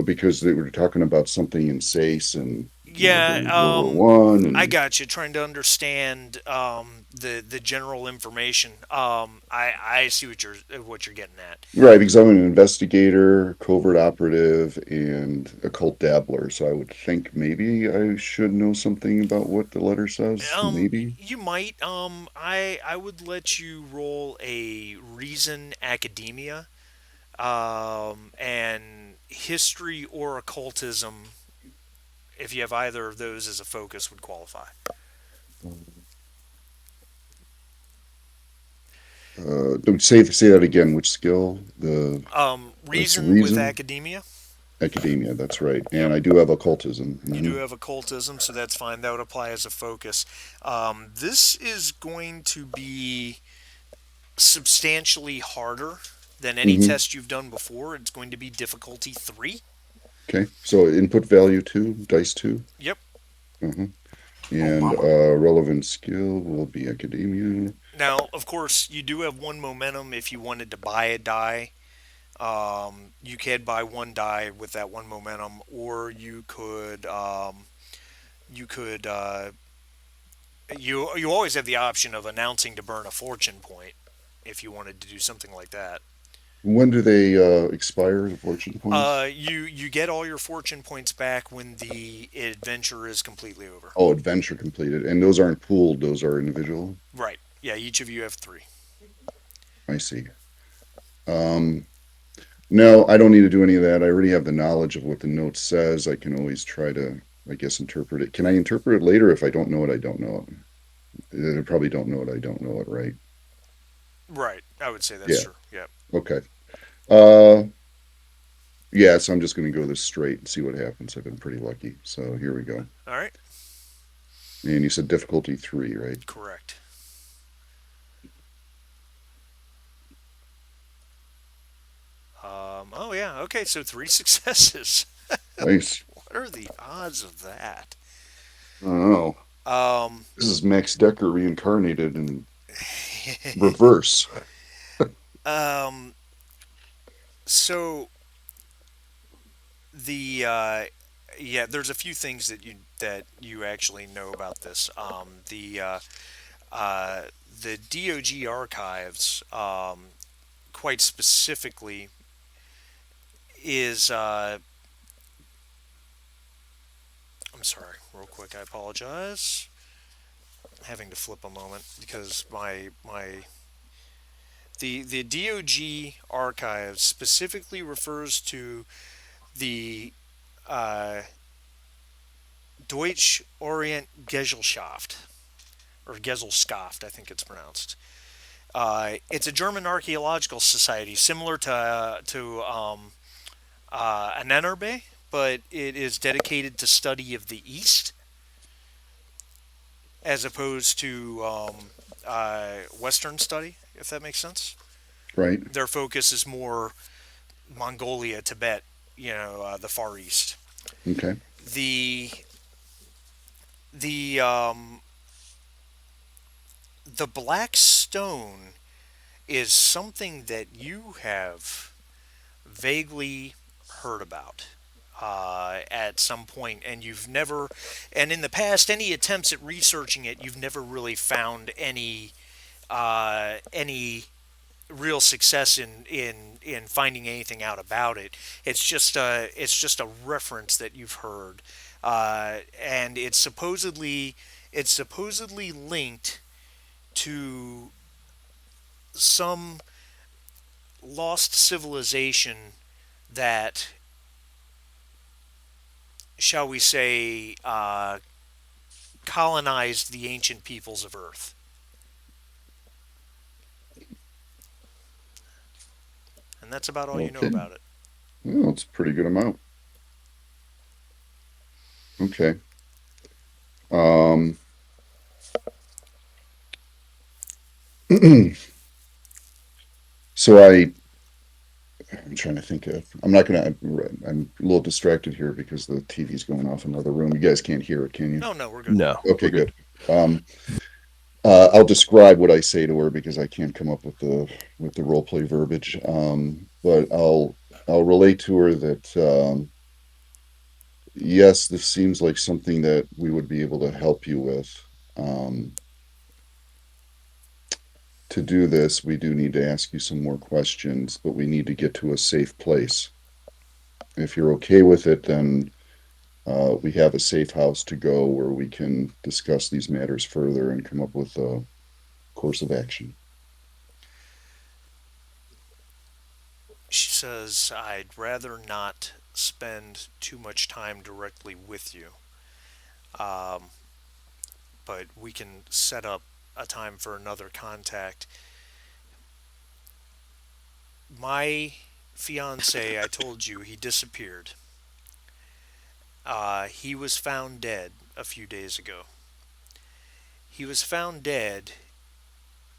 because they were talking about something in Sace and yeah, during World War I, I and got you. Trying to understand the general information. I see what you're getting at. right, because I'm an investigator, covert operative, and occult dabbler. So I would think maybe I should know something about what the letter says. Maybe. You might. I would let you roll a reason academia, and history or occultism. If you have either of those as a focus, would qualify. Don't say that again. Which skill? That's Reason with reason. academia. Academia. That's right. Yep. And I do have occultism. You do have occultism, so that's fine. That would apply as a focus. This is going to be substantially harder than any Hmm. test you've done before. It's going to be difficulty 3. Okay. So input value two, dice two. Yep. Uh-huh. Oh, And mama. relevant skill will be academia. Now, of course, you do have one momentum if you wanted to buy a die. You can buy one die with that one momentum, or you could you always have the option of announcing to burn a fortune point if you wanted to do something like that. When do they expire, the fortune points? You get all your fortune points back when the adventure is completely over. Oh, adventure completed. And those aren't pooled, those are individual. Right. Yeah, each of you have 3. I see. Um, no, I don't need to do any of that. I already have the knowledge of what the note says. I can always try to, I guess, interpret it. Can I interpret it later if I don't know it? I don't know it. I probably don't know it. I don't know it, right? Right. I would say that's Yeah. true. Yeah. Okay. Uh, yeah, so I'm just going to go this straight and see what happens. I've been pretty lucky. So here we go. All right. And you said difficulty 3, right? Correct. Oh yeah. Okay. So 3 successes. Nice. What are the odds of that? I don't know. Um, This is Max Decker reincarnated in reverse. um, so the yeah, there's a few things that you actually know about this. Uh, the DOG archives, quite specifically, is I'm sorry, real quick. I apologize. Having to flip a moment because the DOG archives specifically refers to the uh, Deutsche Orient Gesellschaft, or Gesellschaft, I think it's pronounced. It's a German archaeological society similar to Anennerbe, but it is dedicated to study of the East as opposed to Western study, if that makes sense. Right. Their focus is more Mongolia, Tibet, the Far East. Okay. The The the black stone is something that you have vaguely heard about at some point, and you've never, and in the past, any attempts at researching it, you've never really found any real success in finding anything out about it. It's just a reference that you've heard, and it's supposedly linked to some lost civilization that, shall we say, colonized the ancient peoples of Earth. And that's about all you know Okay. about it. Well, it's a pretty good amount. Okay. Um, so I'm trying to think of. I'm not gonna. I'm a little distracted here because the TV's going off in another room. You guys can't hear it, can you? No, no, we're good. No, Okay, we're good. good. Um, I'll describe what I say to her because I can't come up with the role play verbiage. But I'll relate to her that yes, this seems like something that we would be able to help you with. Um, to do this, we do need to ask you some more questions, but we need to get to a safe place. If you're okay with it, then we have a safe house to go where we can discuss these matters further and come up with a course of action. She says, I'd rather not spend too much time directly with you, um, but we can set up a time for another contact. My fiance, I told you, he disappeared. He was found dead a few days ago. He was found dead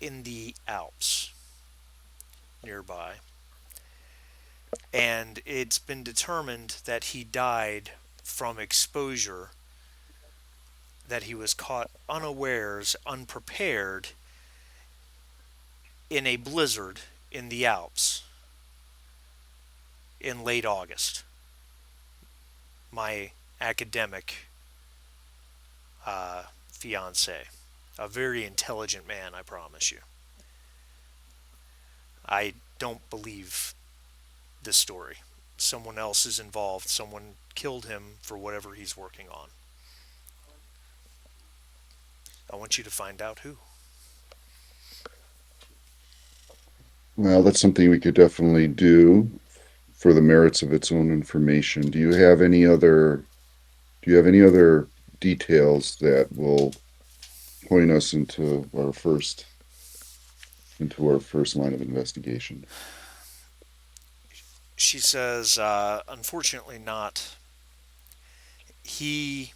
in the Alps nearby, and it's been determined that he died from exposure, that he was caught unawares, unprepared, in a blizzard in the Alps in late August. My academic fiance, a very intelligent man, I promise you. I don't believe this story. Someone else is involved. Someone killed him for whatever he's working on. I want you to find out who. Well, that's something we could definitely do for the merits of its own information. Do you have any other details that will point us into our first line of investigation? She says, unfortunately, not. He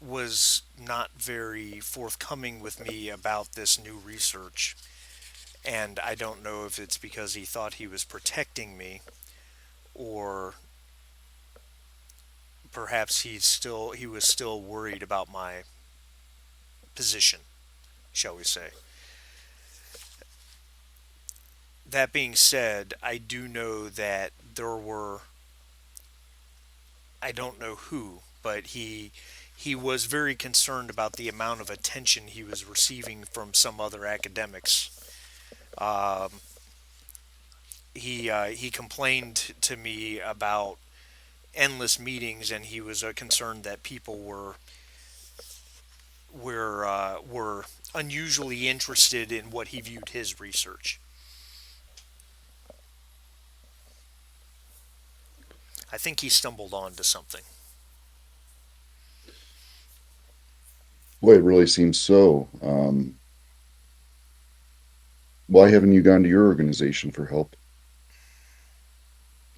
was not very forthcoming with me about this new research, and I don't know if it's because he thought he was protecting me, or perhaps he was still worried about my position, shall we say. That being said, I do know that there were, I don't know who, but he was very concerned about the amount of attention he was receiving from some other academics. Um, he complained to me about endless meetings, and he was concerned that people were unusually interested in what he viewed his research. I think he stumbled onto something. Boy, it really seems so. Why haven't you gone to your organization for help?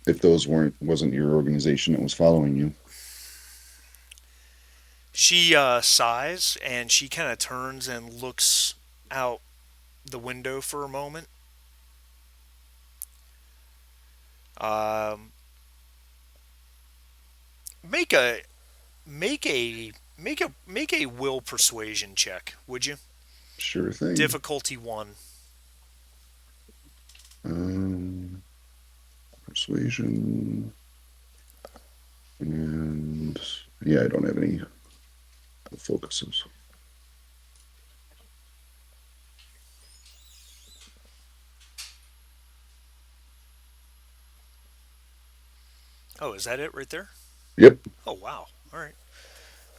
If those wasn't your organization that was following you. She sighs, and she kind of turns and looks out the window for a moment. Um, make a Make a will persuasion check, would you? Sure thing. Difficulty one. Um, Persuasion. And yeah, I don't have any focuses. Oh, is that it right there? Yep, Oh wow. All right.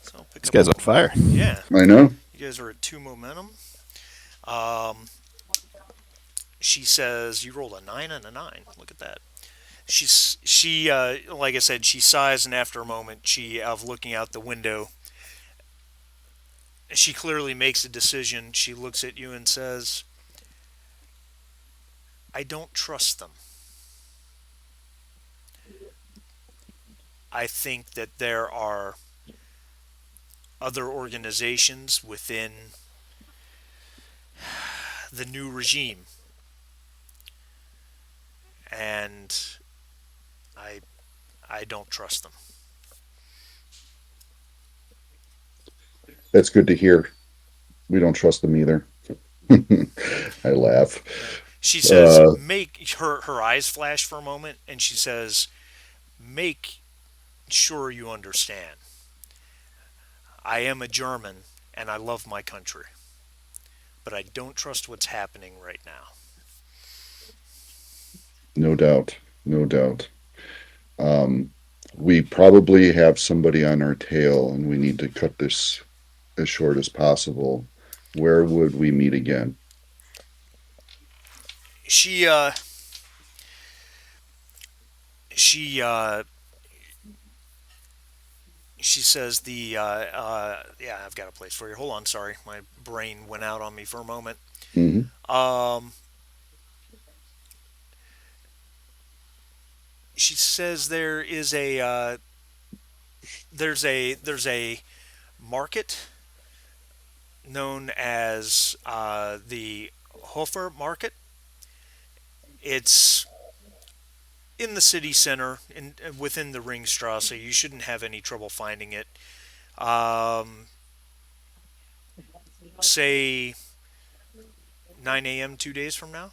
So I'll pick This up. guy's on fire. Yeah, I know. you guys are at two momentum. Um, she says you rolled a nine and a nine. Look at that. Like I said, she sighs, and after a moment, she of looking out the window, she clearly makes a decision. She looks at you and says, "I don't trust them. I think that there are other organizations within the new regime, and I I don't trust them." That's good to hear. We don't trust them either. I laugh. She says, Uh, "Make her eyes flash for a moment," and she says, "Make sure you understand. I am a German, and I love my country, but I don't trust what's happening right now." no doubt. No doubt. Um, we probably have somebody on our tail, and we need to cut this as short as possible. Where would we meet again? She uh, she she says yeah, I've got a place for you. Hold on, sorry, my brain went out on me for a moment. Hmm. Um, she says there's a market known as the Hofer Market. It's in the city center, in within the Ringstrasse. You shouldn't have any trouble finding it. Um, say 9 a.m. 2 days from now.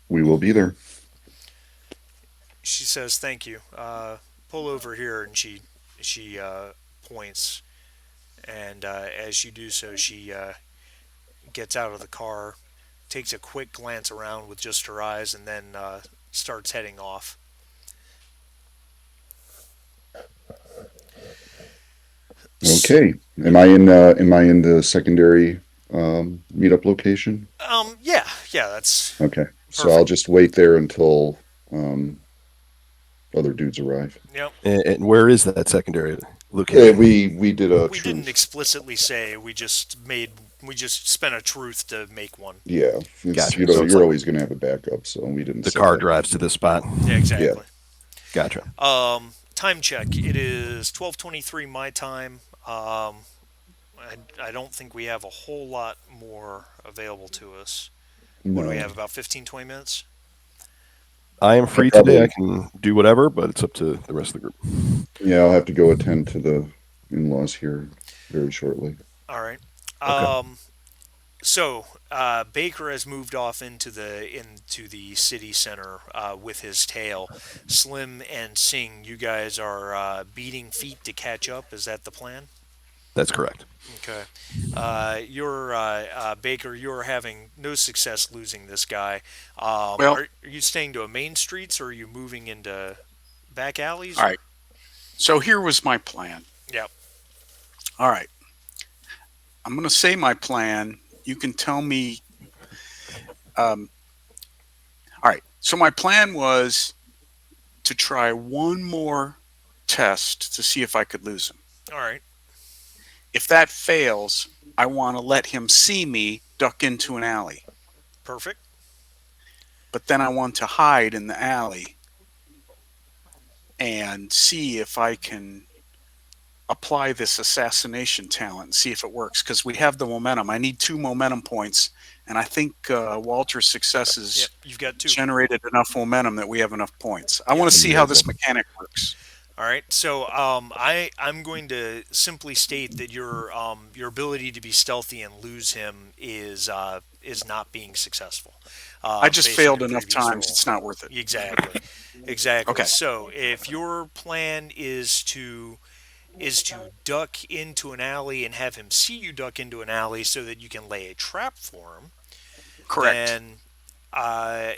We will be there. She says, "Thank you. Pull over here," and she points. And as you do so, she gets out of the car, takes a quick glance around with just her eyes, and then starts heading off. Okay. Am I in the secondary meetup location? Yeah, yeah, that's Okay. So I'll perfect. just wait there until um, other dudes arrive. Yep. And where is that secondary location? We did a We didn't truth. explicitly say. We just spent a truth to make one. Yeah, it's Gotcha. So it's you're like always going to have a backup, so we didn't the say car that. drives to this spot. Yeah, Yeah. exactly. Gotcha. Time check. It is 12:23 my time. I don't think we have a whole lot more available to us. What do we No. have? About 15, 20 minutes? I am I free today. I probably can do whatever, but it's up to the rest of the group. Yeah, I'll have to go attend to the in-laws here very shortly. All right. Okay. So Baker has moved off into the city center with his tail. Slim and Singh, you guys are beating feet to catch up. Is that the plan? That's correct. Okay. You're Baker. You're having no success losing this guy. Well, Are you staying to a main streets, or are you moving into back alleys? all Or right. So here was my plan. yeah. All right. I'm going to say my plan. You can tell me. Um, all right. So my plan was to try one more test to see if I could lose him. All right. If that fails, I want to let him see me duck into an alley. Perfect. But then I want to hide in the alley and see if I can apply this assassination talent and see if it works because we have the momentum. I need 2 momentum points, and I think Walter's Yep, successes you've got two. generated enough momentum that we have enough points. I Yep. want to see how this Beautiful. mechanic works. All right. So I'm going to simply state that your ability to be stealthy and lose him is not being successful, I just based on failed your enough previous times; roll. it's not worth it. Exactly. Exactly. Okay, So if your plan is to duck into an alley and have him see you duck into an alley so that you can lay a trap for him, correct. then uh,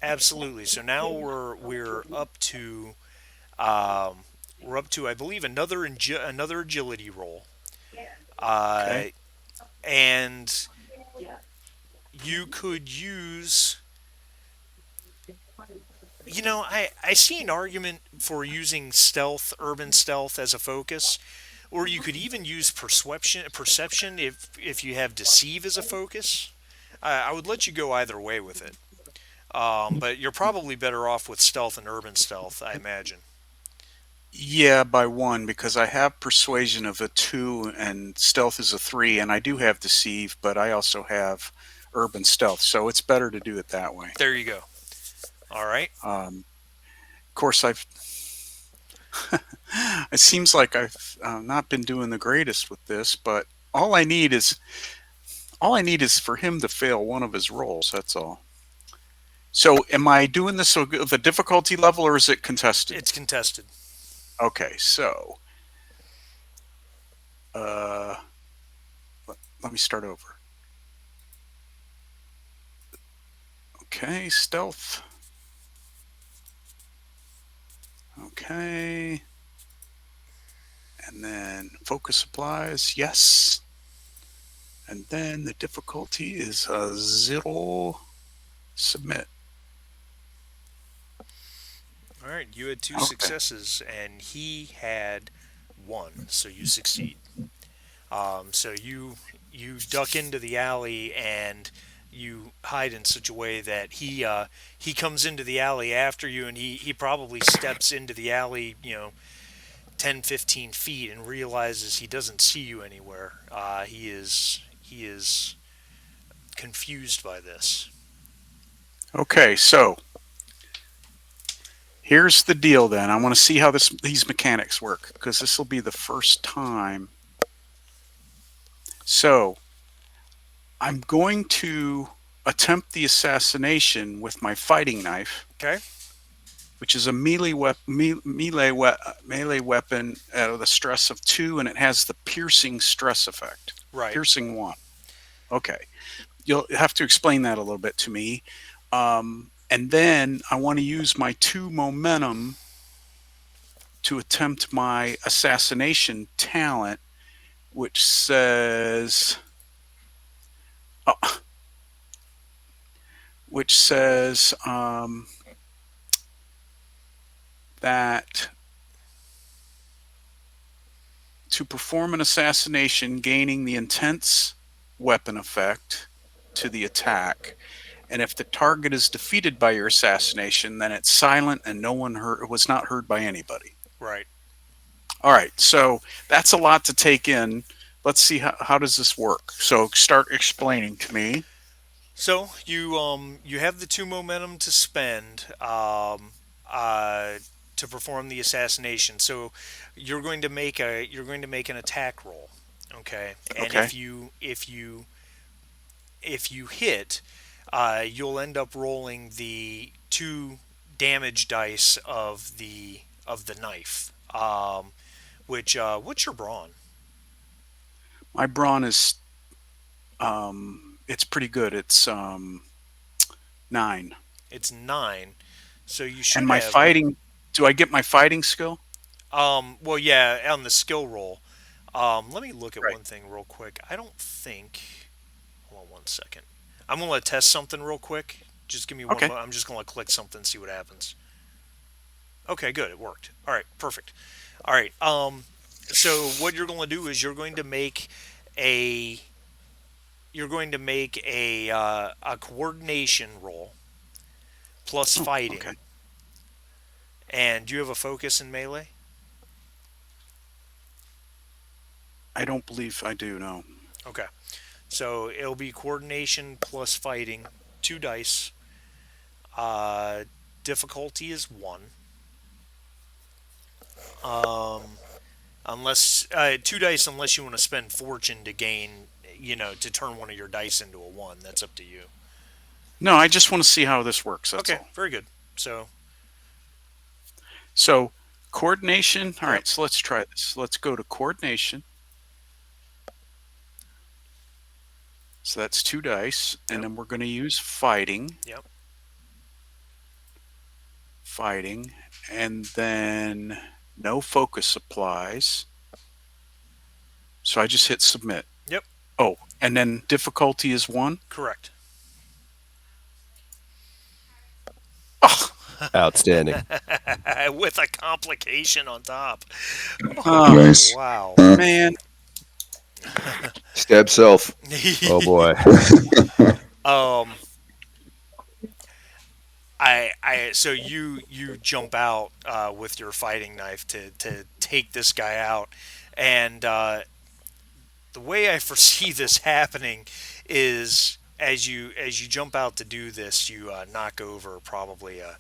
absolutely. So now um, we're up to I believe another agility roll, uh, Okay, and you could use. I see an argument for using urban stealth as a focus, or you could even use perception if you have deceive as a focus. I would let you go either way with it, but you're probably better off with stealth and urban stealth, I imagine. yeah, by one because I have persuasion of a 2 and stealth is a 3, and I do have deceive, but I also have urban stealth, so it's better to do it that way. There you go. All right. Of course, I've it seems like I've not been doing the greatest with this, but all I need is for him to fail one of his rolls. That's all. So, am I doing this of a difficulty level, or is it contested? It's contested. Okay, so uh, let me start over. Okay, stealth. Okay, and then focus applies. Yes, and then the difficulty is a 0. Submit. All right. You had two Okay. successes, and he had one, so you succeed. So you duck into the alley and you hide in such a way that he comes into the alley after you, and he probably steps into the alley 10, 15 feet and realizes he doesn't see you anywhere. He is confused by this. Okay, so here's the deal then. I want to see how these mechanics work because this will be the first time. So I'm going to attempt the assassination with my fighting knife, Okay. which is a melee weapon at a stress of 2, and it has the piercing stress effect. Right. Piercing 1. Okay. You'll have to explain that a little bit to me. And then I want to use my 2 momentum to attempt my assassination talent, which says, oh, which says that to perform an assassination, gaining the intense weapon effect to the attack. And if the target is defeated by your assassination, then it's silent and no one was not heard by anybody. Right. All right, so that's a lot to take in. Let's see how does this work. So start explaining to me. So you have the 2 momentum to spend to perform the assassination. So you're going to make an attack roll. Okay. And Okay. if you hit, you'll end up rolling the 2 damage dice of the knife. What's your brawn? My brawn is it's pretty good. It's 9. It's 9. So you And should my have. fighting, do I get my fighting skill? Well, yeah, on the skill roll. Let me look at Right. one thing real quick. I don't think. Hold on 1 second. I'm gonna test something real quick. Just give me one. Okay. I'm just gonna click something, see what happens. Okay, good. It worked. All right, perfect. All right. So what you're going to do is a you're going to make a coordination roll plus Oh, fighting. okay. And do you have a focus in melee? I don't believe I do. No. Okay. So it'll be coordination plus fighting, two dice. Uh, Difficulty is one. Um, unless two dice, unless you want to spend fortune to gain, to turn one of your dice into a one. That's up to you. No, I just want to see how this works. That's Okay, all. very good. So, So coordination. All yep, right. So let's try this. Let's go to coordination. So that's two dice, and yep, then we're going to use fighting, yep, fighting, and then no focus applies. So I just hit submit. yep. Oh, and then difficulty is one. Correct. Oh, Outstanding. With a complication on top. oh Oh Nice. wow. man. Stab self. Oh boy. um, so you jump out with your fighting knife to take this guy out, and the way I foresee this happening is as you jump out to do this, you knock over probably a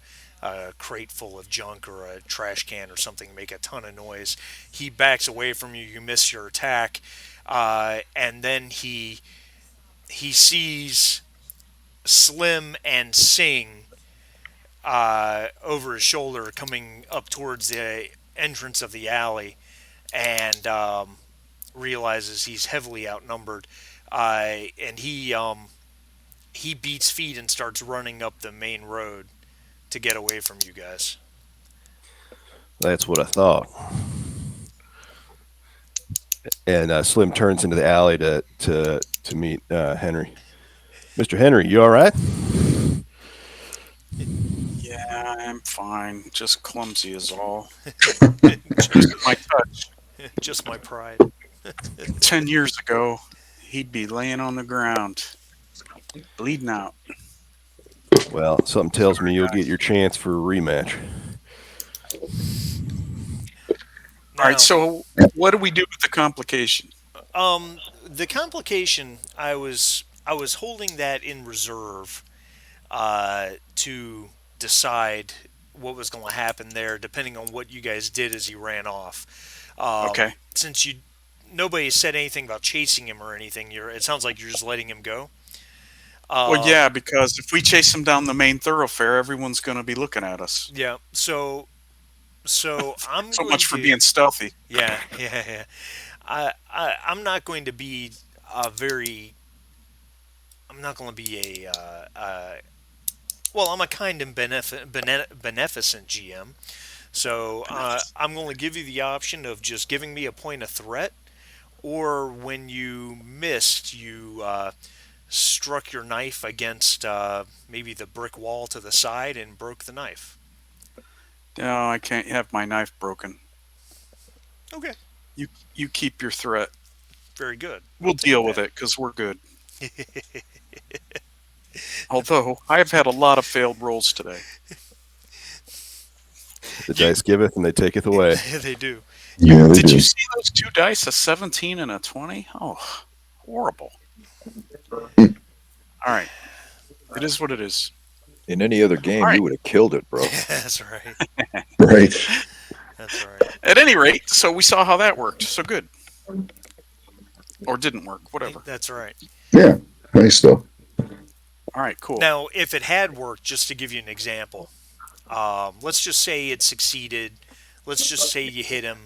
crate full of junk or a trash can or something, make a ton of noise. He backs away from you. You miss your attack, and then he sees Slim and Sing over his shoulder coming up towards the entrance of the alley, and realizes he's heavily outnumbered, and he beats feet and starts running up the main road to get away from you guys. That's what I thought. And Slim turns into the alley to meet Henry. Mr. Henry, you all right? Yeah, I'm fine. Just clumsy is all. just, My touch. just my pride. 10 years ago, he'd be laying on the ground, bleeding out. Well, something tells me Sorry, you'll get guys. your chance for a rematch. All right. Now, So what do we do with the complication? the complication, I was holding that in reserve to decide what was going to happen there, depending on what you guys did as he ran off. Okay. Since nobody said anything about chasing him or anything, it sounds like you're just letting him go. Well, Um, yeah, because if we chase him down the main thoroughfare, everyone's going to be looking at us. yeah. So I'm So going much for to. being stealthy. Yeah, yeah, yeah. I'm not going to be a very. I'm not going to be well, I'm a kind and beneficent GM. So I'm going to give you the option of just giving me a point of threat, or when you missed, you struck your knife against maybe the brick wall to the side and broke the knife. No, I can't have my knife broken. Okay, You keep your threat. very good. We'll deal with it because we're good. Although I've had a lot of failed rolls today. The dice giveth and they taketh away. They do. Yeah, they Did do. you see those two dice, a 17 and a 20? Oh, horrible. All right. It is what it is. In any other game, All right. you would have killed it, bro. That's right. Right. That's right. At any rate, so we saw how that worked. So good. Or didn't work, whatever. That's right. Yeah. Nice though. All right, cool. Now, if it had worked, just to give you an example, let's just say it succeeded. Let's just say you hit him.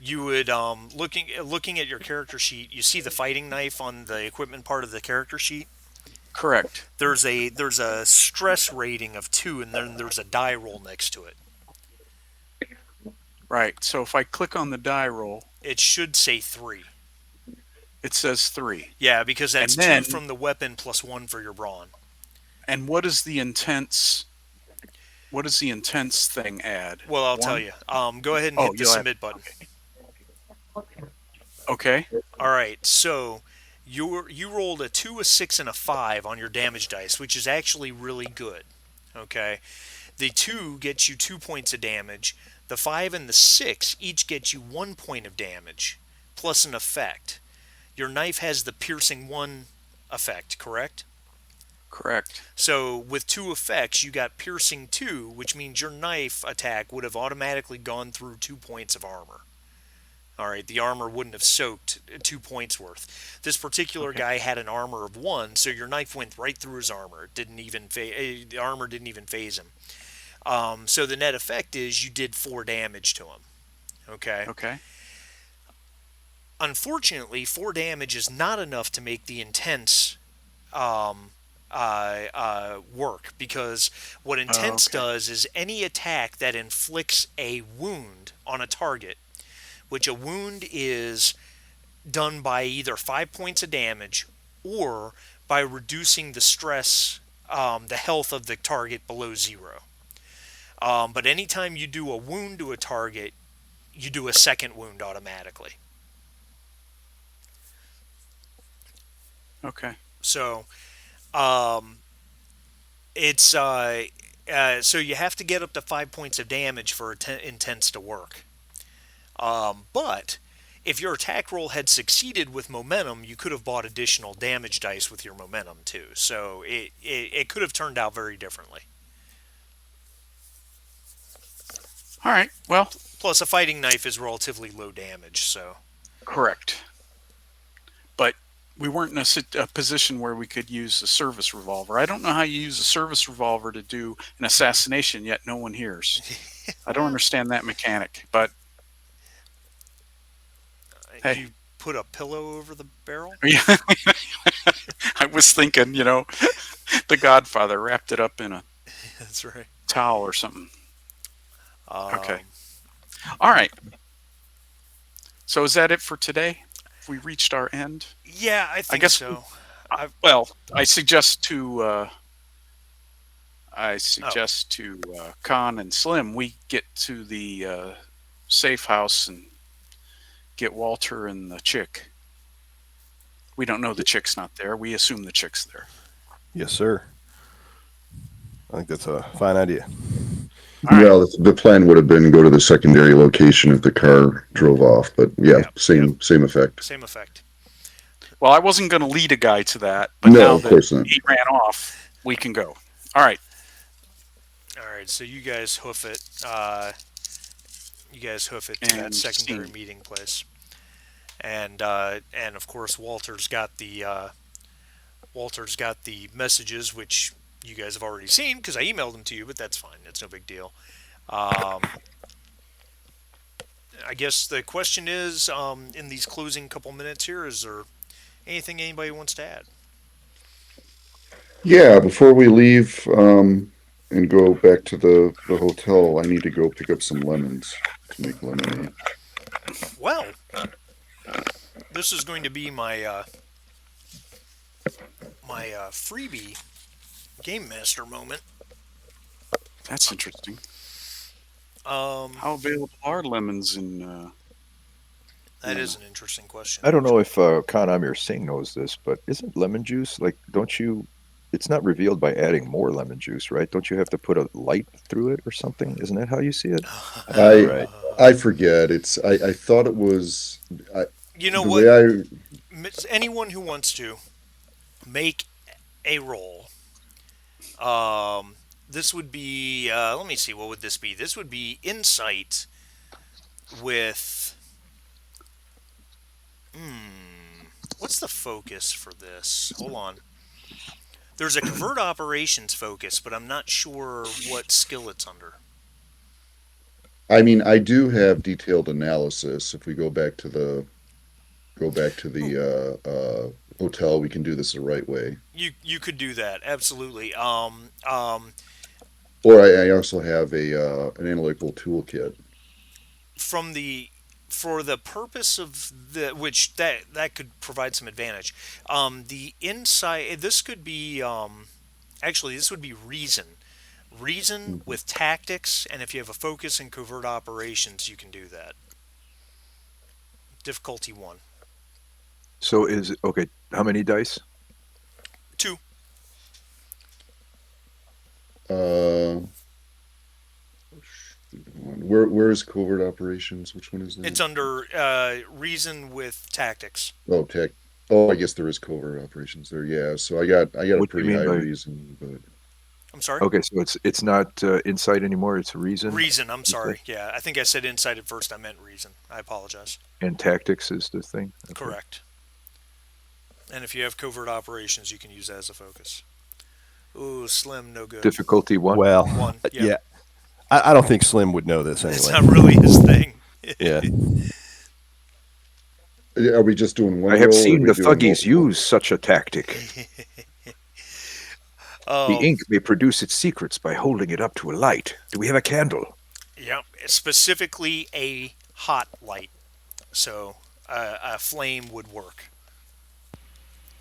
You would looking at your character sheet. You see the fighting knife on the equipment part of the character sheet. Correct. There's a stress rating of 2, and then there's a die roll next to it. Right. So if I click on the die roll, It should say 3. it says 3. Yeah, because that's And then- 2 from the weapon plus 1 for your brawn. And what is the intense? What does the intense thing add? Well, I'll tell One? you. Go ahead and Oh, hit the you'll have- submit button. Okay. All right, so you rolled a 2, a 6, and a 5 on your damage dice, which is actually really good. Okay, the 2 gets you 2 points of damage. The 5 and the 6 each get you 1 point of damage plus an effect. Your knife has the piercing 1 effect, correct? Correct. So with 2 effects, you got piercing 2, which means your knife attack would have automatically gone through 2 points of armor. All right, the armor wouldn't have soaked 2 points worth. This particular Okay. guy had an armor of 1, so your knife went right through his armor. It didn't even the armor didn't even phase him. So the net effect is you did 4 damage to him. Okay. Okay. Unfortunately, 4 damage is not enough to make the intense work, because what intense Okay. does is any attack that inflicts a wound on a target, which a wound is done by either 5 points of damage or by reducing the stress, the health of the target below 0. But anytime you do a wound to a target, you do a second wound automatically. Okay. So it's so you have to get up to 5 points of damage for intense to work. But if your attack roll had succeeded with momentum, you could have bought additional damage dice with your momentum too. So it could have turned out very differently. All right. Well, Plus, a fighting knife is relatively low damage, so. correct. But we weren't in a position where we could use a service revolver. I don't know how you use a service revolver to do an assassination, yet no one hears. I don't understand that mechanic, but hey. You put a pillow over the barrel? Yeah. I was thinking, The Godfather wrapped it up in a That's right. towel or something. Okay. Um, All right. So is that it for today? Have we reached our end? Yeah, I think guess so. Well, I suggest to Oh, Con and Slim we get to the safe house and get Walter and the chick. We don't know the chick's not there. We assume the chick's there. Yes, sir. I think that's a fine idea. All right. Well, the plan would have been go to the secondary location if the car drove off, but yeah, Yep, same effect. same effect. Well, I wasn't going to lead a guy to that, but No, now of that course not. he ran off, we can go. All right. All right, so you guys hoof it. You guys hoof it to that And secondary scene. meeting place, and of course Walter's got the messages, which you guys have already seen because I emailed them to you, but that's fine. It's no big deal. Um, I guess the question is, in these closing couple minutes here, is there anything anybody wants to add? Yeah, before we leave and go back to the hotel, I need to go pick up some lemons to make lemonade. Well, this is going to be my freebie game master moment. That's interesting. Um, How available are lemons in? that is an interesting question. I don't know if Khan Amir Singh knows this, but isn't lemon juice like? Don't you? It's not revealed by adding more lemon juice, right? Don't you have to put a light through it or something? Isn't that how you see it? I think I you're right. I forget. I thought it was You know the what? way Anyone who wants to make a roll. This would be. Let me see. What would this be? This would be insight with. What's the focus for this? Hold on. There's a covert operations focus, but I'm not sure what skill it's under. I mean, I do have detailed analysis. If we go back to Ooh, the hotel, we can do this the right way. you could do that absolutely. Or I also have an analytical toolkit. From the for the purpose of the which that could provide some advantage. The insight this could be actually this would be reason Mhm. with tactics, and if you have a focus in covert operations, you can do that. Difficulty 1. So is okay. How many dice? 2. Uh, Where is covert operations? Which one is It's that? under reason with tactics. Oh, tech. Oh, I guess there is covert operations there. Yeah. So I got a What do you pretty mean high by? reason, but I'm sorry. Okay, so it's not insight anymore. It's reason. Reason. I'm You say? sorry. Yeah, I think I said insight at first. I meant reason. I apologize. And tactics is the thing. Okay. Correct. And if you have covert operations, you can use that as a focus. Ooh, slim, no good. Difficulty one. Well, One. Yep. yeah, I don't think Slim would know this It's anyway. not really his thing. Yeah. are we just doing one I have roll? Or are seen we the doing thuggies multiple? use such a tactic. The um, ink may produce its secrets by holding it up to a light. Do we have a candle? yep. Specifically a hot light. So a flame would work.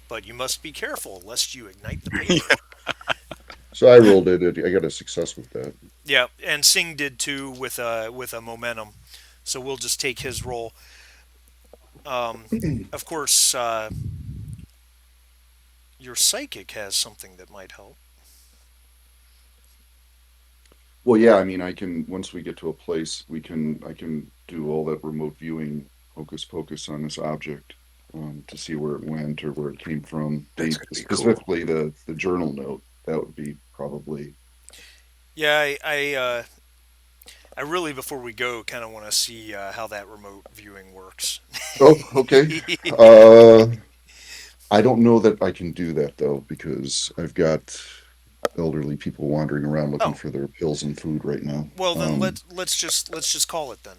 But you must be careful lest you ignite the paper. So I rolled it. I got a success with that. Yeah, and Singh did too with a momentum. So we'll just take his roll. Of course, your psychic has something that might help. Well, yeah. I mean, I can once we get to a place, I can do all that remote viewing, hocus pocus on this object to see where it went or where it came from. That's gonna be cool. Specifically, the journal note. That would be probably. Yeah, I really before we go kind of want to see how that remote viewing works. Oh, okay. Uh, I don't know that I can do that though because I've got elderly people wandering around looking Oh, for their pills and food right now. well then let's just call it then.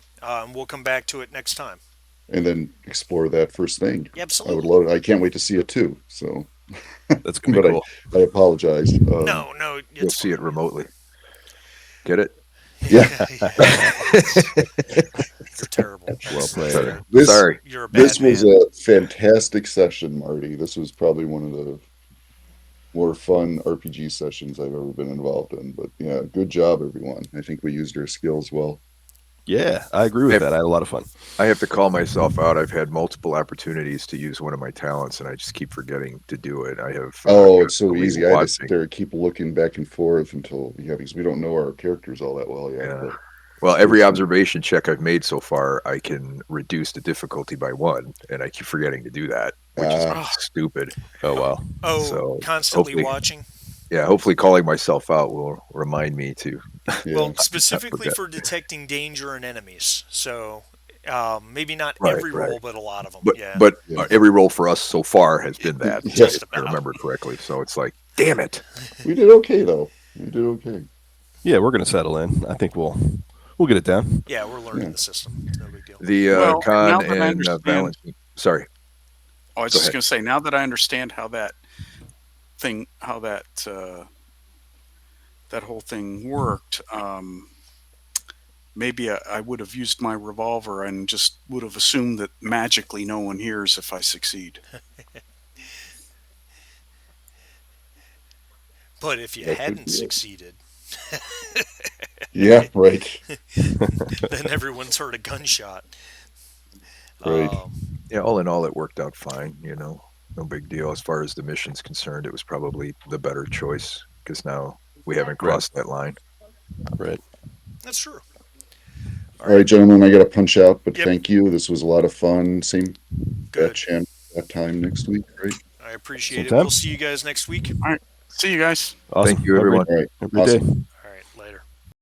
We'll come back to it next time. And then explore that first thing. I would Absolutely. love. I can't wait to see it too. So, That's gonna be but cool. I apologize. No, no, You'll it's see it fine. remotely. Get it? Yeah, You're terrible. Well played. Sorry. this Sorry. You're a this bad was man. a fantastic session, Marty. This was probably one of the more fun RPG sessions I've ever been involved in. But yeah, good job, everyone. I think we used our skills well. Yeah, I agree with If that. I had a lot of fun. I have to call myself out. I've had multiple opportunities to use one of my talents, and I just keep forgetting to do it. I have Oh, it's so constantly easy. I had to sit watching. there and keep looking back and forth until because we don't know our characters all that well yet. Yeah. But Well, every observation check I've made so far, I can reduce the difficulty by one, and I keep forgetting to do that, which is ah, stupid. Oh wow. Oh, So constantly hopefully, watching. yeah, hopefully calling myself out will remind me to yeah. Well, not specifically forget. for detecting danger in enemies. So maybe not Right, every right. roll, but a lot of them. But Yeah, but Yeah. every roll for us so far has been that, Yeah. just if I about. remember correctly. So it's like, damn it. We did okay though. We did okay. Yeah, we're gonna settle in. I think we'll get it down. Yeah, we're learning Yeah. the system. It's no big deal. The Well, now con that I and understand, Valentine. Sorry, I was go just ahead. going to say, now that I understand how that whole thing worked, maybe I would have used my revolver and just would have assumed that magically no one hears if I succeed. But if you That could hadn't be it. succeeded, Yeah, right. then everyone's heard a gunshot. Right. Yeah, all in all, it worked out fine. No big deal as far as the mission's concerned. It was probably the better choice because now we haven't Right. crossed that line. Right. That's true. All right, gentlemen, I got to punch out, but Yep. thank you. This was a lot of fun. Same Good. channel that time next week, right? I appreciate Same it. time. We'll see you guys next week. All right. See you guys. Awesome. Thank you, Have a great- everyone. All right. have a great Awesome. day.